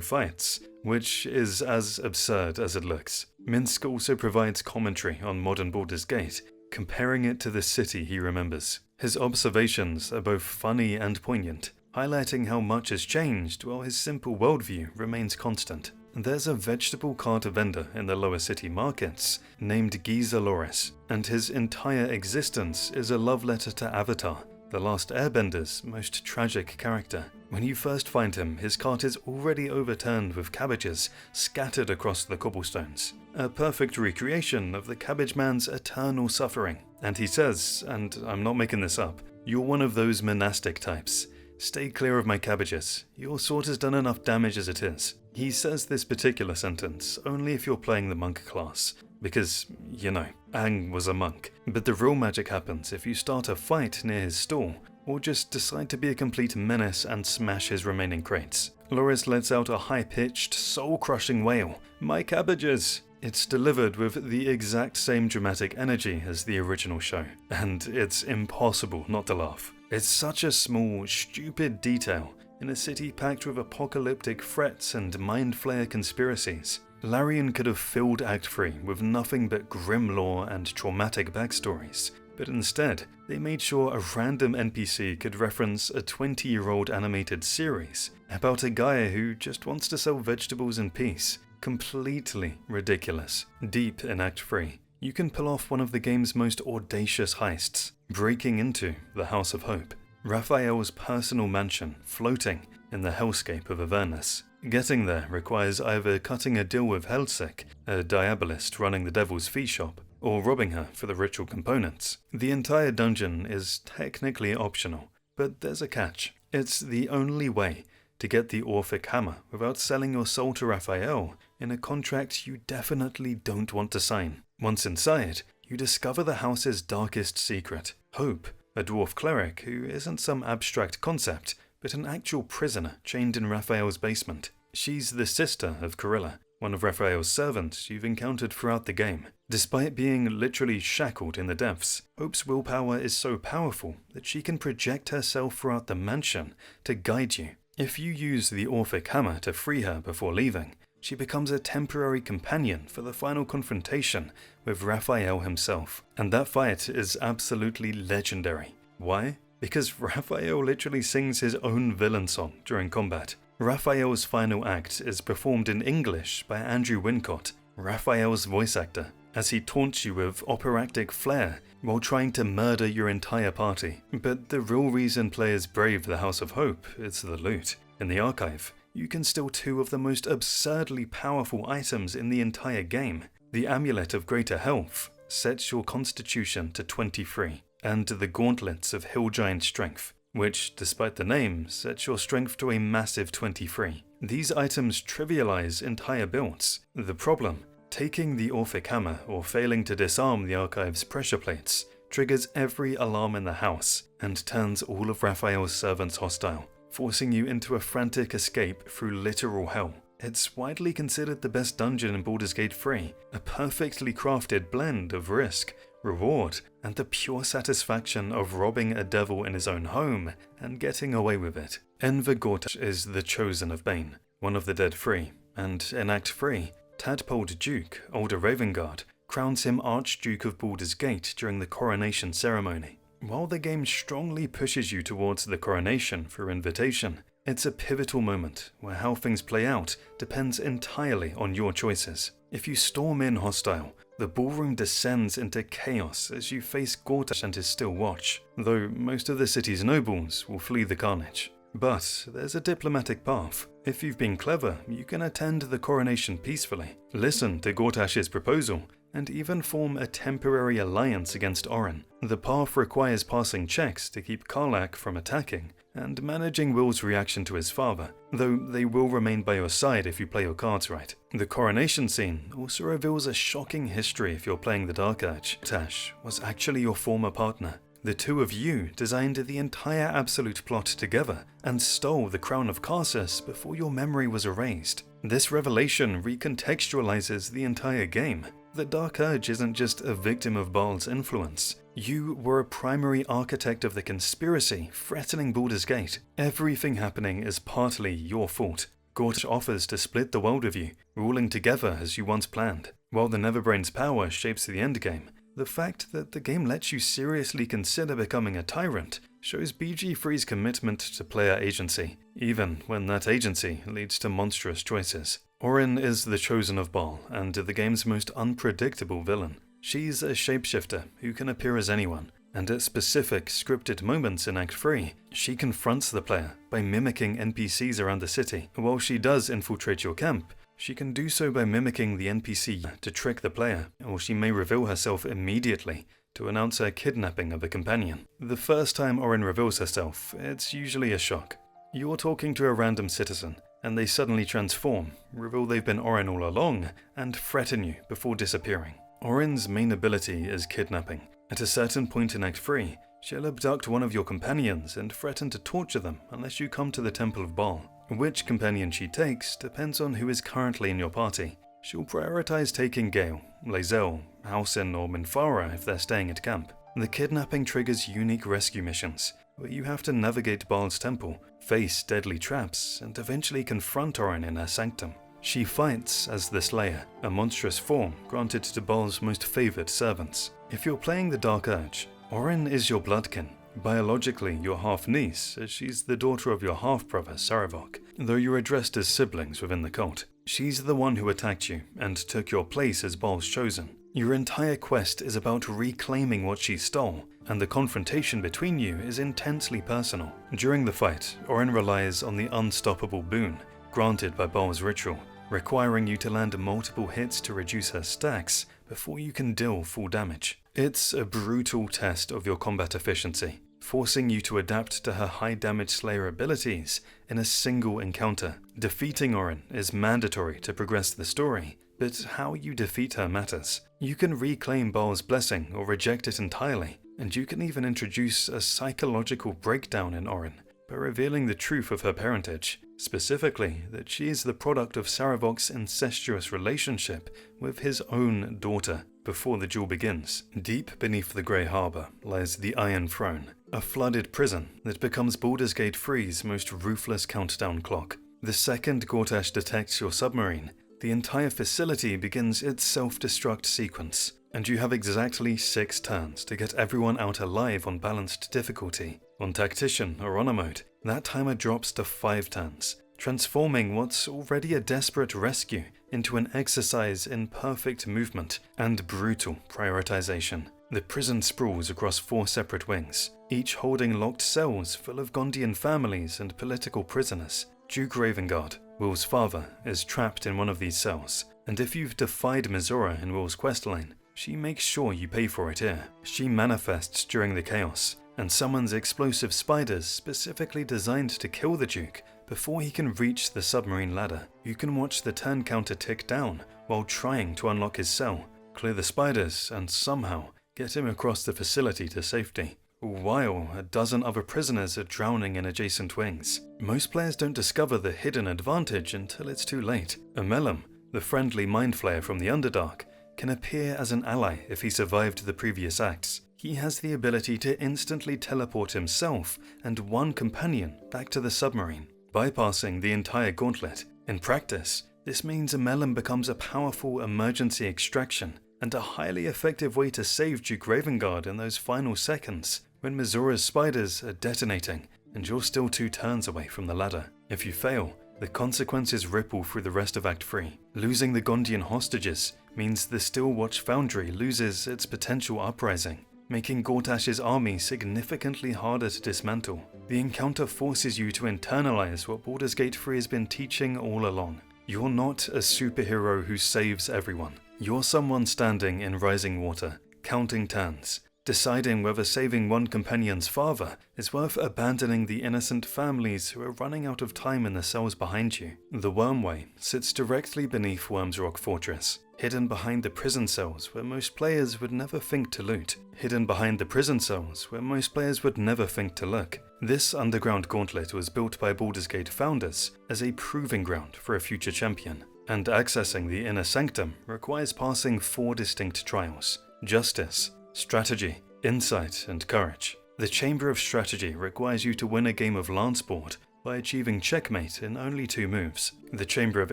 fights, which is as absurd as it looks. Minsk also provides commentary on modern Baldur's Gate, comparing it to the city he remembers. His observations are both funny and poignant, highlighting how much has changed while his simple worldview remains constant. There's a vegetable cart vendor in the lower city markets named Giza Loris, and his entire existence is a love letter to Avatar, the Last Airbender's most tragic character. When you first find him, his cart is already overturned with cabbages scattered across the cobblestones, a perfect recreation of the cabbage man's eternal suffering. And he says, and I'm not making this up, "You're one of those monastic types. Stay clear of my cabbages. Your sword has done enough damage as it is." He says this particular sentence only if you're playing the monk class, because, you know, Aang was a monk. But the real magic happens if you start a fight near his stall, or just decide to be a complete menace and smash his remaining crates. Loris lets out a high-pitched, soul-crushing wail, "My cabbages!" It's delivered with the exact same dramatic energy as the original show, and it's impossible not to laugh. It's such a small, stupid detail in a city packed with apocalyptic threats and mind flayer conspiracies, Larian could have filled Act 3 with nothing but grim lore and traumatic backstories, but instead, they made sure a random NPC could reference a 20-year-old animated series about a guy who just wants to sell vegetables in peace. Completely ridiculous. Deep in Act 3, you can pull off one of the game's most audacious heists, breaking into the House of Hope, Raphael's personal mansion floating in the hellscape of Avernus. Getting there requires either cutting a deal with Helsik, a diabolist running the Devil's Fee shop, or robbing her for the ritual components. The entire dungeon is technically optional, but there's a catch. It's the only way to get the Orphic Hammer without selling your soul to Raphael in a contract you definitely don't want to sign. Once inside, you discover the house's darkest secret, Hope, a dwarf cleric who isn't some abstract concept, but an actual prisoner chained in Raphael's basement. She's the sister of Corilla, one of Raphael's servants you've encountered throughout the game. Despite being literally shackled in the depths, Hope's willpower is so powerful that she can project herself throughout the mansion to guide you. If you use the Orphic Hammer to free her before leaving, she becomes a temporary companion for the final confrontation with Raphael himself. And that fight is absolutely legendary. Why? Because Raphael literally sings his own villain song during combat. Raphael's final act is performed in English by Andrew Wincott, Raphael's voice actor, as he taunts you with operatic flair while trying to murder your entire party. But the real reason players brave the House of Hope is the loot. In the archive, you can steal two of the most absurdly powerful items in the entire game. The Amulet of Greater Health sets your constitution to 23, and the Gauntlets of Hill Giant Strength, which, despite the name, sets your strength to a massive 23. These items trivialize entire builds. The problem? Taking the Orphic Hammer or failing to disarm the archive's pressure plates triggers every alarm in the house and turns all of Raphael's servants hostile, forcing you into a frantic escape through literal hell. It's widely considered the best dungeon in Baldur's Gate 3, a perfectly crafted blend of risk, reward, and the pure satisfaction of robbing a devil in his own home and getting away with it. Enver Gortash is the chosen of Bane, one of the dead three, and in Act 3, Tadpold Duke, Older Ravengard, crowns him Archduke of Baldur's Gate during the coronation ceremony. While the game strongly pushes you towards the coronation through invitation, it's a pivotal moment where how things play out depends entirely on your choices. If you storm in hostile, the ballroom descends into chaos as you face Gortash and his Still Watch, though most of the city's nobles will flee the carnage. But there's a diplomatic path. If you've been clever, you can attend the coronation peacefully, listen to Gortash's proposal, and even form a temporary alliance against Orin. The path requires passing checks to keep Karlach from attacking, and managing Will's reaction to his father, though they will remain by your side if you play your cards right. The coronation scene also reveals a shocking history if you're playing the Dark Urge. Tash was actually your former partner. The two of you designed the entire Absolute plot together and stole the crown of Karsus before your memory was erased. This revelation recontextualizes the entire game. The Dark Urge isn't just a victim of Baal's influence. You were a primary architect of the conspiracy threatening Baldur's Gate. Everything happening is partly your fault. Gortash offers to split the world with you, ruling together as you once planned. While the Neverbrain's power shapes the endgame, the fact that the game lets you seriously consider becoming a tyrant shows BG3's commitment to player agency, even when that agency leads to monstrous choices. Orin is the chosen of Baal and the game's most unpredictable villain. She's a shapeshifter who can appear as anyone, and at specific scripted moments in Act 3, she confronts the player by mimicking NPCs around the city. While she does infiltrate your camp, she can do so by mimicking the NPC to trick the player, or she may reveal herself immediately to announce her kidnapping of a companion. The first time Orin reveals herself, it's usually a shock. You're talking to a random citizen, and they suddenly transform, reveal they've been Orin all along, and threaten you before disappearing. Orin's main ability is kidnapping. At a certain point in Act 3, she'll abduct one of your companions and threaten to torture them unless you come to the Temple of Baal. Which companion she takes depends on who is currently in your party. She'll prioritize taking Gale, Lae'zel, Halsin, or Minthara if they're staying at camp. The kidnapping triggers unique rescue missions, where you have to navigate Baal's temple, face deadly traps, and eventually confront Orin in her sanctum. She fights as the Slayer, a monstrous form granted to Baal's most favored servants. If you're playing the Dark Urge, Orin is your bloodkin, biologically your half-niece, as she's the daughter of your half-brother Syrric, though you're addressed as siblings within the cult. She's the one who attacked you and took your place as Baal's chosen. Your entire quest is about reclaiming what she stole, and the confrontation between you is intensely personal. During the fight, Orin relies on the unstoppable boon granted by Baal's ritual, requiring you to land multiple hits to reduce her stacks before you can deal full damage. It's a brutal test of your combat efficiency, forcing you to adapt to her high damage Slayer abilities in a single encounter. Defeating Orin is mandatory to progress the story, but how you defeat her matters. You can reclaim Baal's blessing or reject it entirely, and you can even introduce a psychological breakdown in Orin by revealing the truth of her parentage, specifically that she is the product of Sarevok's incestuous relationship with his own daughter. Before the duel begins, deep beneath the Grey Harbour lies the Iron Throne, a flooded prison that becomes Baldur's Gate 3's most ruthless countdown clock. The second Gortash detects your submarine, the entire facility begins its self-destruct sequence, and you have exactly 6 turns to get everyone out alive on balanced difficulty. On Tactician or Honor mode, that timer drops to 5 turns, transforming what's already a desperate rescue into an exercise in perfect movement and brutal prioritization. The prison sprawls across 4 separate wings, each holding locked cells full of Gondian families and political prisoners. Duke Ravengard, Will's father, is trapped in one of these cells, and if you've defied Mizora in Will's questline, she makes sure you pay for it here. She manifests during the chaos, and summons explosive spiders specifically designed to kill the Duke before he can reach the submarine ladder. You can watch the turn counter tick down while trying to unlock his cell, clear the spiders, and somehow get him across the facility to safety, while a dozen other prisoners are drowning in adjacent wings. Most players don't discover the hidden advantage until it's too late. Amelum, the friendly mind flayer from the Underdark, can appear as an ally if he survived the previous acts. He has the ability to instantly teleport himself and one companion back to the submarine, bypassing the entire gauntlet. In practice, this means Amelum becomes a powerful emergency extraction and a highly effective way to save Duke Ravengard in those final seconds when Mizora's spiders are detonating and you're still 2 turns away from the ladder. If you fail, the consequences ripple through the rest of Act 3. Losing the Gondian hostages means the Stillwatch Foundry loses its potential uprising, making Gortash's army significantly harder to dismantle. The encounter forces you to internalize what Baldur's Gate 3 has been teaching all along. You're not a superhero who saves everyone. You're someone standing in rising water, counting turns, deciding whether saving one companion's father is worth abandoning the innocent families who are running out of time in the cells behind you. The Wormway sits directly beneath Worm's Rock Fortress, hidden behind the prison cells where most players would never think to loot, hidden behind the prison cells where most players would never think to look. This underground gauntlet was built by Baldur's Gate founders as a proving ground for a future champion, and accessing the Inner Sanctum requires passing 4 distinct trials: Justice, Strategy, Insight, and Courage. The Chamber of Strategy requires you to win a game of Lanceboard by achieving checkmate in only 2 moves. The Chamber of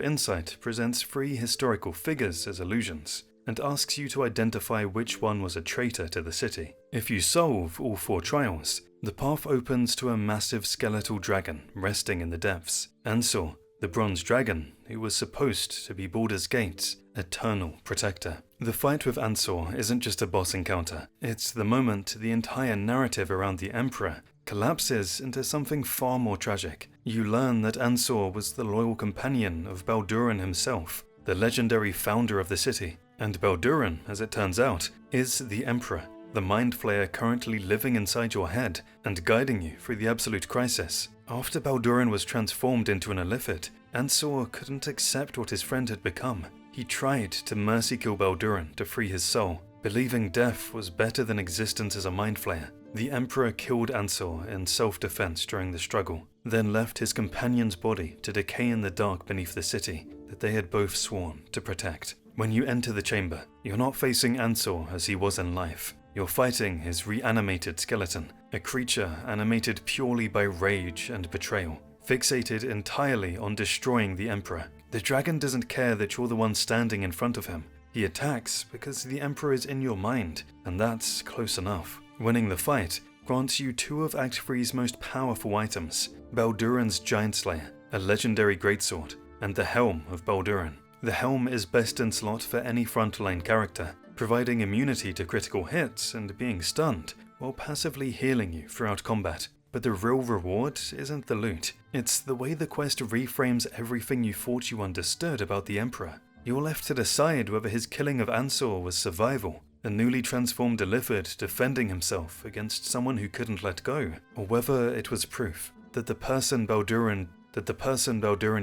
Insight presents 3 historical figures as illusions, and asks you to identify which one was a traitor to the city. If you solve all 4 trials, the path opens to a massive skeletal dragon resting in the depths. Ansor, the bronze dragon, who was supposed to be Baldur's Gate's eternal protector. The fight with Ansor isn't just a boss encounter, it's the moment the entire narrative around the Emperor collapses into something far more tragic. You learn that Ansor was the loyal companion of Baldurin himself, the legendary founder of the city, and Baldurin, as it turns out, is the Emperor, the mind flayer currently living inside your head and guiding you through the absolute crisis. After Baldurin was transformed into an Illithid, Ansor couldn't accept what his friend had become. He tried to mercy kill Baldurin to free his soul, believing death was better than existence as a mind flayer. The Emperor killed Ansor in self-defense during the struggle, then left his companion's body to decay in the dark beneath the city that they had both sworn to protect. When you enter the chamber, you're not facing Ansor as he was in life. You're fighting his reanimated skeleton, a creature animated purely by rage and betrayal, fixated entirely on destroying the Emperor. The dragon doesn't care that you're the one standing in front of him. He attacks because the Emperor is in your mind, and that's close enough. Winning the fight grants you two of Act 3's most powerful items, Baldur's Giant Slayer, a legendary greatsword, and the Helm of Baldur. The helm is best in slot for any frontline character, providing immunity to critical hits and being stunned, while passively healing you throughout combat. But the real reward isn't the loot, it's the way the quest reframes everything you thought you understood about the Emperor. You're left to decide whether his killing of Ansor was survival, a newly transformed Illithid defending himself against someone who couldn't let go, or whether it was proof that the person Baldurin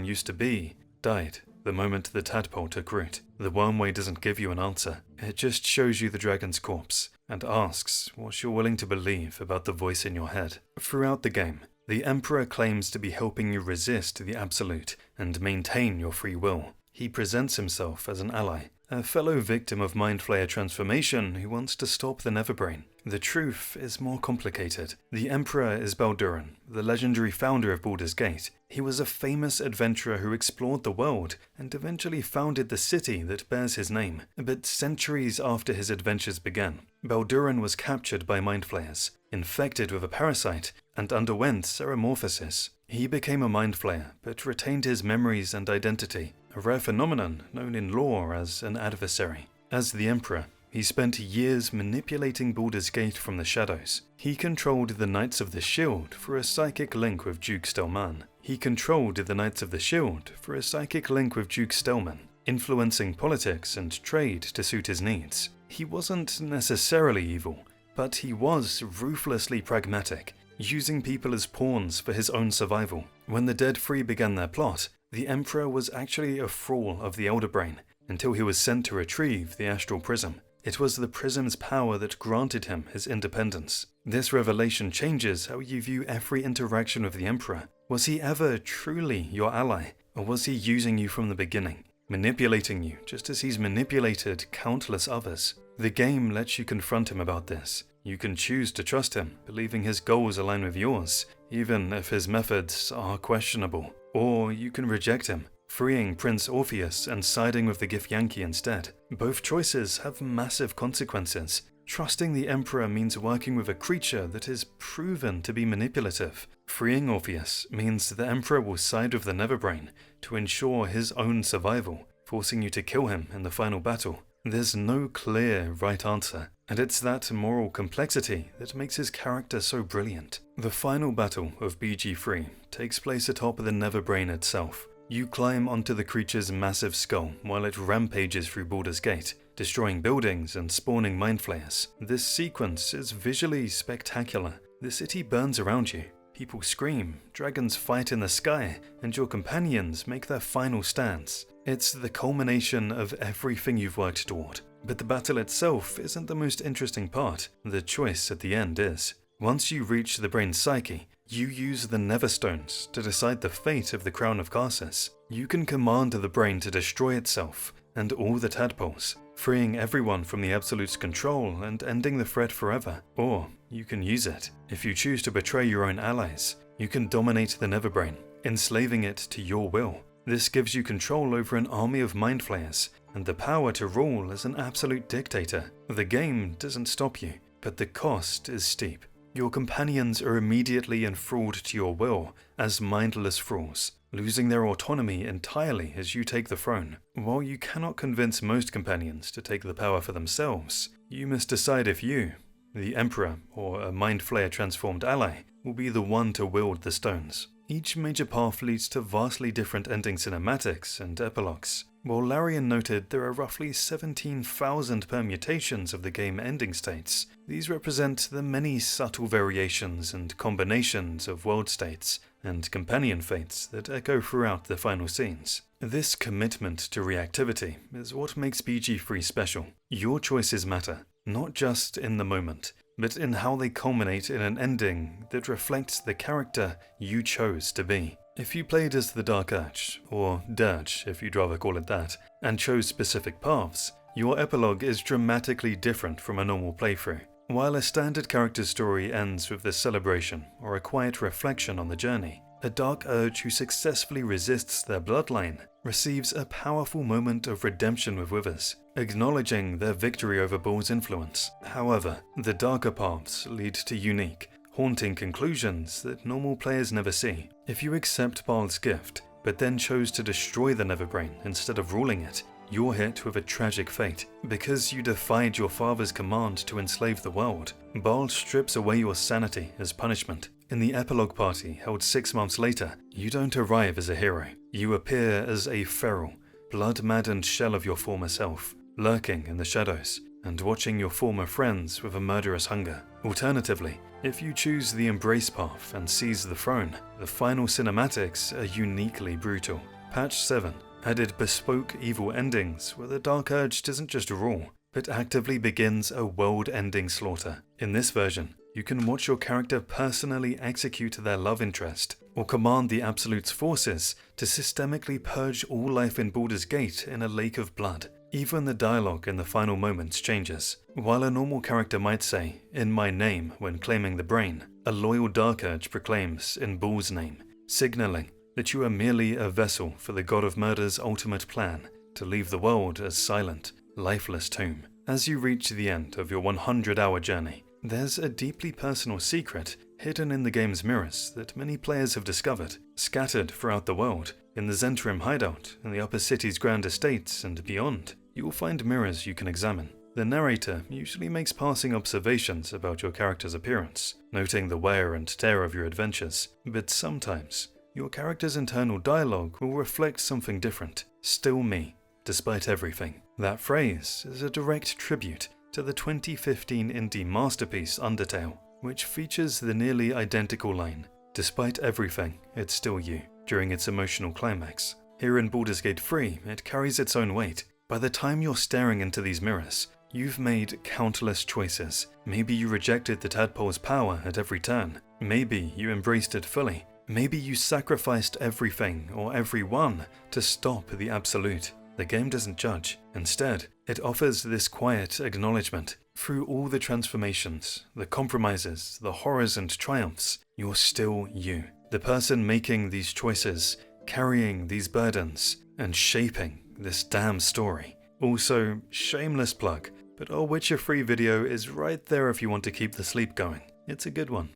used to be died the moment the tadpole took root. The wormway doesn't give you an answer, it just shows you the dragon's corpse, and asks what you're willing to believe about the voice in your head. Throughout the game, the Emperor claims to be helping you resist the Absolute and maintain your free will. He presents himself as an ally, a fellow victim of Mind Flayer transformation who wants to stop the Neverbrain. The truth is more complicated. The Emperor is Baldur, the legendary founder of Baldur's Gate. He was a famous adventurer who explored the world and eventually founded the city that bears his name. But centuries after his adventures began, Baldur was captured by Mind Flayers, infected with a parasite, and underwent ceremorphosis. He became a Mind Flayer, but retained his memories and identity, a rare phenomenon known in lore as an adversary. As the Emperor, he spent years manipulating Baldur's Gate from the shadows. He controlled the Knights of the Shield through a psychic link with Duke Stelman, influencing politics and trade to suit his needs. He wasn't necessarily evil, but he was ruthlessly pragmatic, using people as pawns for his own survival. When the Dead Three began their plot, the Emperor was actually a thrall of the Elderbrain, until he was sent to retrieve the Astral Prism. It was the prism's power that granted him his independence. This revelation changes how you view every interaction with the Emperor. Was he ever truly your ally, or was he using you from the beginning, manipulating you just as he's manipulated countless others? The game lets you confront him about this. You can choose to trust him, believing his goals align with yours, even if his methods are questionable. Or you can reject him, freeing Prince Orpheus and siding with the Githyanki instead. Both choices have massive consequences. Trusting the Emperor means working with a creature that is proven to be manipulative. Freeing Orpheus means the Emperor will side with the Neverbrain to ensure his own survival, forcing you to kill him in the final battle. There's no clear right answer, and it's that moral complexity that makes his character so brilliant. The final battle of BG3 takes place atop the Neverbrain itself. You climb onto the creature's massive skull while it rampages through Baldur's Gate, destroying buildings and spawning Mind Flayers. This sequence is visually spectacular. The city burns around you, people scream, dragons fight in the sky, and your companions make their final stands. It's the culmination of everything you've worked toward. But the battle itself isn't the most interesting part, the choice at the end is. Once you reach the brain's psyche, you use the Neverstones to decide the fate of the Crown of Karsus. You can command the brain to destroy itself and all the tadpoles, freeing everyone from the Absolute's control and ending the threat forever. Or you can use it. If you choose to betray your own allies, you can dominate the Neverbrain, enslaving it to your will. This gives you control over an army of Mind Flayers and the power to rule as an absolute dictator. The game doesn't stop you, but the cost is steep. Your companions are immediately enthralled to your will as mindless thralls, losing their autonomy entirely as you take the throne. While you cannot convince most companions to take the power for themselves, you must decide if you, the Emperor, or a Mind Flayer transformed ally, will be the one to wield the stones. Each major path leads to vastly different ending cinematics and epilogues. While Larian noted there are roughly 17,000 permutations of the game ending states, these represent the many subtle variations and combinations of world states and companion fates that echo throughout the final scenes. This commitment to reactivity is what makes BG3 special. Your choices matter, not just in the moment, but in how they culminate in an ending that reflects the character you chose to be. If you played as the Dark Urge, or Dirge if you'd rather call it that, and chose specific paths, your epilogue is dramatically different from a normal playthrough. While a standard character story ends with the celebration or a quiet reflection on the journey, a dark urge who successfully resists their bloodline receives a powerful moment of redemption with Withers, acknowledging their victory over Baal's influence. However, the darker paths lead to unique, haunting conclusions that normal players never see. If you accept Baal's gift, but then chose to destroy the Neverbrain instead of ruling it, you're hit with a tragic fate. Because you defied your father's command to enslave the world, Baal strips away your sanity as punishment. In the epilogue party held 6 months later, you don't arrive as a hero. You appear as a feral, blood-maddened shell of your former self, lurking in the shadows, and watching your former friends with a murderous hunger. Alternatively, if you choose the Embrace path and seize the throne, the final cinematics are uniquely brutal. Patch 7 added bespoke evil endings where the Dark Urge doesn't just rule, but actively begins a world-ending slaughter. In this version, you can watch your character personally execute their love interest, or command the Absolute's forces to systemically purge all life in Baldur's Gate in a lake of blood. Even the dialogue in the final moments changes. While a normal character might say, "in my name," when claiming the brain, a loyal Dark Urge proclaims, "in Baal's name," signaling that you are merely a vessel for the God of Murder's ultimate plan to leave the world a silent, lifeless tomb. As you reach the end of your 100-hour journey, there's a deeply personal secret hidden in the game's mirrors that many players have discovered. Scattered throughout the world, in the Zentrim hideout, in the Upper City's grand estates, and beyond, you will find mirrors you can examine. The narrator usually makes passing observations about your character's appearance, noting the wear and tear of your adventures, but sometimes your character's internal dialogue will reflect something different. Still me, despite everything. That phrase is a direct tribute to the 2015 indie masterpiece Undertale, which features the nearly identical line, "Despite everything, it's still you," during its emotional climax. Here in Baldur's Gate 3, it carries its own weight. By the time you're staring into these mirrors, you've made countless choices. Maybe you rejected the tadpole's power at every turn. Maybe you embraced it fully. Maybe you sacrificed everything or everyone to stop the Absolute. The game doesn't judge. Instead, it offers this quiet acknowledgement. Through all the transformations, the compromises, the horrors and triumphs, you're still you. The person making these choices, carrying these burdens, and shaping this damn story. Also, shameless plug, but our Witcher 3 video is right there if you want to keep the sleep going. It's a good one.